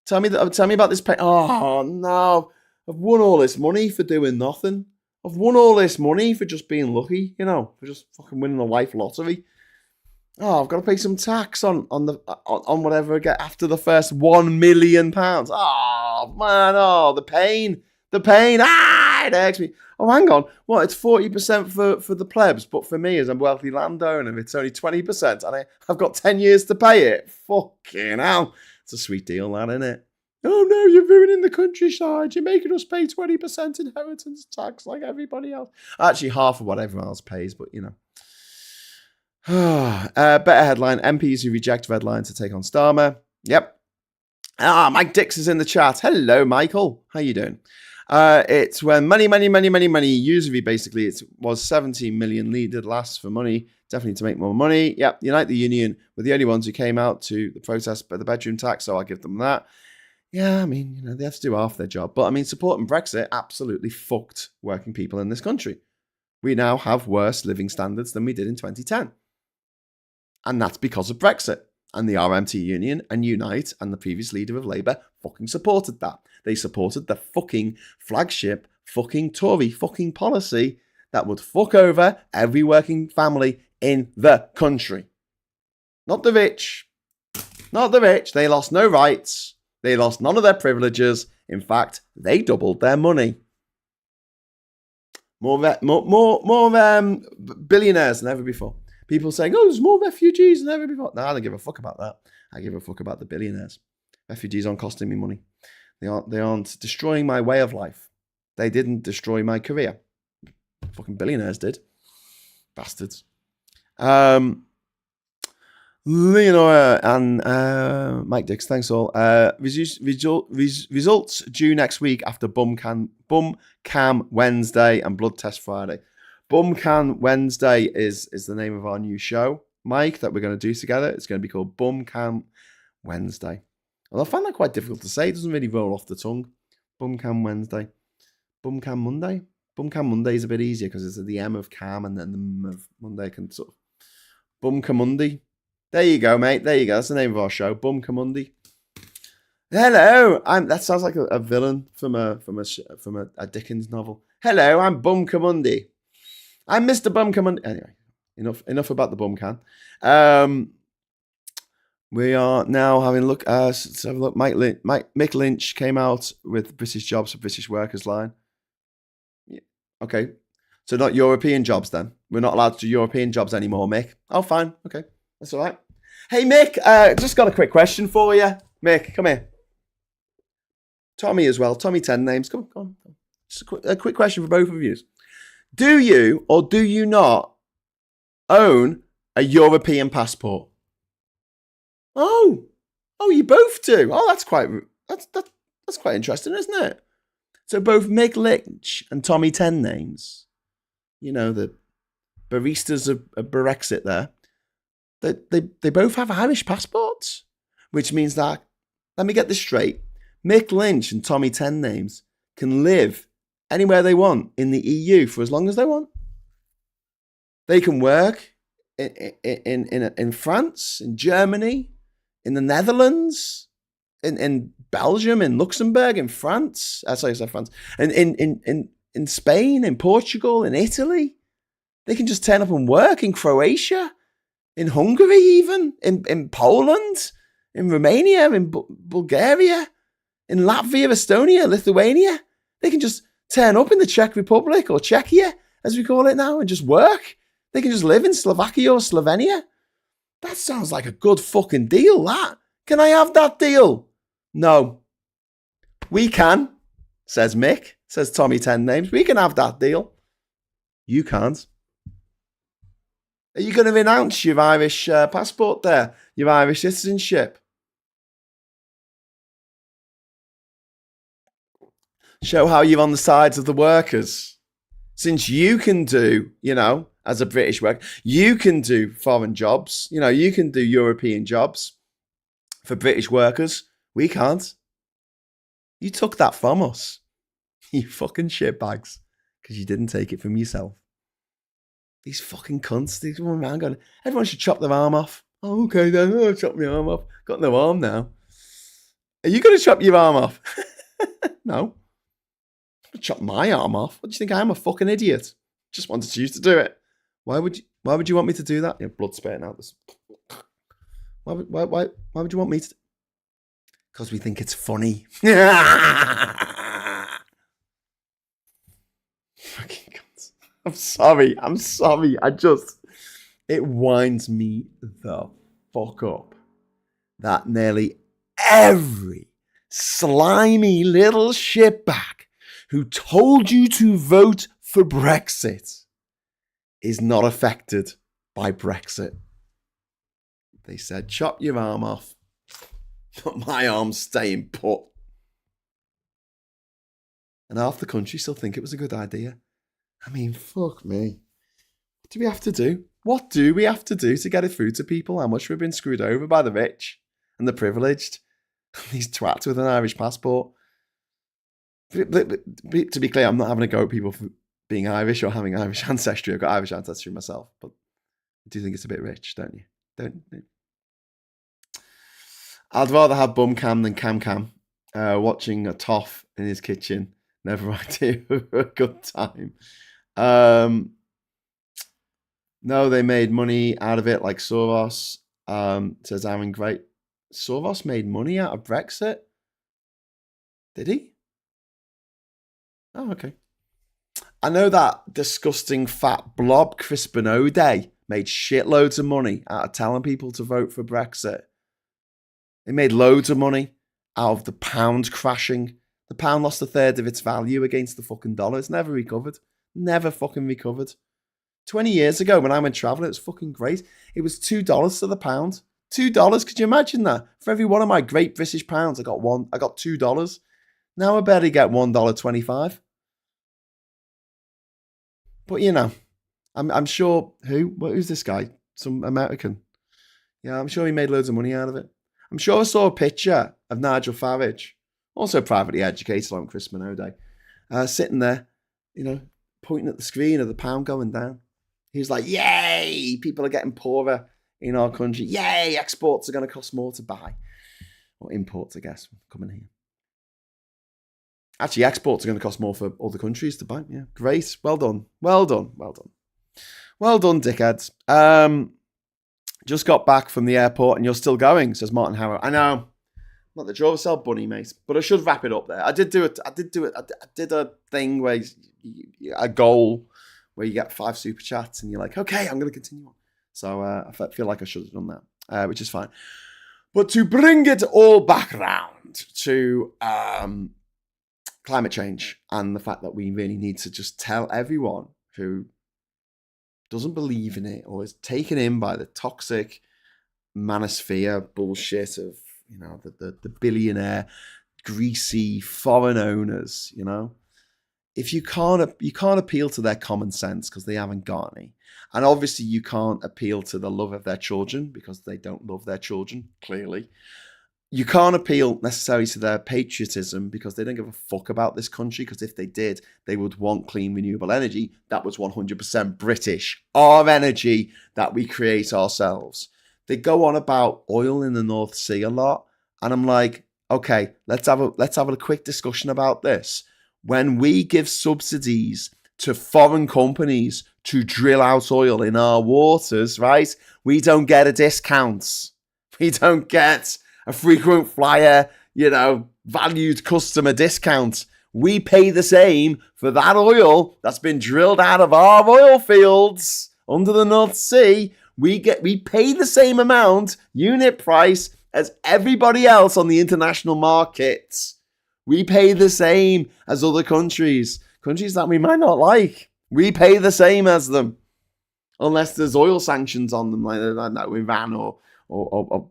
Tell me about this pain. Oh no, I've won all this money for doing nothing. I've won all this money for just being lucky. For just fucking winning the life lottery. Oh, I've got to pay some tax on whatever I get after the first £1 million. Oh man, the pain. It irks me. Oh, hang on. What? It's 40% for the plebs, but for me as a wealthy landowner, it's only 20%, and I've got 10 years to pay it. Fucking hell. It's a sweet deal, that, isn't it? Oh no, you're ruining the countryside. You're making us pay 20% inheritance tax like everybody else. Actually, half of what everyone else pays, but better headline. MPs who reject red line to take on Starmer. Yep. Mike Dix is in the chat. Hello, Michael. How you doing? It's when money. Usually, basically, it was 17 million needed last for money. Definitely to make more money. Yep. Unite the Union were the only ones who came out to the protest by the bedroom tax, so I'll give them that. Yeah, I mean, they have to do half their job. But I mean, supporting Brexit absolutely fucked working people in this country. We now have worse living standards than we did in 2010. And that's because of Brexit. And the RMT Union and Unite and the previous leader of Labour fucking supported that. They supported the fucking flagship fucking Tory fucking policy that would fuck over every working family in the country. Not the rich. Not the rich. They lost no rights. They lost none of their privileges. In fact, they doubled their money. More billionaires than ever before. People saying, there's more refugees than ever before. No, I don't give a fuck about that. I give a fuck about the billionaires. Refugees aren't costing me money. They aren't destroying my way of life. They didn't destroy my career. Fucking billionaires did. Bastards. Leonora and Mike Dix, thanks all. Results due next week after Bum Cam Wednesday and Blood Test Friday. Bum Can Wednesday is the name of our new show, Mike, that we're going to do together. It's going to be called Bum Can Wednesday. Well, I find that quite difficult to say. It doesn't really roll off the tongue. Bum Can Wednesday. Bum Can Monday? Bum Can Monday is a bit easier because it's the M of Cam and then the M of Monday can sort of... Bum Can Monday. There you go, mate. There you go. That's the name of our show. Bum Can Monday. Hello. That sounds like a villain from a Dickens novel. Hello, I'm Bum Can Monday. I'm Mr. Bumcam. Anyway, enough about the bum can. We are now having a look. Let's have a look. Mick Lynch came out with British jobs for British workers line. Yeah. Okay, so not European jobs then. We're not allowed to do European jobs anymore, Mick. Oh, fine. Okay, that's all right. Hey, Mick, just got a quick question for you. Mick, come here. Tommy as well. Tommy 10 names. Come on. Just a quick question for both of you. Do you or do you not own a European passport? Oh, you both do. Oh, that's quite interesting, isn't it? So both Mick Lynch and Tommy 10 names, the baristas of Brexit there, they both have Irish passports, which means that, let me get this straight, Mick Lynch and Tommy 10 names can live anywhere they want in the EU for as long as they want. They can work in France, in Germany, in the Netherlands, in Belgium, in Luxembourg, in France. Sorry, I said France. In Spain, in Portugal, in Italy. They can just turn up and work in Croatia, in Hungary, even in Poland, in Romania, in Bulgaria, in Latvia, Estonia, Lithuania. They can just turn up in the Czech Republic or Czechia, as we call it now, and just work. They can just live in Slovakia or Slovenia. That sounds like a good fucking deal, that. Can I have that deal? No. We can, says Mick, says Tommy 10 Names. We can have that deal. You can't. Are you going to renounce your Irish passport there? Your Irish citizenship? Show how you're on the sides of the workers. Since you can do, as a British worker, you can do foreign jobs. You can do European jobs for British workers. We can't. You took that from us. You fucking shitbags. Because you didn't take it from yourself. These fucking cunts. These one around going, everyone should chop their arm off. Oh, okay then. I'll chop my arm off. Got no arm now. Are you going to chop your arm off? No. Chop my arm off. What do you think? I'm a fucking idiot. Just wanted to choose to do it. Why would you want me to do that? Blood spurting out this. Why would you want me to? Because we think it's funny. Fucking cunts. I'm sorry. It winds me the fuck up that nearly every slimy little shitbag who told you to vote for Brexit is not affected by Brexit. They said, chop your arm off, but my arm's staying put. And half the country still think it was a good idea. I mean, fuck me. What do we have to do? What do we have to do to get it through to people? How much we've been screwed over by the rich and the privileged? These twats with an Irish passport. To be clear, I'm not having a go at people for being Irish or having Irish ancestry. I've got Irish ancestry myself, but I do think it's a bit rich, don't you? Don't. I'd rather have bum cam than cam. Watching a toff in his kitchen. Never idea of a good time. No, they made money out of it like Soros. Says Aaron, great. Soros made money out of Brexit? Did he? Oh, okay. I know that disgusting fat blob, Crispin O'Day, made shitloads of money out of telling people to vote for Brexit. They made loads of money out of the pound crashing. The pound lost a third of its value against the fucking dollar. It's never recovered. Never fucking recovered. 20 years ago when I went traveling, it was fucking great. It was $2 to the pound. $2. Could you imagine that? For every one of my great British pounds, I got $2. Now I barely get $1.25. But I'm sure who's this guy? Some American. Yeah, I'm sure he made loads of money out of it. I'm sure I saw a picture of Nigel Farage, also privately educated like Chris O'Day, sitting there, pointing at the screen of the pound going down. He was like, yay, people are getting poorer in our country. Yay, exports are going to cost more to buy. Or imports, I guess, coming here. Actually, exports are going to cost more for other countries to buy. Yeah, great. Well done. Well done, dickheads. Just got back from the airport and you're still going, says Martin Harrow. I know. Not the Duracell bunny, mate. But I should wrap it up there. I did a thing where a goal where you get 5 super chats and you're like, okay, I'm going to continue on. So I feel like I should have done that, which is fine. But to bring it all back around to climate change and the fact that we really need to just tell everyone who doesn't believe in it or is taken in by the toxic manosphere bullshit of, the billionaire, greasy foreign owners, if you can't appeal to their common sense because they haven't got any. And obviously you can't appeal to the love of their children because they don't love their children, clearly. you can't appeal necessarily to their patriotism because they don't give a fuck about this country, because if they did, they would want clean, renewable energy that was 100% British. Our energy that we create ourselves. They go on about oil in the North Sea a lot, and I'm like, okay, let's have a quick discussion about this. When we give subsidies to foreign companies to drill out oil in our waters, right? We don't get a discount. We don't get a frequent flyer, valued customer discount. We pay the same for that oil that's been drilled out of our oil fields under the North Sea. We pay the same amount, unit price, as everybody else on the international market. We pay the same as other countries that we might not like. We pay the same as them, unless there's oil sanctions on them, like Iran or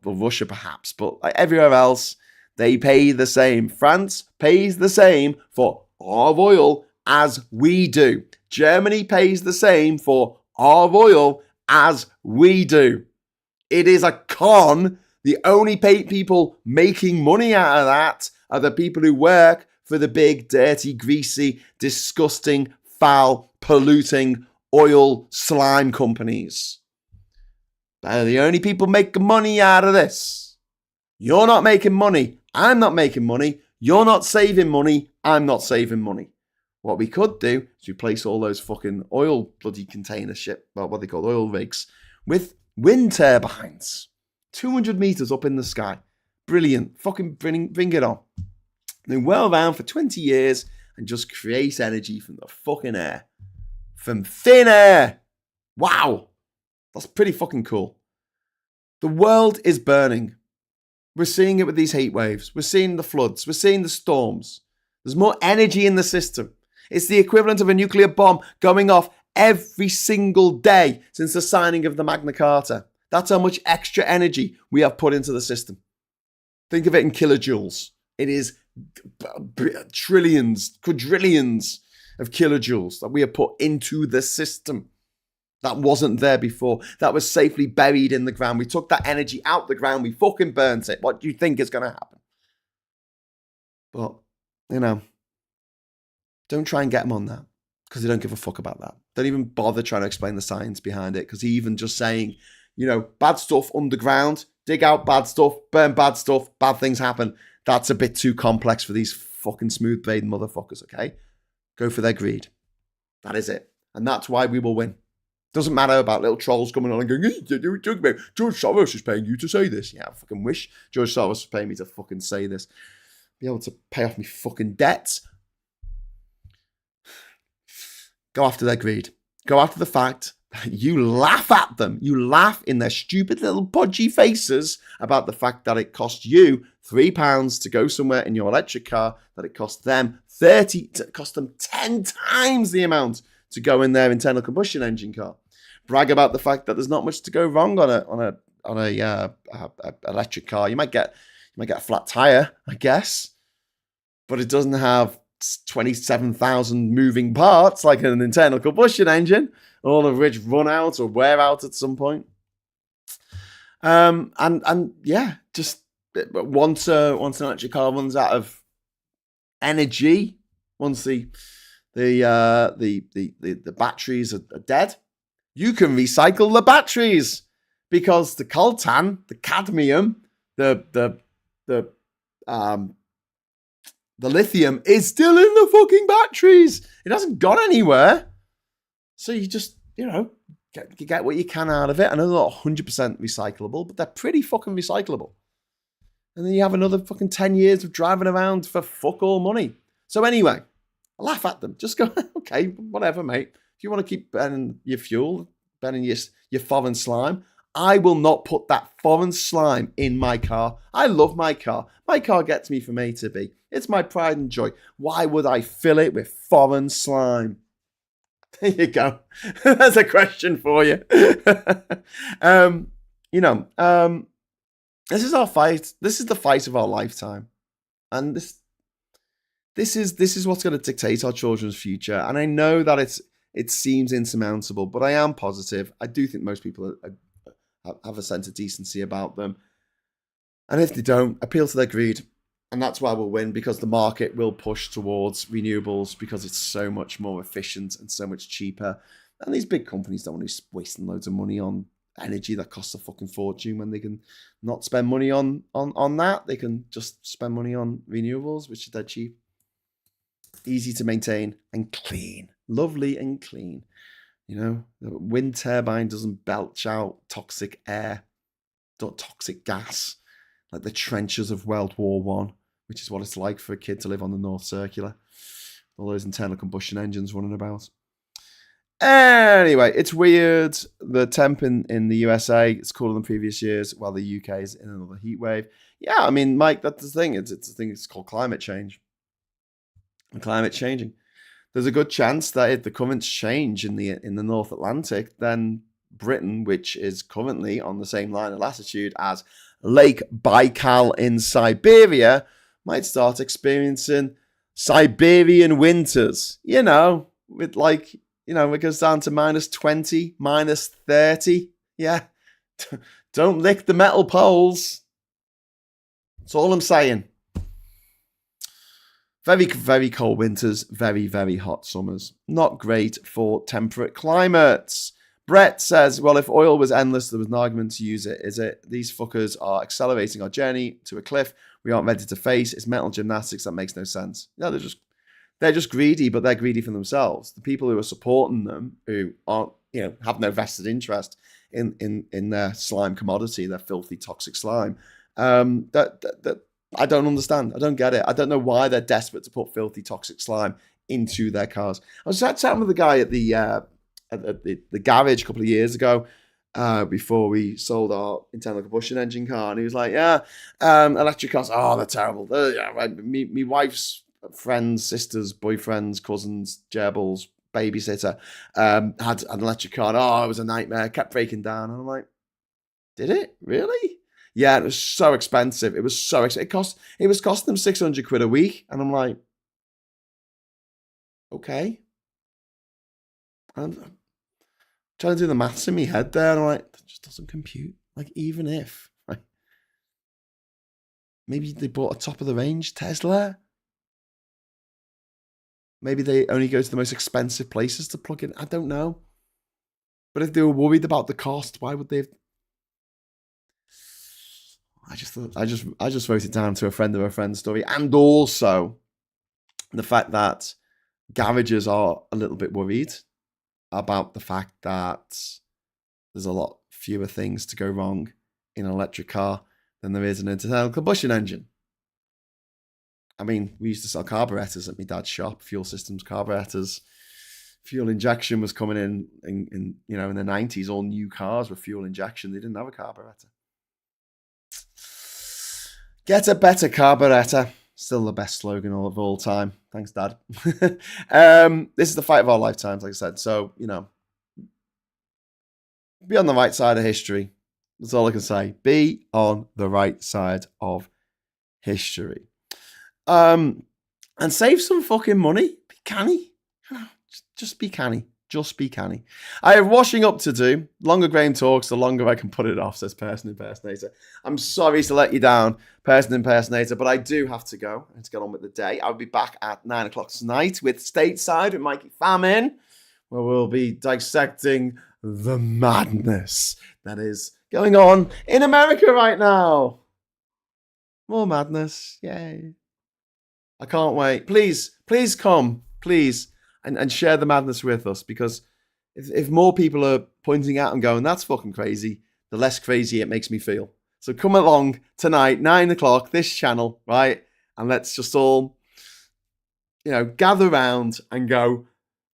Russia perhaps. But like everywhere else, they pay the same. France pays the same for our oil as we do. Germany pays the same for our oil as we do. It is a con. The only people making money out of that are the people who work for the big, dirty, greasy, disgusting, foul, polluting oil slime companies. They're the only people making money out of this. You're not making money. I'm not making money. You're not saving money. I'm not saving money. What we could do is replace all those fucking oil bloody container ship, well, what they call oil rigs, with wind turbines. 200 meters up in the sky. Brilliant. Fucking bring it on. They whirl around for 20 years and just create energy from the fucking air. From thin air. Wow. That's pretty fucking cool. The world is burning. We're seeing it with these heat waves. We're seeing the floods. We're seeing the storms. There's more energy in the system. It's the equivalent of a nuclear bomb going off every single day since the signing of the Magna Carta. That's how much extra energy we have put into the system. Think of it in kilojoules. It is trillions, quadrillions of kilojoules that we have put into the system. That wasn't there before. That was safely buried in the ground. We took that energy out the ground. We fucking burnt it. What do you think is going to happen? But, don't try and get them on that, because they don't give a fuck about that. Don't even bother trying to explain the science behind it, because even just saying, bad stuff underground, dig out bad stuff, burn bad stuff, bad things happen. That's a bit too complex for these fucking smooth-brained motherfuckers, okay? Go for their greed. That is it. And that's why we will win. Doesn't matter about little trolls coming on and going, hey, what are you talking about? George Soros is paying you to say this. Yeah, I fucking wish George Soros was paying me to fucking say this. Be able to pay off me fucking debts. Go after their greed. Go after the fact that you laugh at them. You laugh in their stupid little podgy faces about the fact that it cost you £3 to go somewhere in your electric car, that it cost them 10 times the amount to go in their internal combustion engine car. Brag about the fact that there's not much to go wrong on a electric car. You might get a flat tire, I guess, but it doesn't have 27,000 moving parts like an internal combustion engine, all of which run out or wear out at some point. And yeah, just once an electric car runs out of energy, once the batteries are dead, you can recycle the batteries, because the coltan, the cadmium, the lithium is still in the fucking batteries. It hasn't gone anywhere. So you just, get what you can out of it. I know they're not 100% recyclable, but they're pretty fucking recyclable. And then you have another fucking 10 years of driving around for fuck all money. So anyway, I laugh at them. Just go, okay, whatever, mate. If you want to keep burning your fuel, burning your foreign slime, I will not put that foreign slime in my car. I love my car. My car gets me from A to B. It's my pride and joy. Why would I fill it with foreign slime? There you go. That's a question for you. This is our fight. This is the fight of our lifetime. And this is what's going to dictate our children's future. And I know that it seems insurmountable, but I am positive. I do think most people have a sense of decency about them. And if they don't, appeal to their greed. And that's why we'll win, because the market will push towards renewables because it's so much more efficient and so much cheaper. And these big companies don't want to be wasting loads of money on energy that costs a fucking fortune when they can not spend money on that. They can just spend money on renewables, which is dead cheap. Easy to maintain and clean. Lovely and clean. You know, the wind turbine doesn't belch out toxic air, toxic gas, like the trenches of World War One, which is what it's like for a kid to live on the North Circular. All those internal combustion engines running about. Anyway, it's weird. The temp in the USA is cooler than previous years, while the UK is in another heat wave. Yeah, I mean, Mike, that's the thing. It's a thing. It's called climate change. And climate changing. There's a good chance that if the currents change in the North Atlantic, then Britain, which is currently on the same line of latitude as Lake Baikal in Siberia, might start experiencing Siberian winters. You know, with like, you know, it goes down to -20, -30. Yeah. Don't lick the metal poles. That's all I'm saying. Very, very cold winters, very, very hot summers. Not great for temperate climates. Brett says, well, if oil was endless, there was no argument to use it, is it? These fuckers are accelerating our journey to a cliff we aren't ready to face. It's mental gymnastics that makes no sense. No, they're just greedy, but they're greedy for themselves. The people who are supporting them, who aren't, you know, have no vested interest in their slime commodity, their filthy, toxic slime, that I don't understand. I don't get it. I don't know why they're desperate to put filthy, toxic slime into their cars. I was chatting with a guy at the garage a couple of years ago, before we sold our internal combustion engine car, and he was like, "Yeah, electric cars, oh, they're terrible. Me wife's friends, sisters, boyfriends, cousins, gerbils, babysitter had an electric car. Oh, it was a nightmare. Kept breaking down." And I'm like, "Did it really?" Yeah, it was so expensive. It was so expensive. It was costing them 600 quid a week. And I'm like, okay. I'm trying to do the maths in my head there. And I'm like, that just doesn't compute. Like, even if, like, maybe they bought a top of the range Tesla. Maybe they only go to the most expensive places to plug in. I don't know. But if they were worried about the cost, why would they have? I just wrote it down to a friend of a friend's story, and also the fact that garages are a little bit worried about the fact that there's a lot fewer things to go wrong in an electric car than there is in an internal combustion engine. I mean, we used to sell carburetors at my dad's shop, fuel systems carburetors. Fuel injection was coming in you know, in the 90s. All new cars were fuel injection. They didn't have a carburetor. Get a better carburetor. Still the best slogan of all time. Thanks, Dad. This is the fight of our lifetimes, like I said. So, you know, be on the right side of history. That's all I can say. Be on the right side of history. And save some fucking money. Be canny. Just be canny. Just be canny. I have washing up to do. Longer Graham talks, the longer I can put it off, says Person Impersonator. I'm sorry to let you down, Person Impersonator, but I do have to go. I have to get on with the day. I'll be back at 9 o'clock tonight with Stateside with Mikey Famine, where we'll be dissecting the madness that is going on in America right now. More madness. Yay. I can't wait. Please come. Please. And share the madness with us, because if more people are pointing out and going, that's fucking crazy, the less crazy it makes me feel. So come along tonight, 9 o'clock, this channel, right? And let's just all, you know, gather around and go,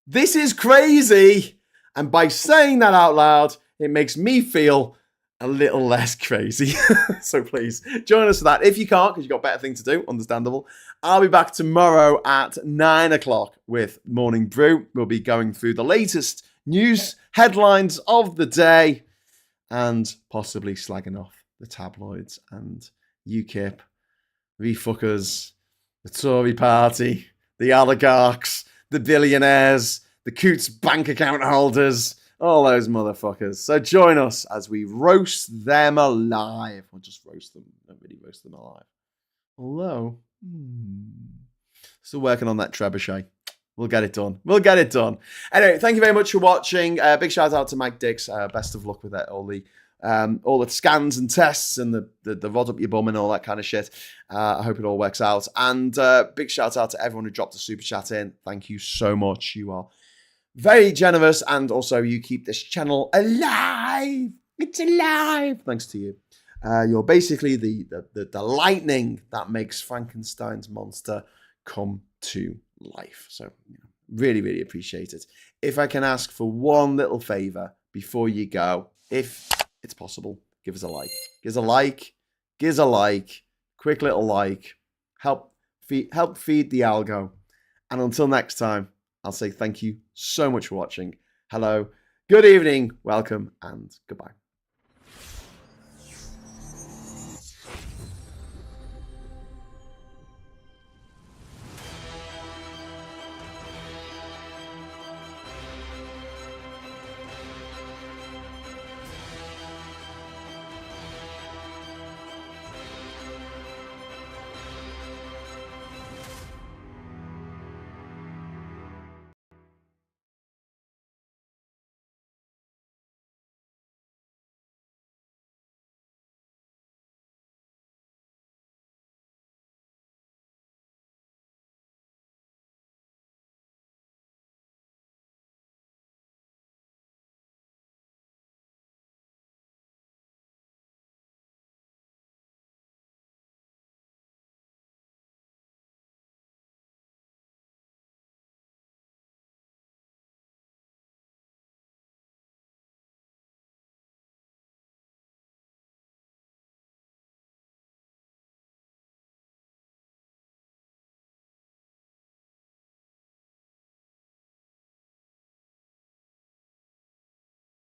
this is crazy. And by saying that out loud, it makes me feel a little less crazy. So please join us for that. If you can't, because you've got better things to do, understandable. I'll be back tomorrow at 9 o'clock with Morning Brew. We'll be going through the latest news headlines of the day and possibly slagging off the tabloids and UKIP, RefUKers, the Tory party, the oligarchs, the billionaires, the Coots bank account holders, all those motherfuckers. So join us as we roast them alive. Or just roast them. Don't really roast most of them alive. Although, still working on that trebuchet. We'll get it done. We'll get it done. Anyway, thank you very much for watching. Big shout out to Mike Dix. Best of luck with it. All the scans and tests and the rod up your bum and all that kind of shit. I hope it all works out. And big shout out to everyone who dropped a super chat in. Thank you so much. You are very generous, and also you keep this channel alive. It's alive. Thanks to you. You're basically the lightning that makes Frankenstein's monster come to life. So really, really appreciate it. If I can ask for one little favor before you go, if it's possible, give us a like. Give us a like. Give us a like. Quick little like. Help feed the algo. And until next time, I'll say thank you so much for watching. Hello, good evening, welcome, and goodbye.